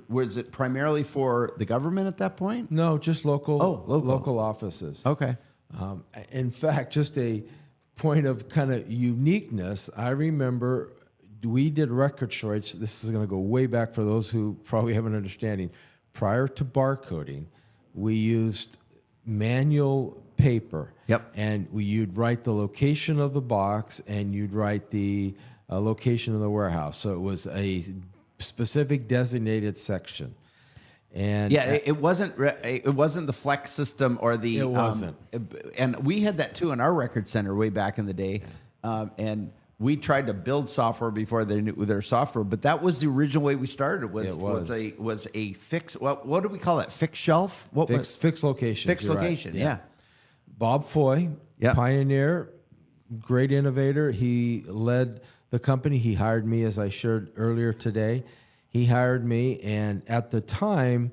was it primarily for the government at that point? No, just local, local. local offices. Okay. In fact, just a point of kind of uniqueness, I remember we did Record Storage. This is going to go way back for those who probably have an understanding. Prior to barcoding, we used manual paper. Yep. And you'd write the location of the box and you'd write the location of the warehouse. So it was a specific designated section. And Yeah, it wasn't the Flex system or the. It wasn't. And we had that too in our record center way back in the day, and we tried to build software before they knew their software. But that was the original way we started. Was a fix. What do we call that? Fixed shelf. Fixed location. Fixed location. Right. Yeah. Bob Foy, Yep. pioneer, great innovator. He led the company. He hired me, as I shared earlier today. He hired me, and at the time,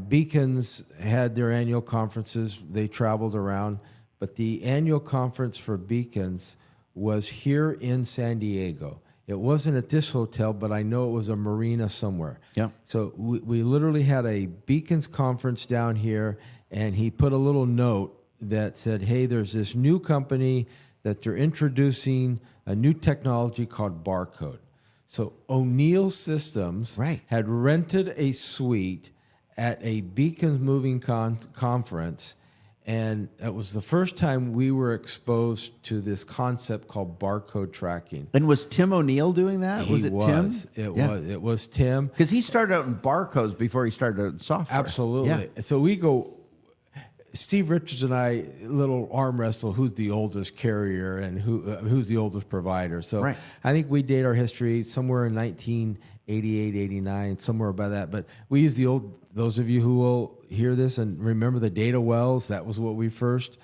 Beacons had their annual conferences. They traveled around, but the annual conference for Beacons was here in San Diego. It wasn't at this hotel, but I know it was a marina somewhere. Yeah. So we literally had a Beacons conference down here, and he put a little note that said, hey, there's this new company that they're introducing a new technology called barcode. So O'Neill Systems had rented a suite at a Beacons Moving conference, and it was the first time we were exposed to this concept called barcode tracking. And was Tim O'Neill doing that? Tim? It was Tim. Because he started out in barcodes before he started out in software. Absolutely. Yeah. So we go, Steve Richards and I, little arm wrestle, who's the oldest carrier and who's the oldest provider. So Right. I think we date our history somewhere in 1988, 89, somewhere about that. But we use the old, those of you who will hear this and remember the data wells, that was what we first,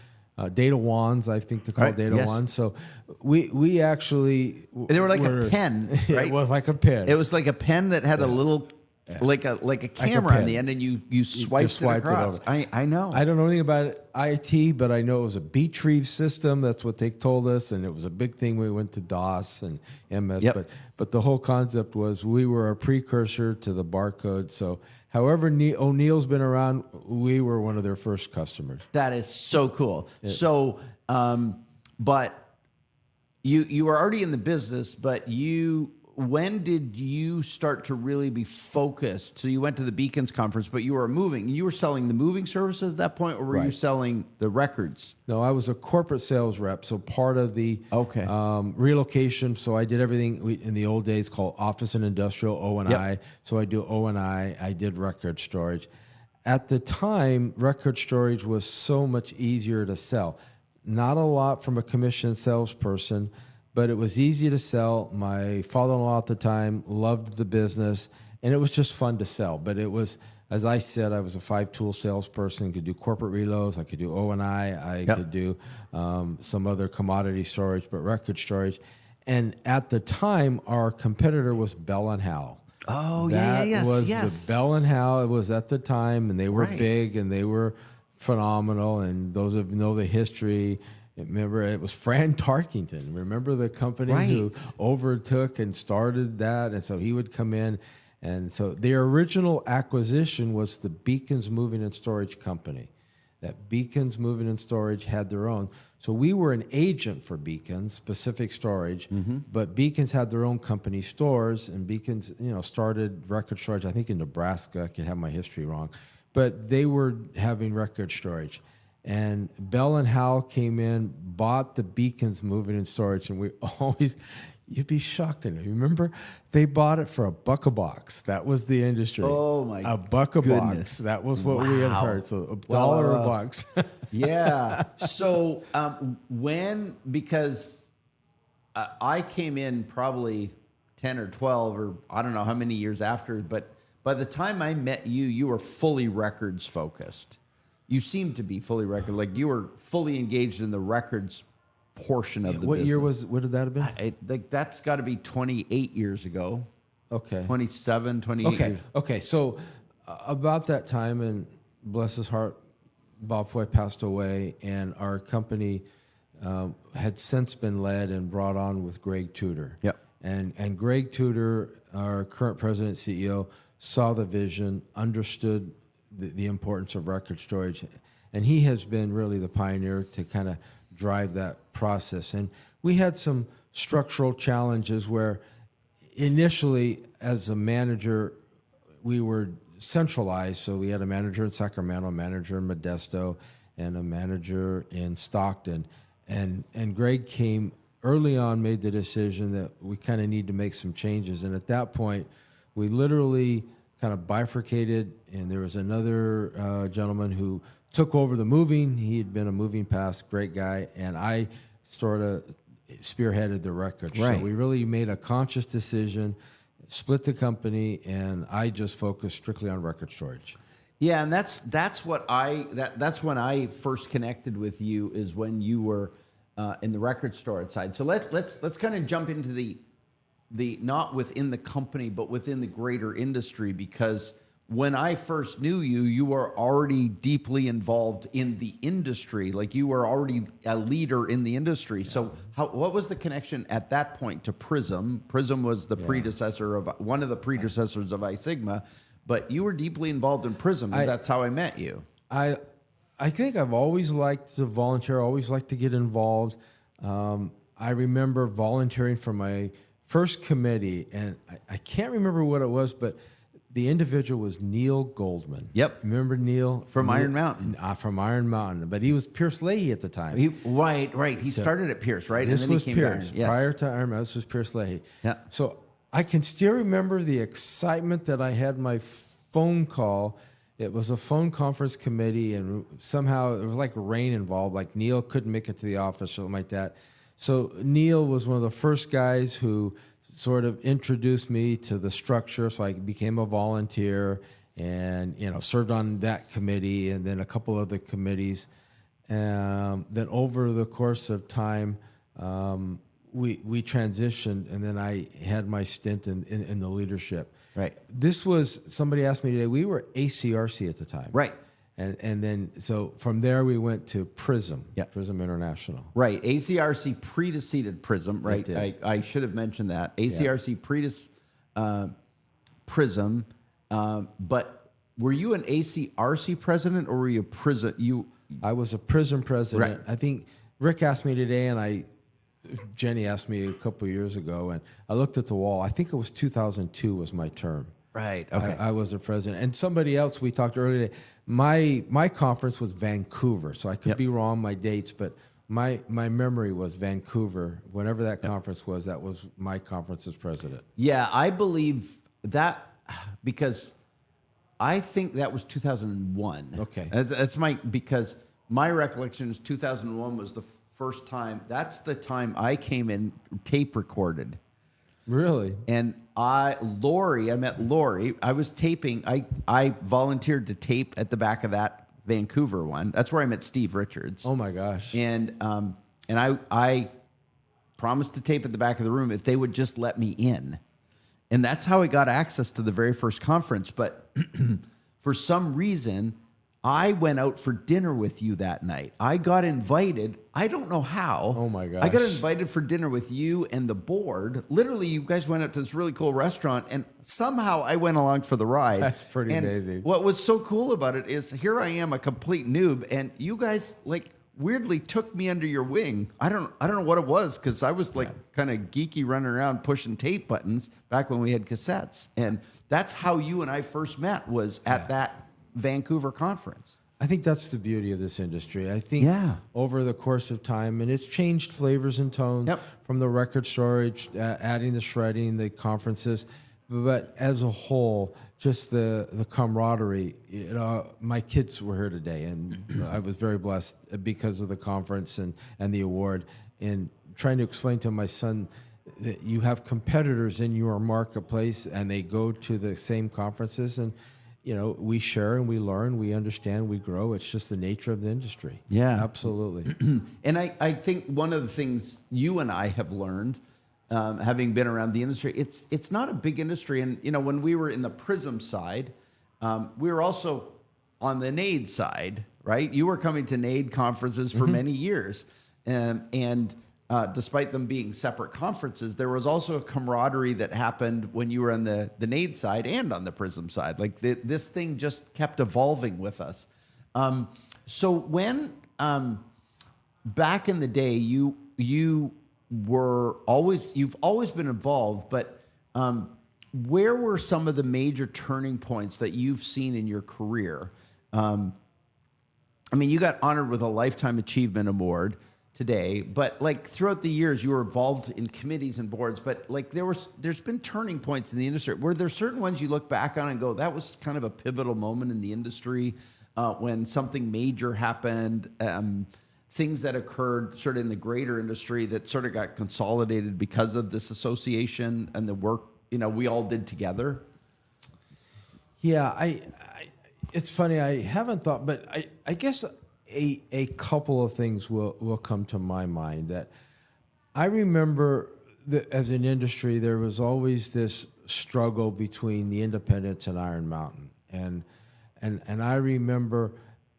data wands, I think they're called Right, data yes. wands. So we actually. They were like a pen, right? It was like a pen. It was like a pen that had a little, like a camera on pen. the end, and you swiped it across. I know. I don't know anything about IT, but I know it was a Beatrieve system. That's what they told us, and it was a big thing. We went to DOS and MS, Yep. but the whole concept was we were a precursor to the barcode. So, however O'Neill's been around, we were one of their first customers. That is so cool. So, but you were already in the business, but when did you start to really be focused? So you went to the Beacons conference, but you were moving. You were selling the moving services at that point, or were you Right. selling the records? No, I was a corporate sales rep, so part of the Okay. relocation. So I did everything in the old days called office and industrial, O&I. Yep. So I do O&I. I did record storage. At the time, record storage was so much easier to sell. Not a lot from a commissioned salesperson, but it was easy to sell. My father-in-law at the time loved the business, and it was just fun to sell. But it was as I said, I was a 5-tool salesperson. Could do corporate reloads. I could do O&I. Could do some other commodity storage, but record storage. And at the time, our competitor was Bell and Howell. Oh, That was the Bell and Howell. It was at the time, and they were big and they were phenomenal. And those of you know the history, remember it was Fran Tarkington. Remember the company who overtook and started that, and so he would come in. And so their original acquisition was the Beacons Moving and Storage Company. That Beacons Moving and Storage had their own. So we were an agent for Beacons, Pacific Storage, but Beacons had their own company stores, and Beacons, started record storage, I think in Nebraska. I can have my history wrong, but they were having record storage. And Bell and Howell came in, bought the Beacons Moving and Storage, and we always, you'd be shocked in it. Remember, they bought it for $1 a box. That was the industry. Oh my $1 a box. That was what we had heard. So $1 a box. Yeah. So because I came in probably 10 or 12 or I don't know how many years after, but by the time I met you, you were fully records focused. You seemed to be fully record, like you were fully engaged in the records portion of the What business. year what did that have been? Like that's got to be 28 years ago. Okay. 27, 28 years. Okay. So about that time, and bless his heart, Bob Foy passed away, and our company had since been led and brought on with Greg Tudor. Yep. And Greg Tudor, our current president CEO, saw the vision, understood the importance of record storage, and he has been really the pioneer to kind of drive that process. And we had some structural challenges where initially as a manager, we were centralized. So we had a manager in Sacramento, a manager in Modesto, and a manager in Stockton. And Greg came early on, made the decision that we kind of need to make some changes. And at that point, we literally kind of bifurcated, and there was another gentleman who took over the moving. He had been a moving past, great guy, and I sort of spearheaded the record. Right. So we really made a conscious decision, split the company, and I just focused strictly on record storage. Yeah, and that's when I first connected with you, is when you were in the record storage side. So let's kind of jump into the not within the company, but within the greater industry, because when I first knew you, you were already deeply involved in the industry. Like you were already a leader in the industry. Yeah. So what was the connection at that point to Prism? Prism was the predecessor of one of the predecessors of iSigma, but you were deeply involved in Prism. And that's how I met you. I think I've always liked to volunteer, always liked to get involved. I remember volunteering for my first committee, and I can't remember what it was, but the individual was Neil Goldman. Yep. Remember Neil? From Iron Mountain. From Iron Mountain. But he was Pierce Leahy at the time. Right. He started at Pierce, right? This and then was he came Pierce. Yes. Prior to Iron Mountain, this was Pierce Leahy. Yeah. So I can still remember the excitement that I had my phone call. It was a phone conference committee, and somehow it was like rain involved. Like Neil couldn't make it to the office, something like that. So Neil was one of the first guys who sort of introduced me to the structure. So I became a volunteer and, served on that committee and then a couple other committees. Then over the course of time, we transitioned, and then I had my stint in the leadership. Right. This was, somebody asked me today, we were ACRC at the time. Right. And then, so from there we went to Prism, Prism International. Right. ACRC predeceded Prism, right? I should have mentioned that. ACRC Prism, but were you an ACRC president, or were you a Prism? I was a Prism president. Right. I think Rick asked me today, and Jenny asked me a couple of years ago, and I looked at the wall. I think it was 2002 was my term. Right. Okay. I was the president. And somebody else, we talked earlier today, my conference was Vancouver, so I could be wrong my dates, but my memory was Vancouver. Whenever that conference was, that was my conference as president. Yeah, I believe that, because I think that was 2001. Okay. Because my recollection is 2001 was the first time. That's the time I came in tape recorded. Really? And I met Lori. I was taping. I volunteered to tape at the back of that Vancouver one. That's where I met Steve Richards. Oh my gosh. And I promised to tape at the back of the room if they would just let me in. And that's how I got access to the very first conference. But for some reason, I went out for dinner with you that night. I got invited. I don't know how. Oh my gosh. I got invited for dinner with you and the board. Literally, you guys went out to this really cool restaurant, and somehow I went along for the ride. That's pretty amazing. What was so cool about it is here I am, a complete noob, and you guys like weirdly took me under your wing. I don't know what it was, because I was like kind of geeky running around pushing tape buttons back when we had cassettes. And that's how you and I first met, was at that Vancouver conference. I think that's the beauty of this industry. I think over the course of time, and it's changed flavors and tones from the record storage, adding the shredding, the conferences, but as a whole, just the camaraderie. You know, my kids were here today, and I was very blessed because of the conference and the award. And trying to explain to my son that you have competitors in your marketplace, and they go to the same conferences, and you know, we share and we learn, we understand, we grow. It's just the nature of the industry. Yeah. Absolutely. And I think one of the things you and I have learned, having been around the industry, it's not a big industry. And, you know, when we were in the Prism side, we were also on the NAID side, right? You were coming to NAID conferences for many years. And despite them being separate conferences, there was also a camaraderie that happened when you were on the NAID side and on the Prism side. Like this thing just kept evolving with us. So when back in the day, you've always been involved, but where were some of the major turning points that you've seen in your career? I mean, you got honored with a Lifetime Achievement Award today, but like throughout the years you were involved in committees and boards, but like there's been turning points in the industry. Were there certain ones you look back on and go, that was kind of a pivotal moment in the industry, when something major happened, things that occurred sort of in the greater industry that sort of got consolidated because of this association and the work, you know, we all did together? Yeah, it's funny, I haven't thought, but I guess a couple of things will come to my mind. That I remember that as an industry, there was always this struggle between the independents and Iron Mountain. And I remember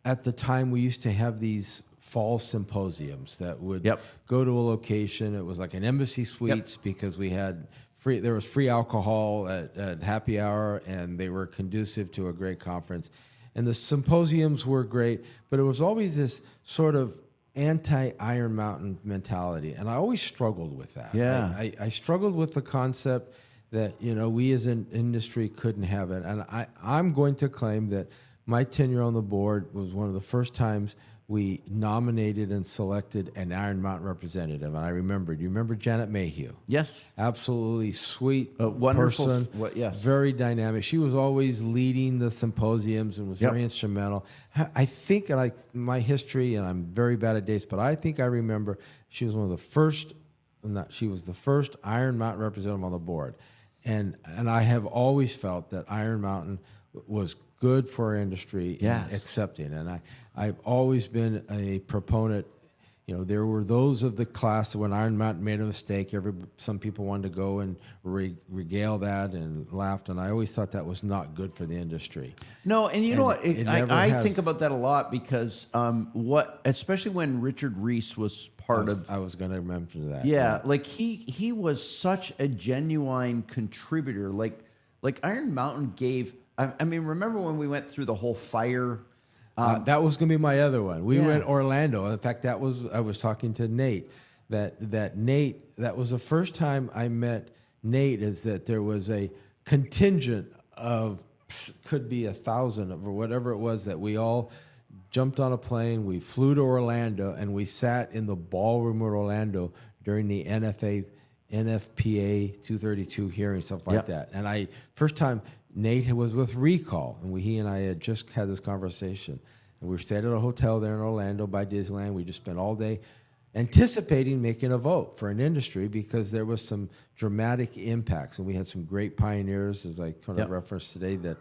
at the time we used to have these fall symposiums that would go to a location. It was like an Embassy Suites because we had there was free alcohol at happy hour, and they were conducive to a great conference. And the symposiums were great, but it was always this sort of anti-Iron Mountain mentality. And I always struggled with that. Yeah. I struggled with the concept that, you know, we as an industry couldn't have it. And I'm going to claim that my tenure on the board was one of the first times we nominated and selected an Iron Mountain representative. And I remember, do you remember Janet Mayhew? Yes. Absolutely sweet wonderful person. Yes. Very dynamic. She was always leading the symposiums and was very instrumental. I think, and my history, and I'm very bad at dates, but I think I remember she was one of the first, she was the first Iron Mountain representative on the board. And I have always felt that Iron Mountain was good for our industry in accepting. And I've always been a proponent. You know, there were those of the class that when Iron Mountain made a mistake, some people wanted to go and regale that and laughed. And I always thought that was not good for the industry. No, and you know what? I think about that a lot because especially when Richard Reese was part of. I was going to mention that. Yeah, like he was such a genuine contributor. Like Iron Mountain gave. I mean, remember when we went through the whole fire? That was going to be my other one. We went Orlando. In fact, I was talking to Nate. That Nate, that was the first time I met Nate. Is that there was a contingent of could be 1,000 or whatever it was that we all jumped on a plane. We flew to Orlando and we sat in the ballroom of Orlando during the NFPA 232 hearing, stuff like that. And first time. Nate was with Recall, and he and I had just had this conversation. And we stayed at a hotel there in Orlando by Disneyland. We just spent all day anticipating making a vote for an industry because there was some dramatic impacts, and we had some great pioneers, as I kind of referenced today, that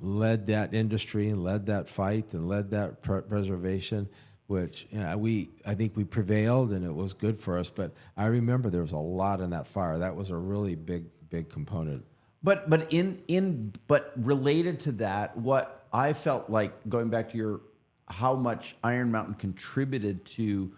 led that industry and led that fight and led that preservation, which I think we prevailed, and it was good for us. But I remember there was a lot in that fire. That was a really big component. But related to that, what I felt like, going back to how much Iron Mountain contributed to,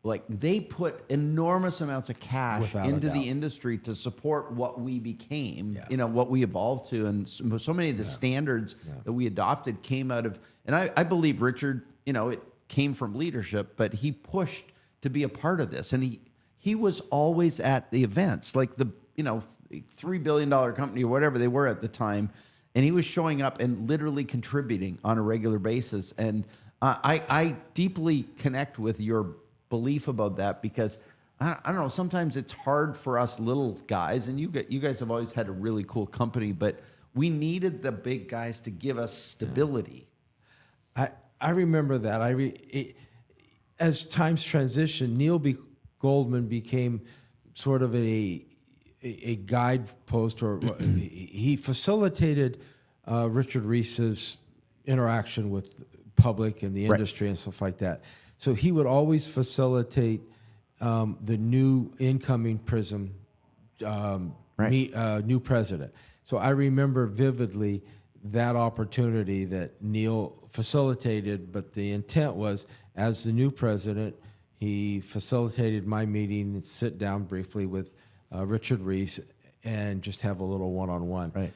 like, they put enormous amounts of cash Without a into doubt. the industry to support what we became, what we evolved to. And so many of the standards that we adopted came out of, and I believe Richard, it came from leadership, but he pushed to be a part of this. And he was always at the events, like the, $3 billion company or whatever they were at the time. And he was showing up and literally contributing on a regular basis. And I deeply connect with your belief about that, because I don't know, sometimes it's hard for us little guys, and you guys have always had a really cool company, but we needed the big guys to give us stability. I remember that. As times transitioned, Neil B. Goldman became sort of a guidepost, or he facilitated Richard Reese's interaction with public and the industry and stuff like that. So he would always facilitate the new incoming PRISM new president. So I remember vividly that opportunity that Neil facilitated, but the intent was, as the new president, he facilitated my meeting and sit down briefly with Richard Reese and just have a little one-on-one. Right.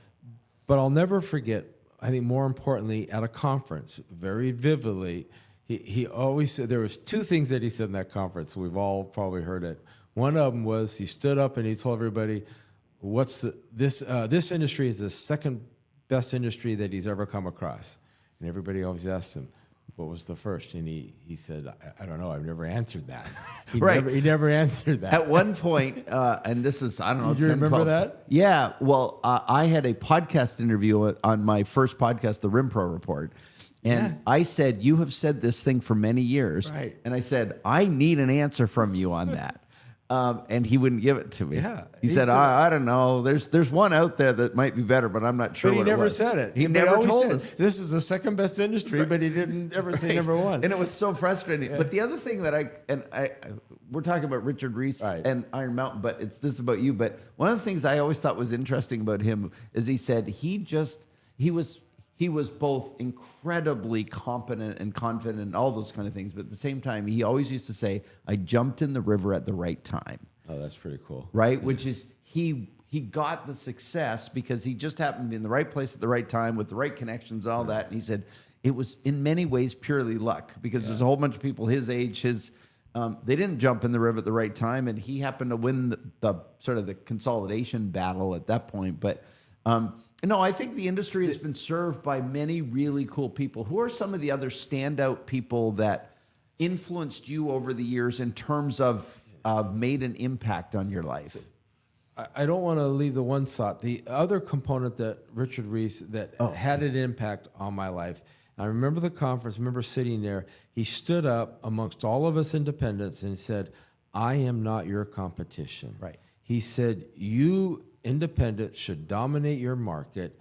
But I'll never forget, I think more importantly, at a conference, very vividly, he always said, there was two things that he said in that conference. We've all probably heard it. One of them was, he stood up and he told everybody, this industry is the second best industry that he's ever come across. And everybody always asked him, what was the first? And he said, I don't know. I've never answered that. He never answered that. At one point, and this is, I don't know, Do you 10, remember 12 that? Yeah. Well, I had a podcast interview on my first podcast, the RimPro Report. And I said, you have said this thing for many years. Right. And I said, I need an answer from you on that. And he wouldn't give it to me. Yeah, he he said, did. I don't know. There's one out there that might be better, but I'm not sure But he what never it was. said it. He But never always told said, us. this is the second best industry, but he didn't ever say number one. And it was so frustrating. But the other thing that we're talking about Richard Reese Right. and Iron Mountain, but it's this about you. But one of the things I always thought was interesting about him is he said he was both incredibly competent and confident and all those kind of things. But at the same time, he always used to say, I jumped in the river at the right time. Oh, that's pretty cool. Right? Which is he got the success because he just happened to be in the right place at the right time with the right connections and all that. And he said it was in many ways purely luck, because there's a whole bunch of people his age, they didn't jump in the river at the right time, and he happened to win the sort of the consolidation battle at that point. But no, I think the industry has been served by many really cool people. Who are some of the other standout people that influenced you over the years in terms of made an impact on your life? I don't want to leave the one thought. The other component that Richard Reese that had an impact on my life. I remember the conference. I remember sitting there. He stood up amongst all of us independents and said, "I am not your competition." Right. He said, "You independents should dominate your market.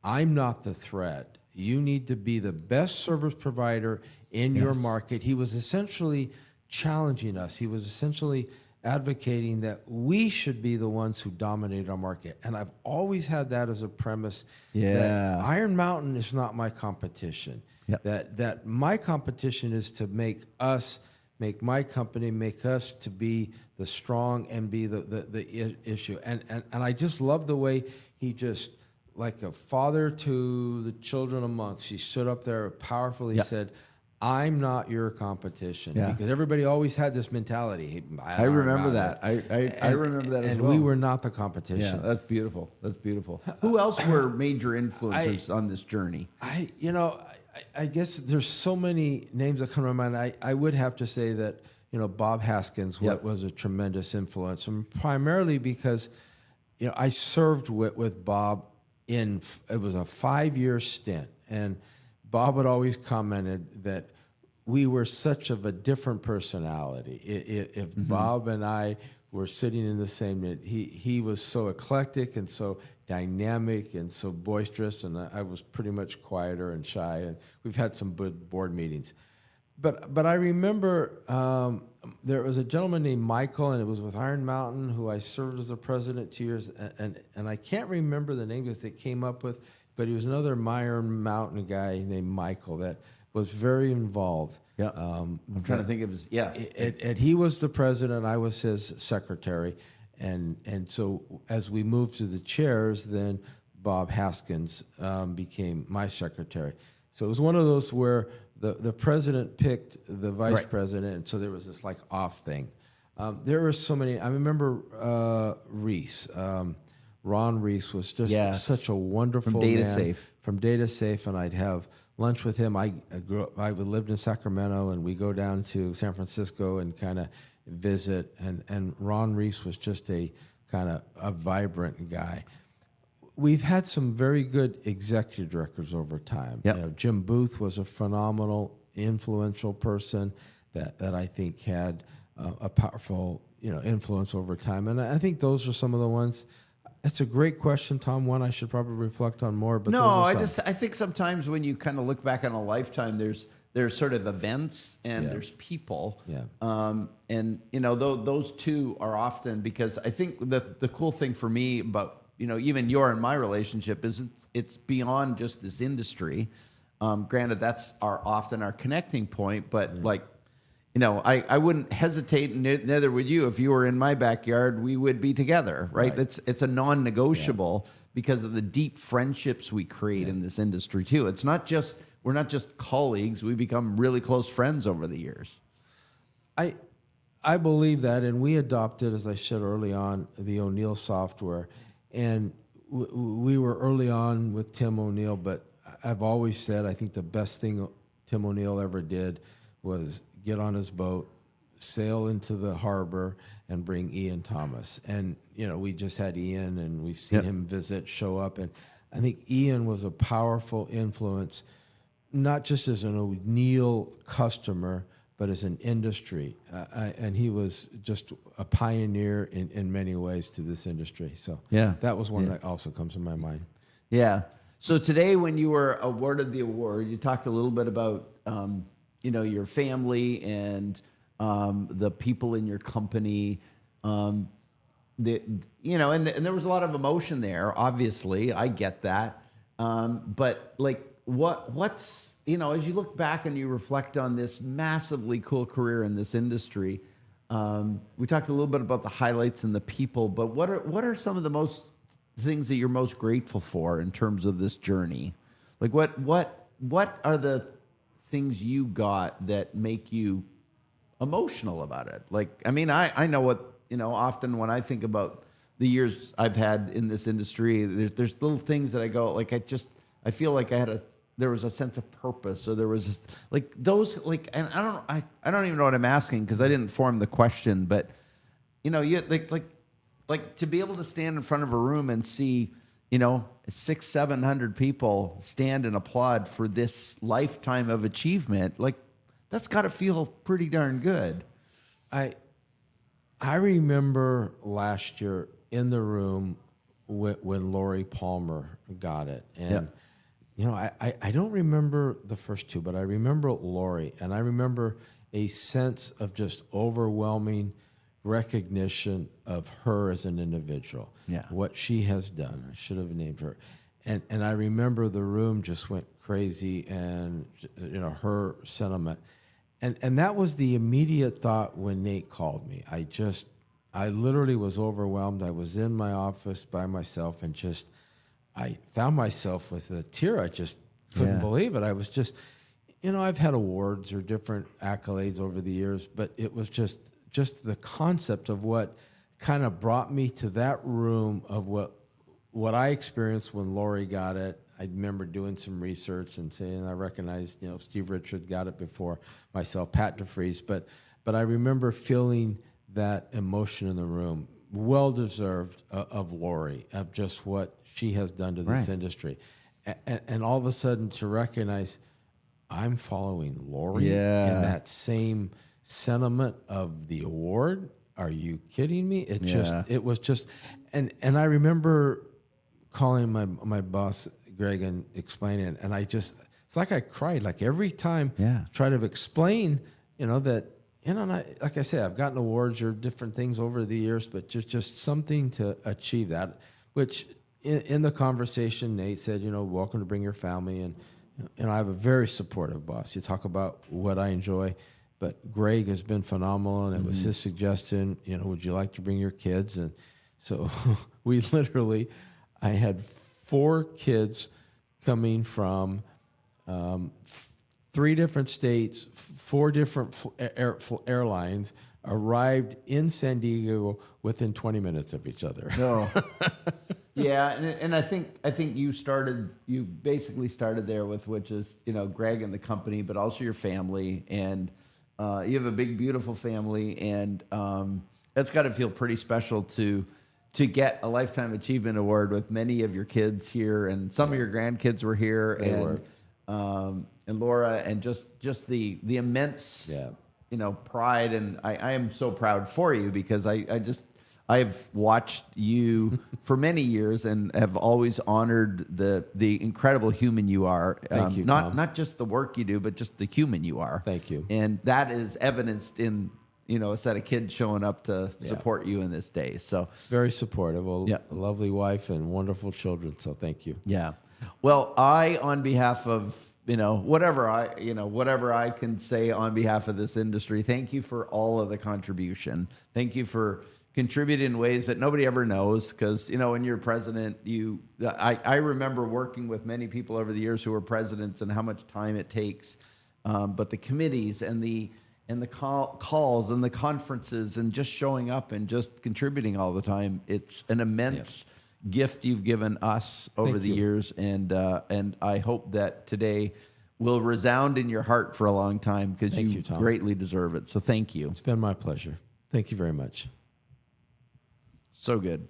I'm not the threat. You need to be the best service provider in your market." He was essentially challenging us. He was essentially advocating that we should be the ones who dominate our market. And I've always had that as a premise. That Iron Mountain is not my competition. Yep. That my competition is to make my company, make us to be the strong and be the issue. And I just love the way he just, like a father to the children amongst, he stood up there powerfully, said, I'm not your competition. Yeah. Because everybody always had this mentality. Hey, I remember that. I remember that as well. And we were not the competition. Yeah, that's beautiful. That's beautiful. Who else were major influencers on this journey? I guess there's so many names that come to my mind. I would have to say that, Bob Haskins was a tremendous influence, and primarily because, I served with Bob it was a 5-year stint, and Bob had always commented that we were such of a different personality. If Bob and I were sitting in the same, he was so eclectic and so dynamic and so boisterous, and I was pretty much quieter and shy. And we've had some good board meetings. But I remember there was a gentleman named Michael, and it was with Iron Mountain, who I served as the president 2 years, and I can't remember the name that they came up with, but he was another Iron Mountain guy named Michael that was very involved. Yeah. I'm trying to think of his, yeah. And he was the president, I was his secretary. And so as we moved to the chairs, then Bob Haskins became my secretary. So it was one of those where the president picked the vice president, and so there was this like off thing. There were so many. I remember Reese. Ron Reese was just such a wonderful From Data man. Safe. From Data Safe, and I'd have lunch with him. I lived in Sacramento, and we go down to San Francisco and kind of visit. And Ron Reese was just a kind of a vibrant guy. We've had some very good executive directors over time. Yep. You know, Jim Booth was a phenomenal, influential person that I think had a powerful influence over time. And I think those are some of the ones. That's a great question, Tom. One I should probably reflect on more. But No, those are I think sometimes when you kind of look back on a lifetime, there's sort of events and there's people. Yeah. And those two are often, because I think the cool thing for me about even your and my relationship is it's beyond just this industry. Granted, that's often our connecting point, but I wouldn't hesitate, and neither would you. If you were in my backyard, we would be together, right? It's a non-negotiable because of the deep friendships we create in this industry too. We're not just colleagues; we become really close friends over the years. I believe that, and we adopted, as I said early on, the O'Neill software, and we were early on with Tim O'Neill. But I've always said I think the best thing Tim O'Neill ever did was get on his boat, sail into the harbor, and bring Ian Thomas. And, we just had Ian, and we've seen him visit, show up. And I think Ian was a powerful influence, not just as an O'Neill customer, but as an industry. And he was just a pioneer in many ways to this industry. So that was one that also comes to my mind. Yeah. So today, when you were awarded the award, you talked a little bit about your family and the people in your company. And there was a lot of emotion there. Obviously, I get that. But what's as you look back and you reflect on this massively cool career in this industry, we talked a little bit about the highlights and the people. But what are some of the most things that you're most grateful for in terms of this journey? Like what are the things you got that make you emotional about it? I know what, often when I think about the years I've had in this industry, there's little things that I go, I feel like there was a sense of purpose, or there was and I don't even know what I'm asking because I didn't form the question, but you to be able to stand in front of a room and see 600-700 people stand and applaud for this lifetime of achievement, that's got to feel pretty darn good. I remember last year in the room when Lori Palmer got it, and I don't remember the first two, but I remember Lori, and I remember a sense of just overwhelming recognition of her as an individual. What she has done. I should have named her. And I remember the room just went crazy, and her sentiment. And that was the immediate thought when Nate called me. I literally was overwhelmed. I was in my office by myself, and I found myself with a tear. I just couldn't believe it. I was just, I've had awards or different accolades over the years, but it was just the concept of what kind of brought me to that room of what I experienced when Lori got it. I remember doing some research and saying I recognized, Steve Richard got it before myself, Pat DeFries, but I remember feeling that emotion in the room, well deserved of Lori, of just what she has done to this industry, and all of a sudden to recognize I'm following Lori Yeah. in that same sentiment of the award. Are you kidding me? It was just, and I remember calling my boss Greg and explaining it, and it's like I cried. Like every time, try to explain, that, and like I said, I've gotten awards or different things over the years, but just something to achieve that. Which in the conversation, Nate said, welcome to bring your family, and I have a very supportive boss. You talk about what I enjoy. But Greg has been phenomenal, and it was his suggestion, would you like to bring your kids? And so we literally, I had 4 kids coming from 3 different states, 4 different airlines, arrived in San Diego within 20 minutes of each other. No. Yeah, and I think you basically started there with, which is, Greg and the company, but also your family, and you have a big, beautiful family, and that's got to feel pretty special to get a Lifetime Achievement Award with many of your kids here, and some of your grandkids were here, and Laura, and just the immense, pride, and I am so proud for you, because I've watched you for many years and have always honored the incredible human you are. Thank you, Tom. Not just the work you do, but just the human you are. Thank you. And that is evidenced in, a set of kids showing up to support you in this day. So Very supportive. A lovely wife and wonderful children. So thank you. yeah. Well, on behalf of, whatever I can say on behalf of this industry, thank you for all of the contribution. Thank you for contributing in ways that nobody ever knows, because, when you're president, I remember working with many people over the years who were presidents and how much time it takes. But the committees and the calls and the conferences and just showing up and just contributing all the time, it's an immense gift you've given us over the years, and I hope that today will resound in your heart for a long time, because you greatly deserve it. So thank you. It's been my pleasure. Thank you very much. So good.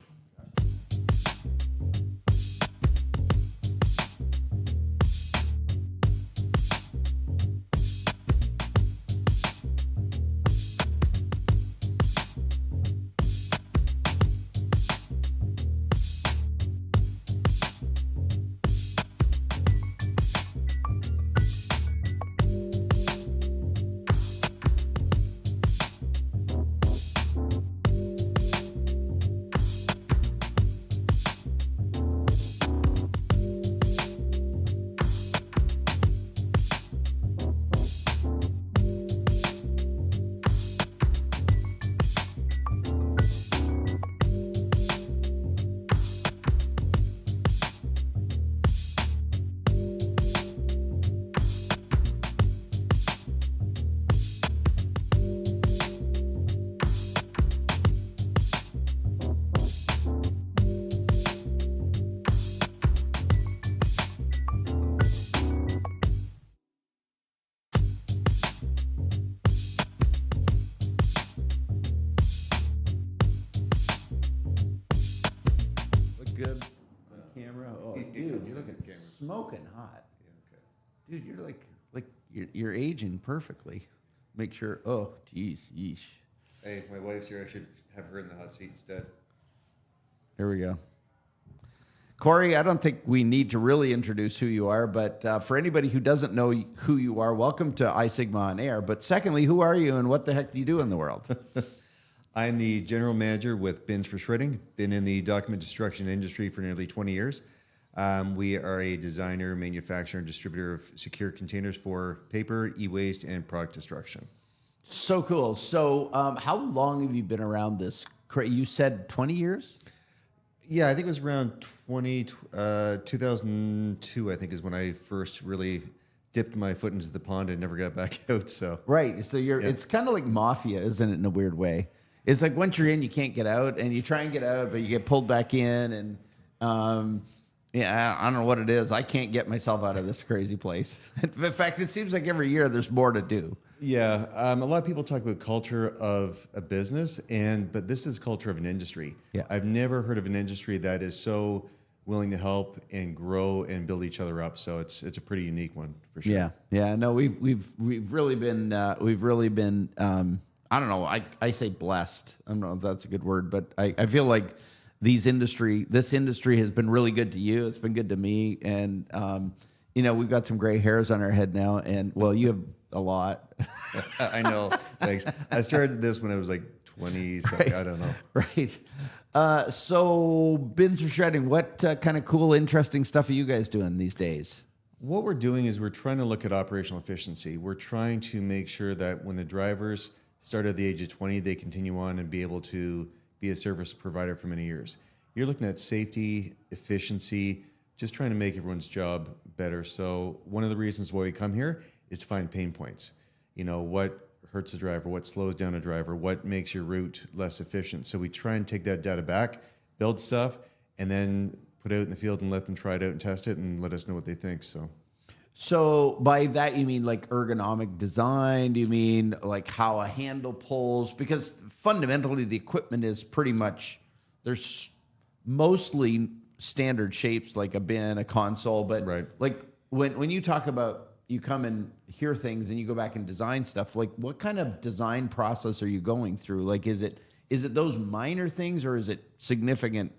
Good camera. Oh, dude, you're looking smoking hot. Dude, you're like you're aging perfectly. Make sure. Oh, geez, yeesh. Hey, my wife's here. I should have her in the hot seat instead. Here we go. Corey, I don't think we need to really introduce who you are, but for anybody who doesn't know who you are, welcome to iSigma on Air. But secondly, who are you and what the heck do you do in the world? I'm the general manager with Bins for Shredding. Been in the document destruction industry for nearly 20 years. We are a designer, manufacturer, and distributor of secure containers for paper, e-waste, and product destruction. So cool. So how long have you been around this? You said 20 years? Yeah, I think it was around 2002, I think, is when I first really dipped my foot into the pond and never got back out. So right. So it's kind of like mafia, isn't it, in a weird way? It's like once you're in, you can't get out, and you try and get out, but you get pulled back in, and I don't know what it is. I can't get myself out of this crazy place. In fact, it seems like every year there's more to do. yeah, a lot of people talk about culture of a business, but this is culture of an industry. Yeah. I've never heard of an industry that is so willing to help and grow and build each other up. So it's a pretty unique one for sure. Yeah, yeah. No, we've really been I don't know. I say blessed. I don't know if that's a good word, but I feel like this industry has been really good to you. It's been good to me, and we've got some gray hairs on our head now, and well, you have a lot. I know. Thanks. I started this when I was like 20 something. I don't know. Right. So Bins for Shredding, what kind of cool, interesting stuff are you guys doing these days? What we're doing is we're trying to look at operational efficiency. We're trying to make sure that when the drivers start at the age of 20, they continue on and be able to be a service provider for many years. You're looking at safety, efficiency, just trying to make everyone's job better. So one of the reasons why we come here is to find pain points. What hurts a driver, what slows down a driver, what makes your route less efficient. So we try and take that data back, build stuff, and then put it out in the field and let them try it out and test it and let us know what they think. So by that, you mean like ergonomic design? Do you mean like how a handle pulls? Because fundamentally the equipment is pretty much, there's mostly standard shapes like a bin, a console, but Right. like when you talk about, you come and hear things and you go back and design stuff, like what kind of design process are you going through? Like, is it those minor things or is it significant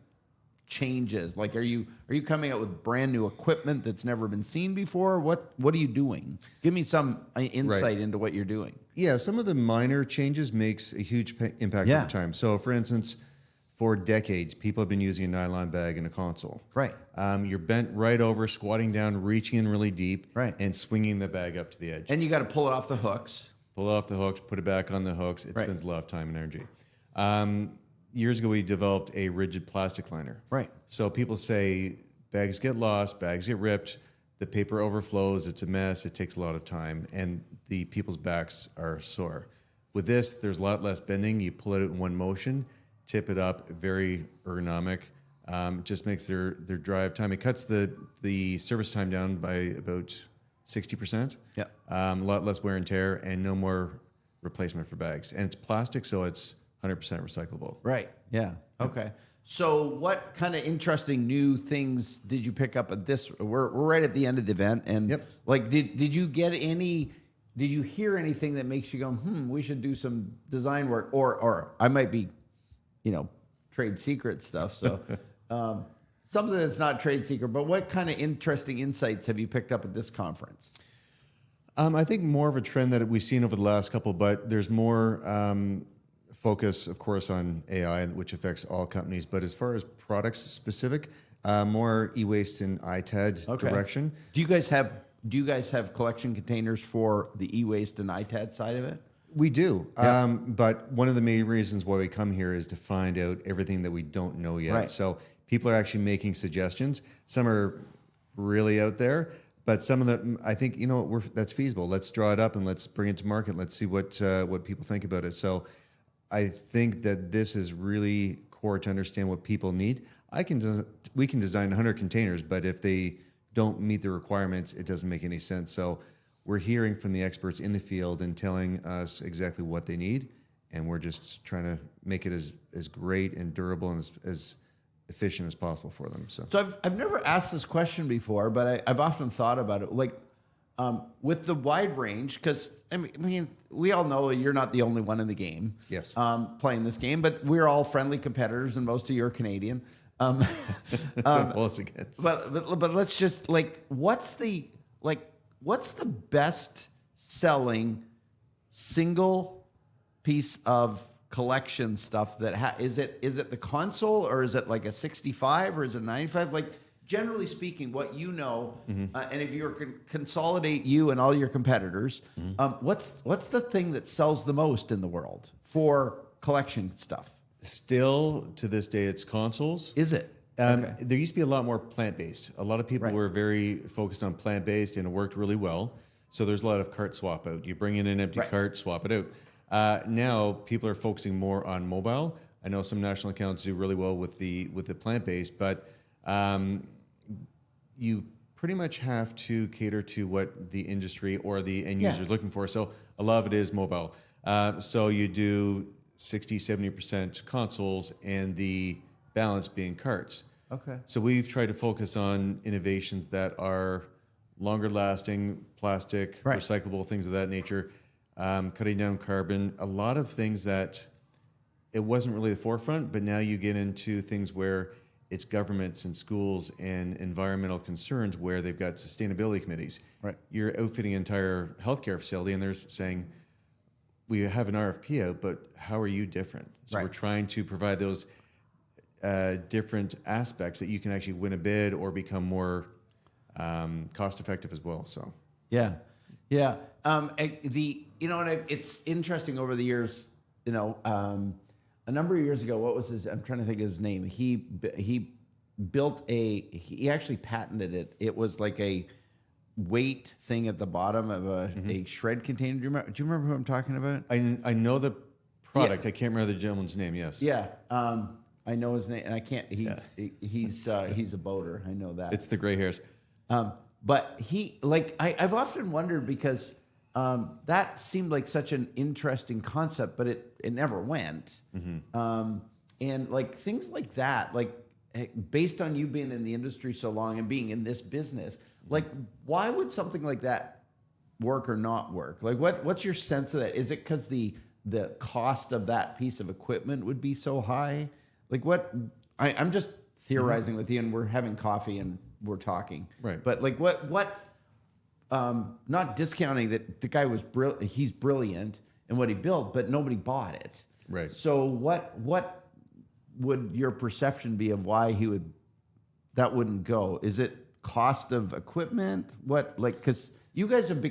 changes? Like, are you coming out with brand new equipment that's never been seen before? What are you doing? Give me some insight into what you're doing. Yeah, some of the minor changes makes a huge impact over time. So for instance, for decades, people have been using a nylon bag in a console. Right. You're bent right over, squatting down, reaching in really deep, Right. and swinging the bag up to the edge. And you got to pull it off the hooks. Pull it off the hooks, put it back on the hooks. It spends a lot of time and energy. Years ago, we developed a rigid plastic liner. Right. So people say bags get lost, bags get ripped, the paper overflows, it's a mess, it takes a lot of time, and the people's backs are sore. With this, there's a lot less bending. You pull it in one motion, tip it up, very ergonomic. Just makes their drive time. It cuts the service time down by about 60%. Yeah. A lot less wear and tear, and no more replacement for bags. And it's plastic, so it's 100% recyclable. Right. Yeah. Okay. So what kind of interesting new things did you pick up at this? We're right at the end of the event. And like, did you get any, did you hear anything that makes you go, we should do some design work, or I might be, trade secret stuff. So something that's not trade secret, but what kind of interesting insights have you picked up at this conference? I think more of a trend that we've seen over the last couple, but there's more focus, of course, on AI, which affects all companies. But as far as products specific, more e-waste and ITAD direction. Do you guys have collection containers for the e-waste and ITAD side of it? We do. But one of the main reasons why we come here is to find out everything that we don't know yet. Right. So people are actually making suggestions. Some are really out there, but some of them, I think, that's feasible. Let's draw it up and let's bring it to market. Let's see what people think about it. So I think that this is really core to understand what people need. We can design 100 containers, but if they don't meet the requirements, it doesn't make any sense. So we're hearing from the experts in the field and telling us exactly what they need, and we're just trying to make it as great and durable and as efficient as possible for them. So I've never asked this question before, but I've often thought about it. Like with the wide range, because I mean, we all know you're not the only one in the game. Yes. Playing this game, but we're all friendly competitors, and most of you are Canadian. against. But let's just what's the best selling single piece of collection stuff that is it the console, or is it like a 65 or is it 95? Like generally speaking, what and if you were consolidate you and all your competitors, what's the thing that sells the most in the world for collection stuff? Still to this day, it's consoles. Is it? There used to be a lot more plant-based. A lot of people were very focused on plant-based, and it worked really well. So there's a lot of cart swap out. You bring in an empty cart, swap it out. Now people are focusing more on mobile. I know some national accounts do really well with the plant-based, but you pretty much have to cater to what the industry or the end user is looking for. So a lot of it is mobile. So you do 60, 70% consoles and the balance being carts. Okay. So we've tried to focus on innovations that are longer lasting, plastic, Right. recyclable, things of that nature, cutting down carbon, a lot of things that it wasn't really the forefront, but now you get into things where it's governments and schools and environmental concerns where they've got sustainability committees. Right. You're outfitting an entire healthcare facility and they're saying, we have an RFP out, but how are you different? So Right. we're trying to provide those different aspects that you can actually win a bid or become more cost effective as well. So Yeah, yeah. It's interesting over the years. A number of years ago, what was his? I'm trying to think of his name. He built he actually patented it. It was like a weight thing at the bottom of a shred container. Do you remember who I'm talking about? I know the product. Yeah. I can't remember the gentleman's name. Yes. Yeah. I know his name, and I can't. He's a boater. I know that. It's the gray hairs. But I've often wondered because that seemed like such an interesting concept, but it never went. And like things like that, based on you being in the industry so long and being in this business, like why would something like that work or not work? Like what's your sense of that? Is it because the cost of that piece of equipment would be so high? Like I'm just theorizing with you, and we're having coffee and we're talking. Right. But like not discounting that the guy was he's brilliant in what he built, but nobody bought it. Right. So what would your perception be of why that wouldn't go? Is it cost of equipment? Because you guys have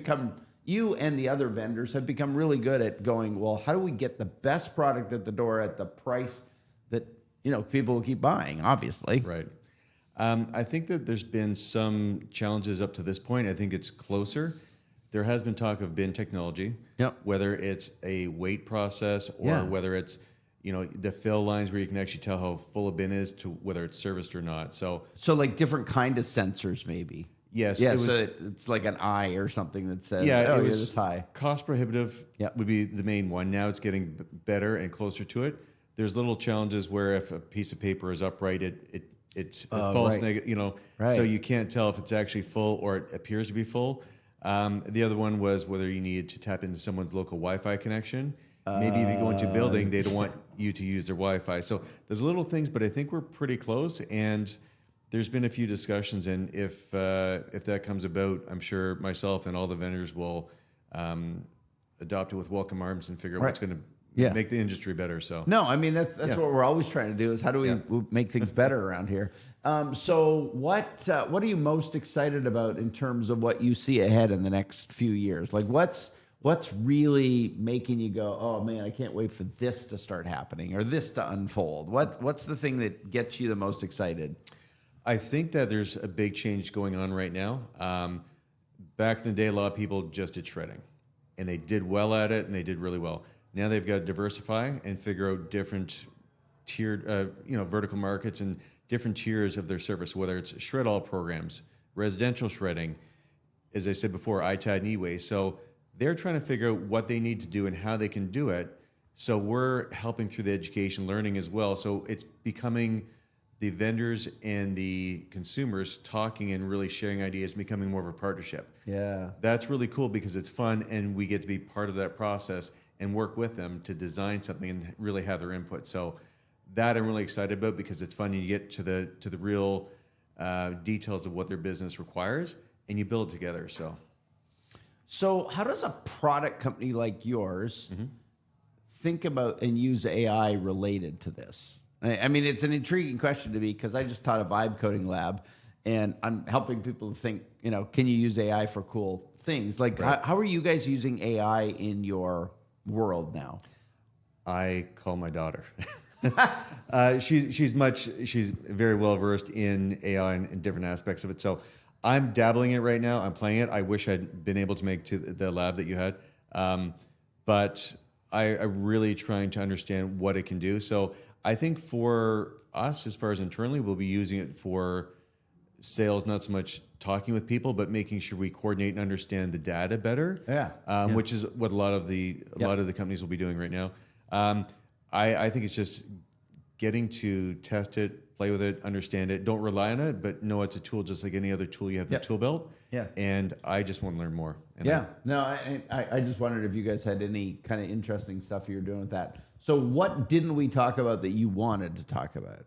you and the other vendors have become really good at going, well, how do we get the best product at the door at the price that, people will keep buying, obviously. Right. I think that there's been some challenges up to this point. I think it's closer. There has been talk of bin technology. Yep. Whether it's a weight process or whether it's the fill lines where you can actually tell how full a bin is to whether it's serviced or not. So like different kind of sensors, maybe. yes, Yeah. it was, So it's like an eye or something that says, yeah, oh, it you're was this high. cost prohibitive. Yep. Would be the main one. Now it's getting better and closer to it. There's little challenges where if a piece of paper is upright, it falls right. negative. Right. So you can't tell if it's actually full or it appears to be full. The other one was whether you needed to tap into someone's local Wi-Fi connection. Maybe if you go into a building, they don't want you to use their Wi-Fi. So there's little things, but I think we're pretty close. And there's been a few discussions, and if that comes about, I'm sure myself and all the vendors will adopt it with welcome arms and figure out what's going to make the industry better. So No, I mean that's what we're always trying to do is how do we make things better around here. So what are you most excited about in terms of what you see ahead in the next few years? Like what's really making you go, oh man, I can't wait for this to start happening or this to unfold? What's the thing that gets you the most excited? I think that there's a big change going on right now. Back in the day, a lot of people just did shredding, and they did well at it, and they did really well. Now they've got to diversify and figure out different tiered, vertical markets and different tiers of their service, whether it's shred all programs, residential shredding, as I said before, ITAD and e-waste. So they're trying to figure out what they need to do and how they can do it. So we're helping through the education learning as well. So it's becoming the vendors and the consumers talking and really sharing ideas, becoming more of a partnership. Yeah. That's really cool because it's fun and we get to be part of that process and work with them to design something and really have their input. So that I'm really excited about because it's fun. You get to the real details of what their business requires and you build it together. So how does a product company like yours think about and use AI related to this? I mean, it's an intriguing question to me because I just taught a vibe coding lab and I'm helping people to think, can you use AI for cool things? Like how are you guys using AI in your world now? I call my daughter. She's very well versed in AI and different aspects of it. So I'm dabbling in it right now. I'm playing it. I wish I'd been able to make to the lab that you had, but I'm really trying to understand what it can do. So I think for us, as far as internally, we'll be using it for sales, not so much talking with people, but making sure we coordinate and understand the data better. Which is what a lot of the companies will be doing right now. I think it's just getting to test it, play with it, understand it. Don't rely on it, but know it's a tool just like any other tool you have in the tool belt. Yeah. And I just want to learn more. And Yeah. No, I just wondered if you guys had any kind of interesting stuff you were doing with that. So what didn't we talk about that you wanted to talk about?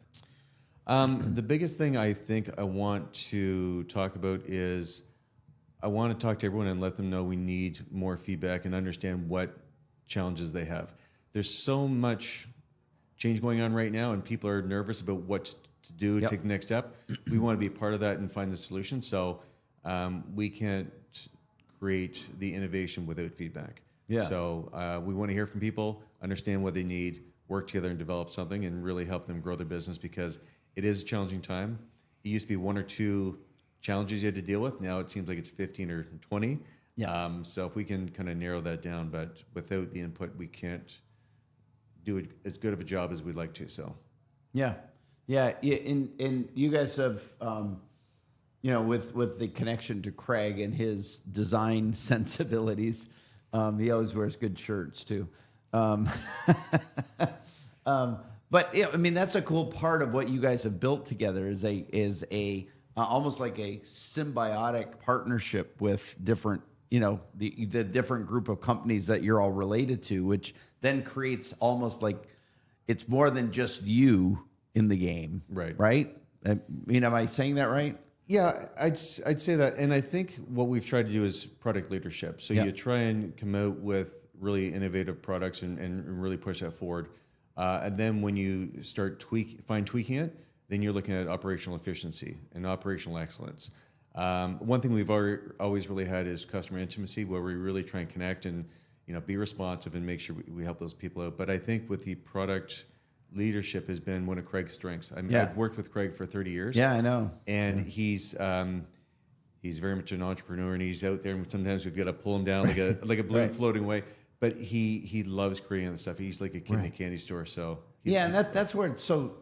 The biggest thing I think I want to talk about is I want to talk to everyone and let them know we need more feedback and understand what challenges they have. There's so much change going on right now, and people are nervous about what to do, take the next step. We want to be a part of that and find the solution. So we can't create the innovation without feedback. Yeah. So we want to hear from people, understand what they need, work together and develop something, and really help them grow their business, because it is a challenging time. It used to be 1 or 2 challenges you had to deal with. Now it seems like it's 15 or 20. Yeah. So if we can kind of narrow that down, but without the input, we can't do as good of a job as we'd like to. So, Yeah. And you guys have, with the connection to Craig and his design sensibilities, he always wears good shirts too. But yeah, I mean, that's a cool part of what you guys have built together is a almost like a symbiotic partnership with different, the different group of companies that you're all related to, which then creates almost like it's more than just you in the game. Right. Right. Am I saying that right? yeah, I'd say that. And I think what we've tried to do is product leadership. So you try and come out with really innovative products and really push that forward. And then when you start tweaking it, then you're looking at operational efficiency and operational excellence. One thing we've always really had is customer intimacy, where we really try and connect and be responsive and make sure we help those people out. But I think with the product leadership has been one of Craig's strengths. I mean, I've worked with Craig for 30 years. Yeah, I know. And he's very much an entrepreneur, and he's out there. And sometimes we've got to pull him down like a balloon floating away. But he loves creating the stuff. He's like a kid in a candy store. So and that's where. So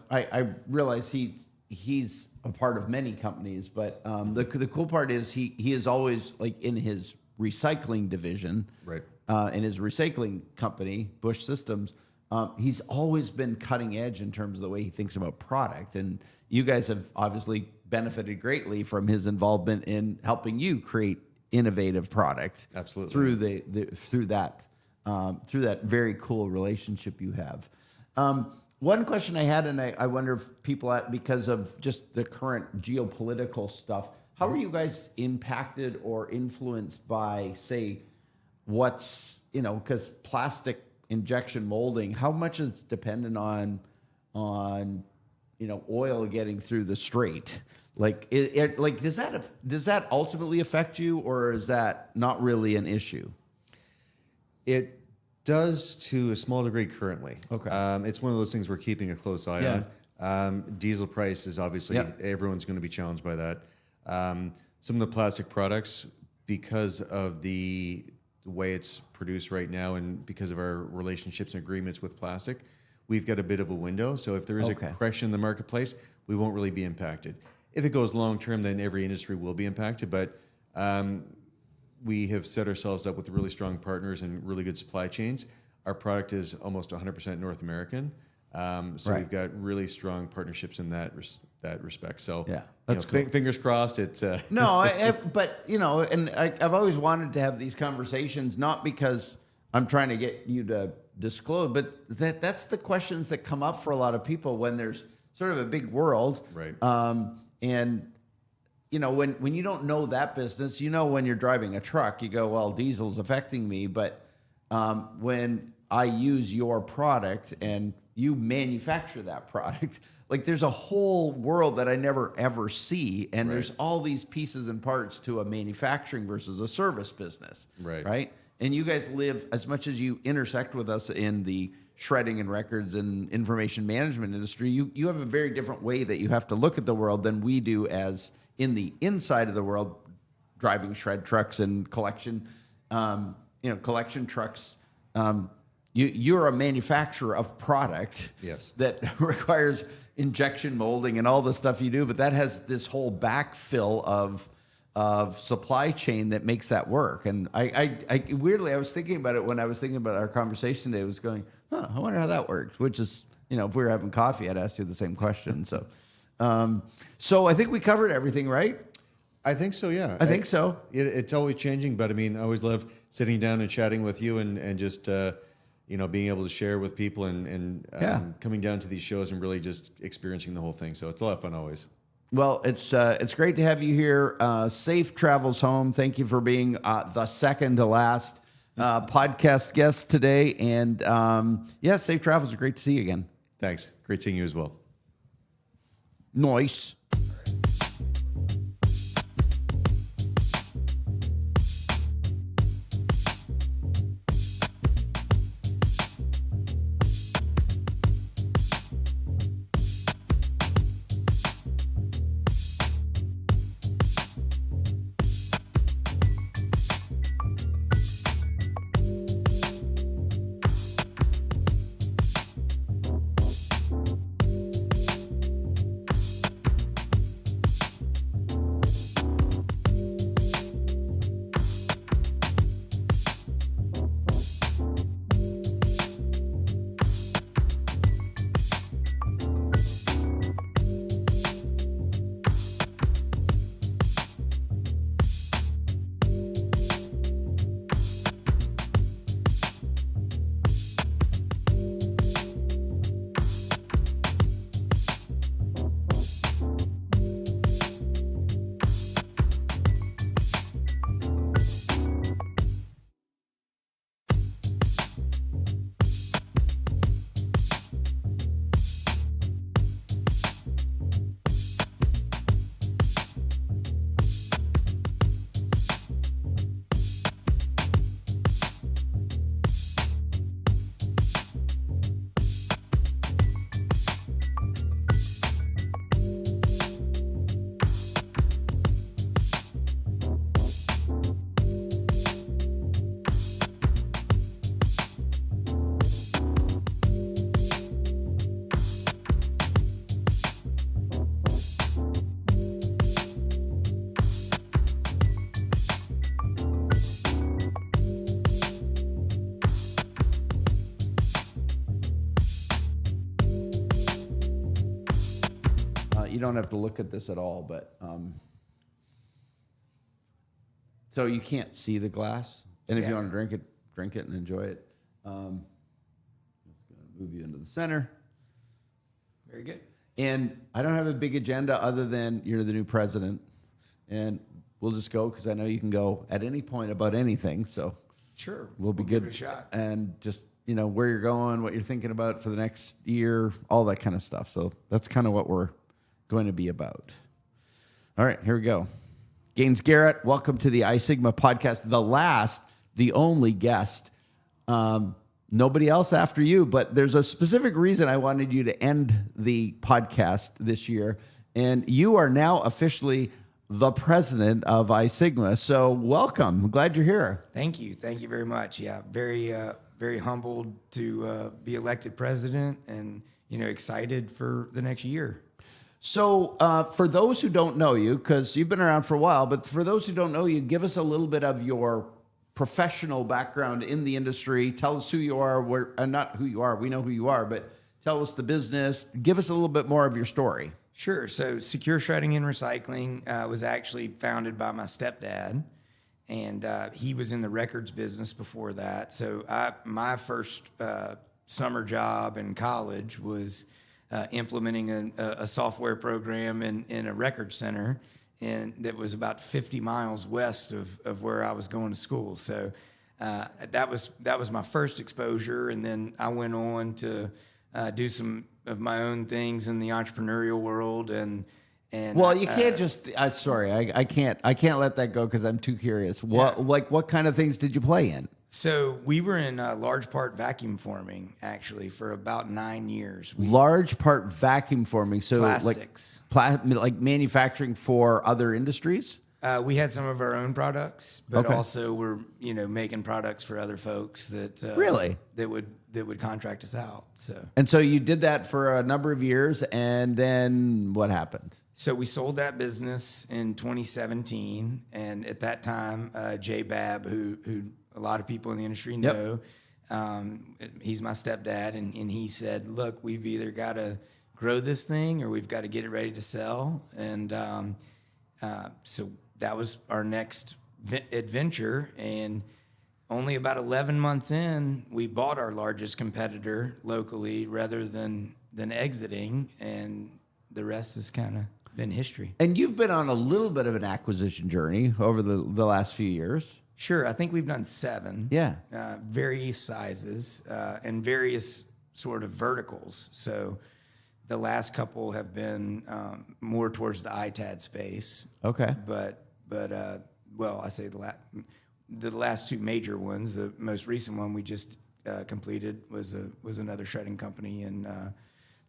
I realize he's a part of many companies, but the cool part is he is always like in his recycling division, right? In his recycling company, Bush Systems. He's always been cutting edge in terms of the way he thinks about product, and you guys have obviously benefited greatly from his involvement in helping you create innovative product. Absolutely. through that very cool relationship you have. One question I had, and I wonder if people, because of just the current geopolitical stuff, how are you guys impacted or influenced by, say, because plastic injection molding, how much is dependent on oil getting through the strait? Like, does that ultimately affect you, or is that not really an issue? It does to a small degree currently. Okay. It's one of those things we're keeping a close eye on. Diesel price is obviously, everyone's going to be challenged by that. Some of the plastic products, because of the way it's produced right now and because of our relationships and agreements with plastic, we've got a bit of a window. So if there is a correction in the marketplace, we won't really be impacted. If it goes long term, then every industry will be impacted. But we have set ourselves up with really strong partners and really good supply chains. Our product is almost 100% North American. So we've got really strong partnerships in that respect. So that's cool. Fingers crossed. It's no, but and I've always wanted to have these conversations, not because I'm trying to get you to disclose, but that's the questions that come up for a lot of people when there's sort of a big world, right? And when you don't know that business, when you're driving a truck, you go, well, diesel's affecting me, but when I use your product and you manufacture that product, like there's a whole world that I never ever see, and there's all these pieces and parts to a manufacturing versus a service business, right? And you guys live, as much as you intersect with us in the shredding and records and information management industry, you have a very different way that you have to look at the world than we do as in the inside of the world, driving shred trucks and collection trucks. You're a manufacturer of product that requires injection molding and all the stuff you do, but that has this whole backfill of supply chain that makes that work. And I weirdly, I was thinking about it when I was thinking about our conversation today. I was going, I wonder how that works, which is if we were having coffee, I'd ask you the same question. So, so I think we covered everything, right? I think so, yeah. I think so. It's always changing, but I mean, I always love sitting down and chatting with you and just, being able to share with people and coming down to these shows and really just experiencing the whole thing. So it's a lot of fun always. Well, it's great to have you here. Safe travels home. Thank you for being the second to last podcast guest today. And safe travels. Great to see you again. Thanks. Great seeing you as well. Nice. You don't have to look at this at all, but so you can't see the glass. And if you want to drink it and enjoy it. Just going to move you into the center. Very good. And I don't have a big agenda other than you're the new president. And we'll just go because I know you can go at any point about anything. So Sure. we'll be give good. it a shot. And just, where you're going, what you're thinking about for the next year, all that kind of stuff. So that's kind of what we're going to be about. All right, here we go. Gaines Garrett, welcome to the iSigma podcast. The only guest. Nobody else after you, but there's a specific reason I wanted you to end the podcast this year. And you are now officially the president of iSigma. So welcome. I'm glad you're here. Thank you. Thank you very much. Yeah, very, very humbled to be elected president and, excited for the next year. So for those who don't know you, because you've been around for a while, but for those who don't know you, give us a little bit of your professional background in the industry. Tell us who you are. Not who you are. We know who you are, but tell us the business. Give us a little bit more of your story. Sure. So Secure Shredding and Recycling was actually founded by my stepdad, and he was in the records business before that. So my first summer job in college was implementing a software program in a record center, and that was about 50 miles west of where I was going to school. So that was my first exposure, and then I went on to do some of my own things in the entrepreneurial world. And well, you can't just. Sorry, I can't let that go because I'm too curious. What kind of things did you play in? So we were in large part vacuum forming, actually, for about 9 years. Large part vacuum forming, so Plastics. like manufacturing for other industries. We had some of our own products, but also we're making products for other folks that Really? that would contract us out. And so you did that for a number of years, and then what happened? So we sold that business in 2017, and at that time, Jay Babb, who a lot of people in the industry know, He's my stepdad, and he said, "Look, we've either got to grow this thing or we've got to get it ready to sell." And so that was our next adventure. And only about 11 months in, we bought our largest competitor locally rather than exiting, and the rest has kind of been history. And you've been on a little bit of an acquisition journey over the last few years. Sure, I think we've done 7. Yeah. Various sizes and various sort of verticals. So the last couple have been more towards the ITAD space. Okay. But well, I say the last 2 major ones. The most recent one we just completed was another shredding company in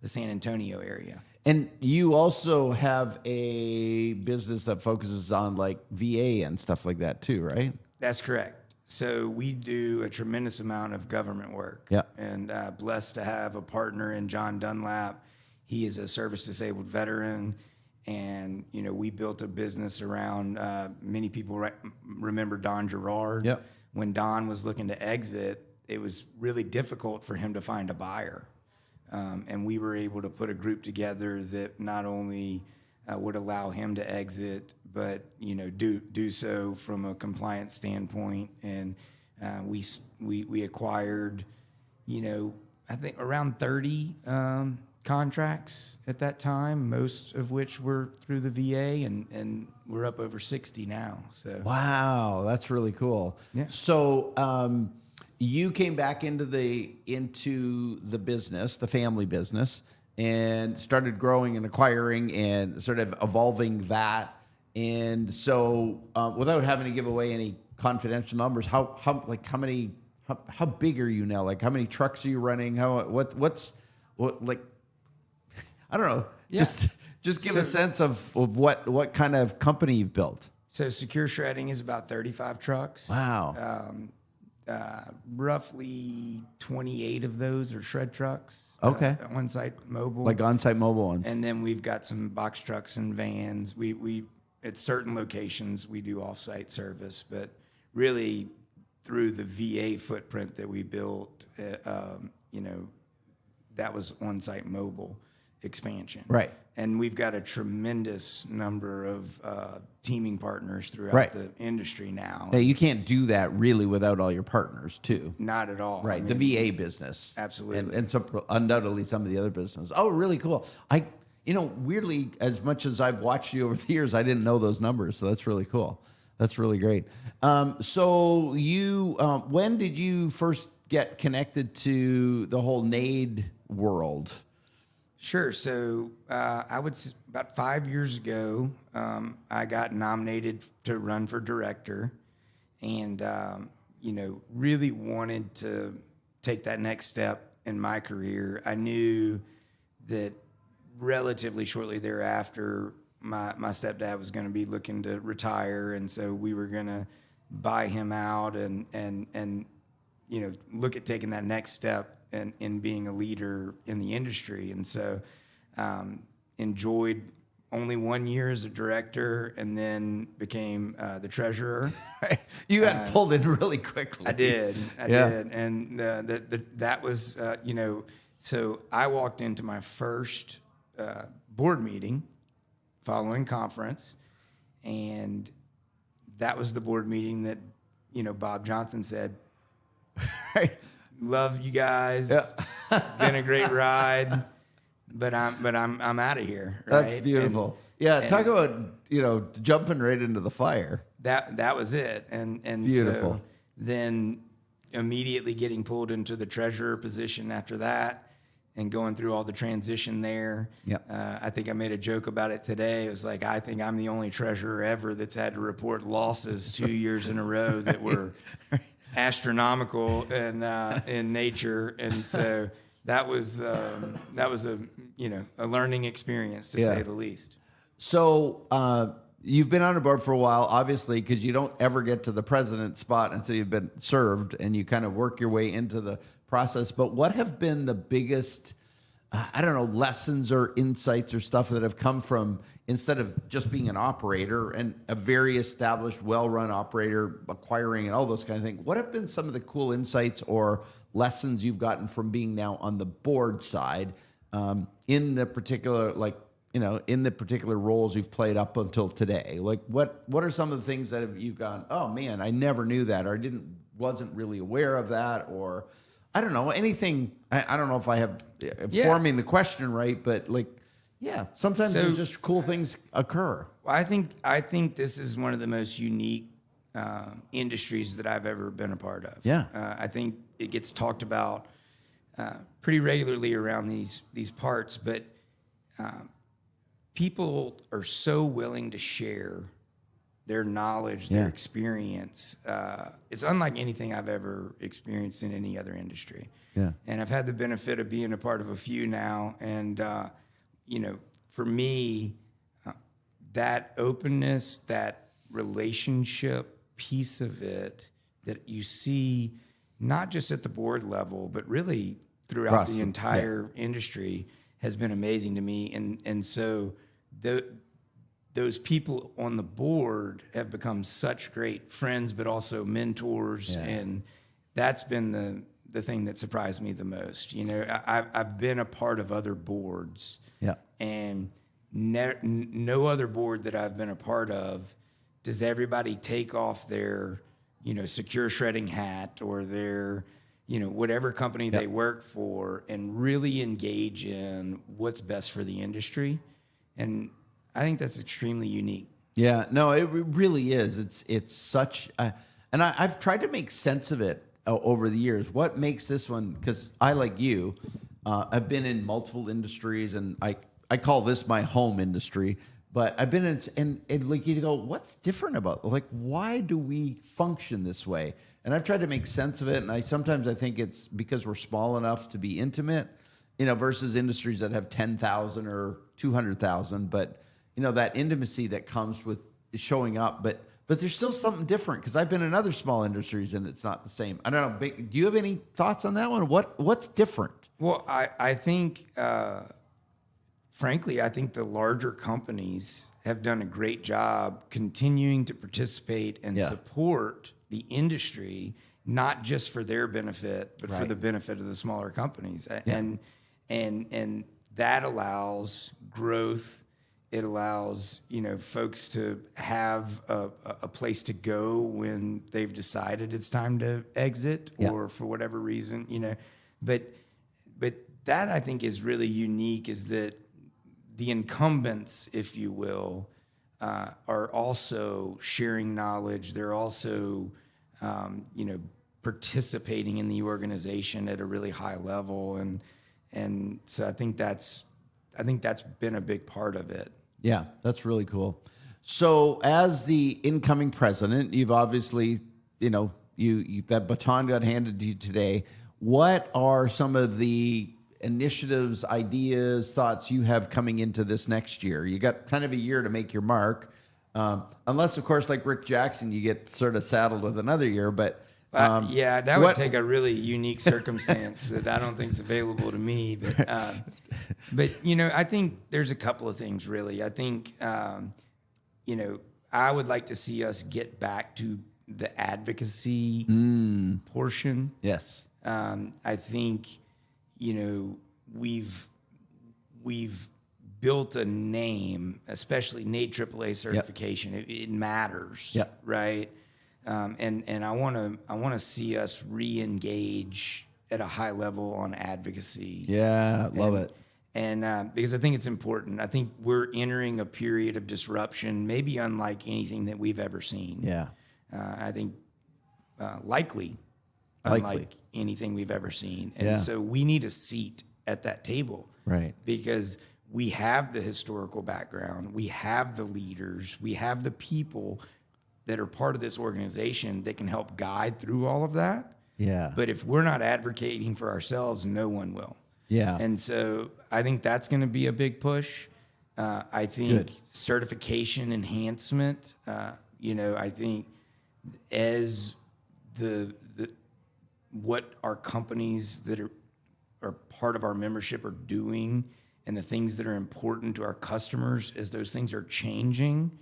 the San Antonio area. And you also have a business that focuses on like VA and stuff like that too, right? That's correct. So we do a tremendous amount of government work. Yeah. And blessed to have a partner in John Dunlap. He is a service-disabled veteran. And, you know, we built a business around, many people remember Don Gerard. Yep. When Don was looking to exit, it was really difficult for him to find a buyer. And we were able to put a group together that not only would allow him to exit, but, you know, do so from a compliance standpoint. And we acquired, you know, I think around 30 contracts at that time, most of which were through the VA, and we're up over 60 now. So Wow, that's really cool. Yeah. So you came back into the business, the family business, and started growing and acquiring and sort of evolving that. And so, without having to give away any confidential numbers, how big are you now? Like, how many trucks are you running? I don't know. Yeah. Just give a sense of what kind of company you've built. So Secure Shredding is about 35 trucks. Wow. Roughly 28 of those are shred trucks. Okay. On-site mobile. Like on-site mobile ones. And then we've got some box trucks and vans. We at certain locations we do off-site service, but really through the VA footprint that we built, you know, that was on-site mobile expansion. Right. And we've got a tremendous number of teaming partners throughout the industry now. Hey, you can't do that really without all your partners too. Not at all. Right. I The mean, VA business. Absolutely. And so undoubtedly some of the other businesses. Oh, really cool. Weirdly, as much as I've watched you over the years, I didn't know those numbers. So that's really cool. That's really great. So you, when did you first get connected to the whole NADE world? Sure. So about 5 years ago, I got nominated to run for director, and really wanted to take that next step in my career. I knew that relatively shortly thereafter, my stepdad was going to be looking to retire, and so we were going to buy him out and look at taking that next step in being a leader in the industry. And so enjoyed only 1 year as a director, and then became the treasurer. You got pulled in really quickly. I did. And that was, so I walked into my first board meeting following conference, and that was the board meeting that, Bob Johnson said, love you guys. Yeah. Been a great ride, but I'm out of here. Right? That's beautiful. Talk about jumping right into the fire. That was it, and beautiful. So then immediately getting pulled into the treasurer position after that, and going through all the transition there. Yep. I think I made a joke about it today. It was like, I think I'm the only treasurer ever that's had to report losses 2 years in a row that were astronomical in nature, and so that was a learning experience to say the least. So you've been on the board for a while, obviously, because you don't ever get to the president spot until you've been served, and you kind of work your way into the process. But what have been the biggest I don't know, lessons or insights or stuff that have come from, instead of just being an operator and a very established, well-run operator, acquiring and all those kind of things? What have been some of the cool insights or lessons you've gotten from being now on the board side, in the particular, like, you know, in the particular roles you've played up until today? Like, what are some of the things that have you gone, oh man, I never knew that, or wasn't really aware of that, or I don't know, anything. I don't know if I have forming the question right, but like, yeah, sometimes there's just cool things occur. I think this is one of the most unique industries that I've ever been a part of. Yeah. I think it gets talked about pretty regularly around these parts, but people are so willing to share their knowledge, their experience. It's unlike anything I've ever experienced in any other industry. Yeah. And I've had the benefit of being a part of a few now. And, you know, for me, that openness, that relationship piece of it that you see not just at the board level, but really throughout the entire industry has been amazing to me. And so those people on the board have become such great friends, but also mentors. And that's been the thing that surprised me the most. You know, I've been a part of other boards, and no other board that I've been a part of does everybody take off their, you know, secure shredding hat or their, you know, whatever company they work for, and really engage in what's best for the industry. And I think that's extremely unique. Yeah, no, it really is. It's such, and I've tried to make sense of it over the years. What makes this one? Because I, like you, I've been in multiple industries, and I call this my home industry. But I've been in, and like you go, what's different about, like, why do we function this way? And I've tried to make sense of it, and sometimes I think it's because we're small enough to be intimate, you know, versus industries that have 10,000 or 200,000. But you know, that intimacy that comes with showing up, but there's still something different, because I've been in other small industries and it's not the same. I don't know. Do you have any thoughts on that one? What's different? Well, I think, frankly, I think the larger companies have done a great job continuing to participate and support the industry, not just for their benefit, but for the benefit of the smaller companies. And that allows growth. It allows, you know, folks to have a place to go when they've decided it's time to exit, or for whatever reason, you know. But that, I think, is really unique, is that the incumbents, if you will, are also sharing knowledge. They're also, you know, participating in the organization at a really high level, and so I think that's been a big part of it. Yeah, that's really cool. So, as the incoming president, you've obviously, you know, you that baton got handed to you today. What are some of the initiatives, ideas, thoughts you have coming into this next year? You got kind of a year to make your mark, unless, of course, like Rick Jackson, you get sort of saddled with another year. But that would take a really unique circumstance that I don't think is available to me. But you know, I think there's a couple of things, really. I think, you know, I would like to see us get back to the advocacy portion. Yes. I think, you know, we've built a name, especially NATE AAA certification. It matters, right? And I want to see us re-engage at a high level on advocacy. Yeah, love it. And because I think it's important. I think we're entering a period of disruption, maybe unlike anything that we've ever seen. Yeah. I think likely unlike anything we've ever seen. And so we need a seat at that table. Right. Because we have the historical background, we have the leaders, we have the people that are part of this organization that can help guide through all of that. Yeah. But if we're not advocating for ourselves, no one will. Yeah. And so I think that's going to be a big push. I think certification enhancement, you know, I think as the what our companies that are part of our membership are doing and the things that are important to our customers, as those things are changing,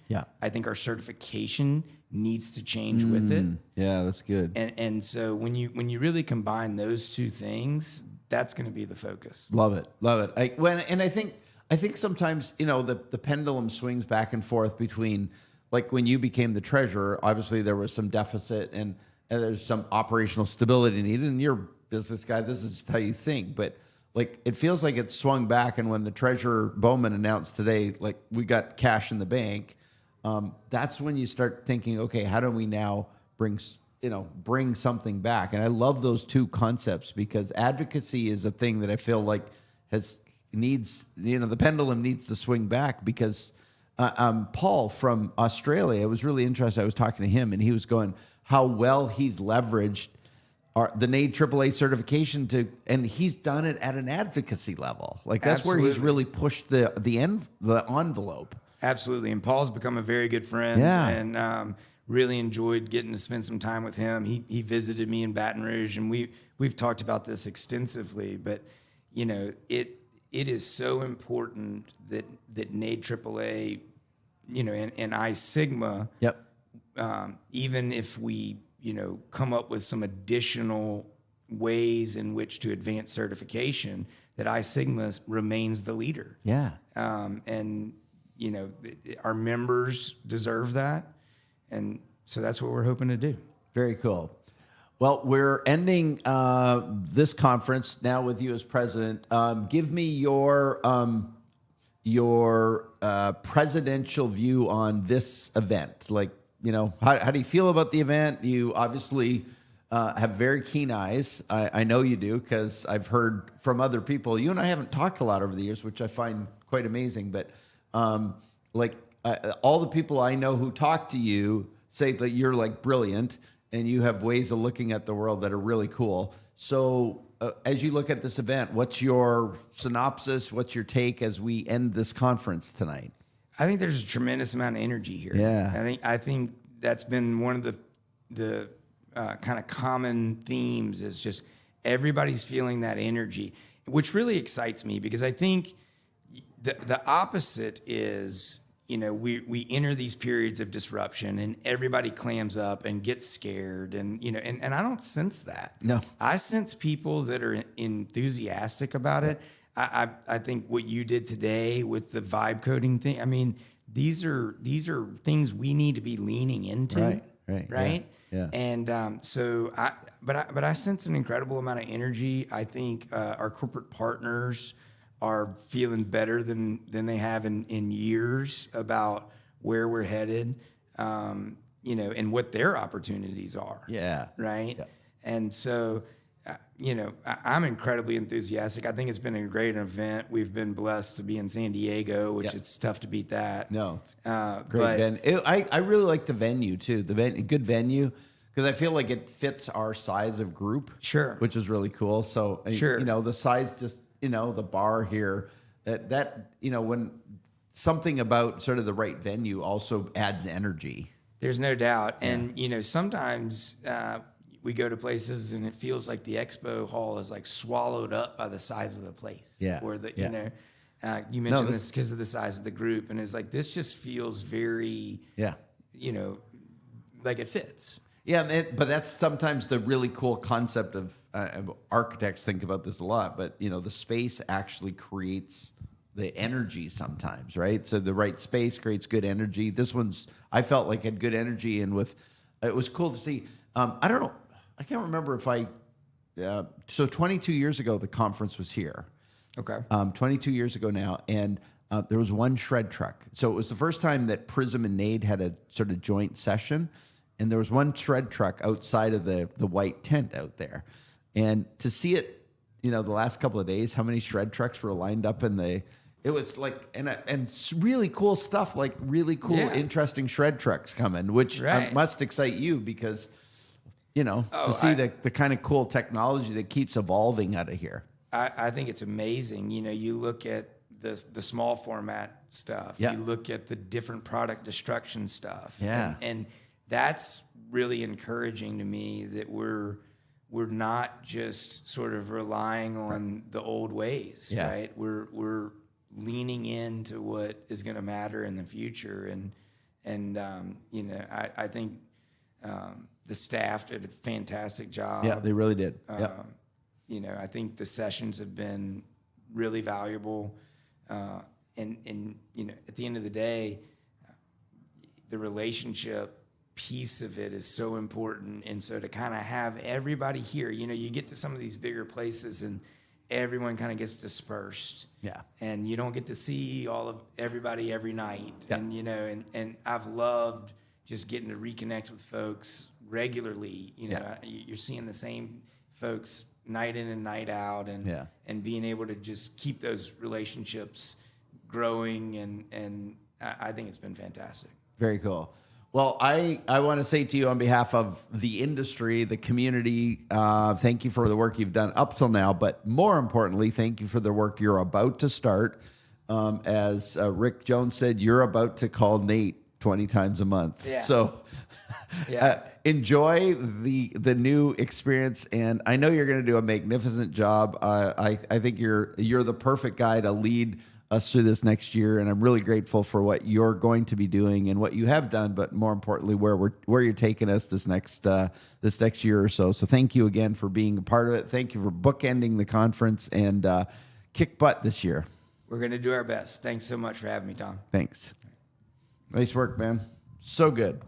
I think our certification needs to change with it. Yeah, that's good. And so when you really combine those two things, that's going to be the focus. Love it. I think sometimes, the pendulum swings back and forth between, like, when you became the treasurer, obviously there was some deficit and there's some operational stability needed. And you're a business guy, this is just how you think. But like, it feels like it's swung back. And when the treasurer Bowman announced today, like, we got cash in the bank, that's when you start thinking, okay, how do we now bring something back? And I love those two concepts, because advocacy is a thing that I feel like needs the pendulum needs to swing back, because Paul from Australia, it was really interesting. I was talking to him and he was going how well he's leveraged the NAID AAA certification and he's done it at an advocacy level. Like, that's where he's really pushed the envelope. Absolutely. And Paul's become a very good friend. Yeah. And really enjoyed getting to spend some time with him. He visited me in Baton Rouge, and we've talked about this extensively, but it is so important that NAID AAA, and I Sigma, even if we, come up with some additional ways in which to advance certification, that I Sigma remains the leader. Yeah. And, our members deserve that. And so that's what we're hoping to do. Very cool. Well, we're ending this conference now with you as president. Give me your presidential view on this event. Like, how do you feel about the event? You obviously have very keen eyes. I know you do, because I've heard from other people. You and I haven't talked a lot over the years, which I find quite amazing. But all the people I know who talk to you say that you're like brilliant and you have ways of looking at the world that are really cool. So as you look at this event, what's your synopsis? What's your take as we end this conference tonight? I think there's a tremendous amount of energy here. Yeah. I think that's been one of the kind of common themes, is just everybody's feeling that energy, which really excites me, because I think the opposite is, we enter these periods of disruption and everybody clams up and gets scared, and and I don't sense that. No, I sense people that are enthusiastic about it. I think what you did today with the vibe coding thing, I mean, these are things we need to be leaning into. Right. Yeah. And but I sense an incredible amount of energy. I think our corporate partners are feeling better than they have in years about where we're headed, and what their opportunities are. Yeah. Right. Yeah. And so, I'm incredibly enthusiastic. I think it's been a great event. We've been blessed to be in San Diego, which it's tough to beat that. No, it's great venue. I really like the venue too. Good venue, because I feel like it fits our size of group. Sure. Which is really cool. So sure. The size, just the bar here, that when something about sort of the right venue also adds energy. There's no doubt. And sometimes we go to places and it feels like the expo hall is like swallowed up by the size of the place. Yeah. Or you mentioned this because of the size of the group, and it's like, this just feels very, like it fits. Yeah, but that's sometimes the really cool concept of architects think about this a lot. But the space actually creates the energy sometimes, right? So the right space creates good energy. This one's, I felt like, had good energy, and it was cool to see. I don't know, I can't remember if so 22 years ago the conference was here. Okay. 22 years ago now, and there was one shred truck. So it was the first time that Prism and NAID had a sort of joint session, and there was one shred truck outside of the white tent out there. And to see it, the last couple of days, how many shred trucks were lined up it was like, and really cool stuff, like really cool, interesting shred trucks coming, which must excite you, because, to see the kind of cool technology that keeps evolving out of here. I think it's amazing. You look at the small format stuff. Yeah. You look at the different product destruction stuff. Yeah. And that's really encouraging to me, that we're we're not just sort of relying on the old ways, Yeah. right? We're leaning into what is going to matter in the future, and you know, I think the staff did a fantastic job. Yeah, they really did. Yeah. You know, I think the sessions have been really valuable, and you know, at the end of the day, the relationship piece of it is so important. And so to kind of have everybody here, you know, you get to some of these bigger places and everyone kind of gets dispersed. Yeah. And you don't get to see all of everybody every night. Yeah. And, you know, and I've loved just getting to reconnect with folks regularly. You know, you're seeing the same folks night in and night out, and being able to just keep those relationships growing. And I think it's been fantastic. Very cool. Well, I want to say to you on behalf of the industry, the community, thank you for the work you've done up till now, but more importantly, thank you for the work you're about to start. As Rick Jones said, you're about to call Nate 20 times a month. Yeah. So enjoy the new experience, and I know you're going to do a magnificent job. I think you're the perfect guy to lead us through this next year, and I'm really grateful for what you're going to be doing and what you have done, but more importantly, where you're taking us this next year or so. So thank you again for being a part of it. Thank you for bookending the conference, and kick butt this year. We're going to do our best. Thanks so much for having me, Tom. Thanks. Nice work, man. So good.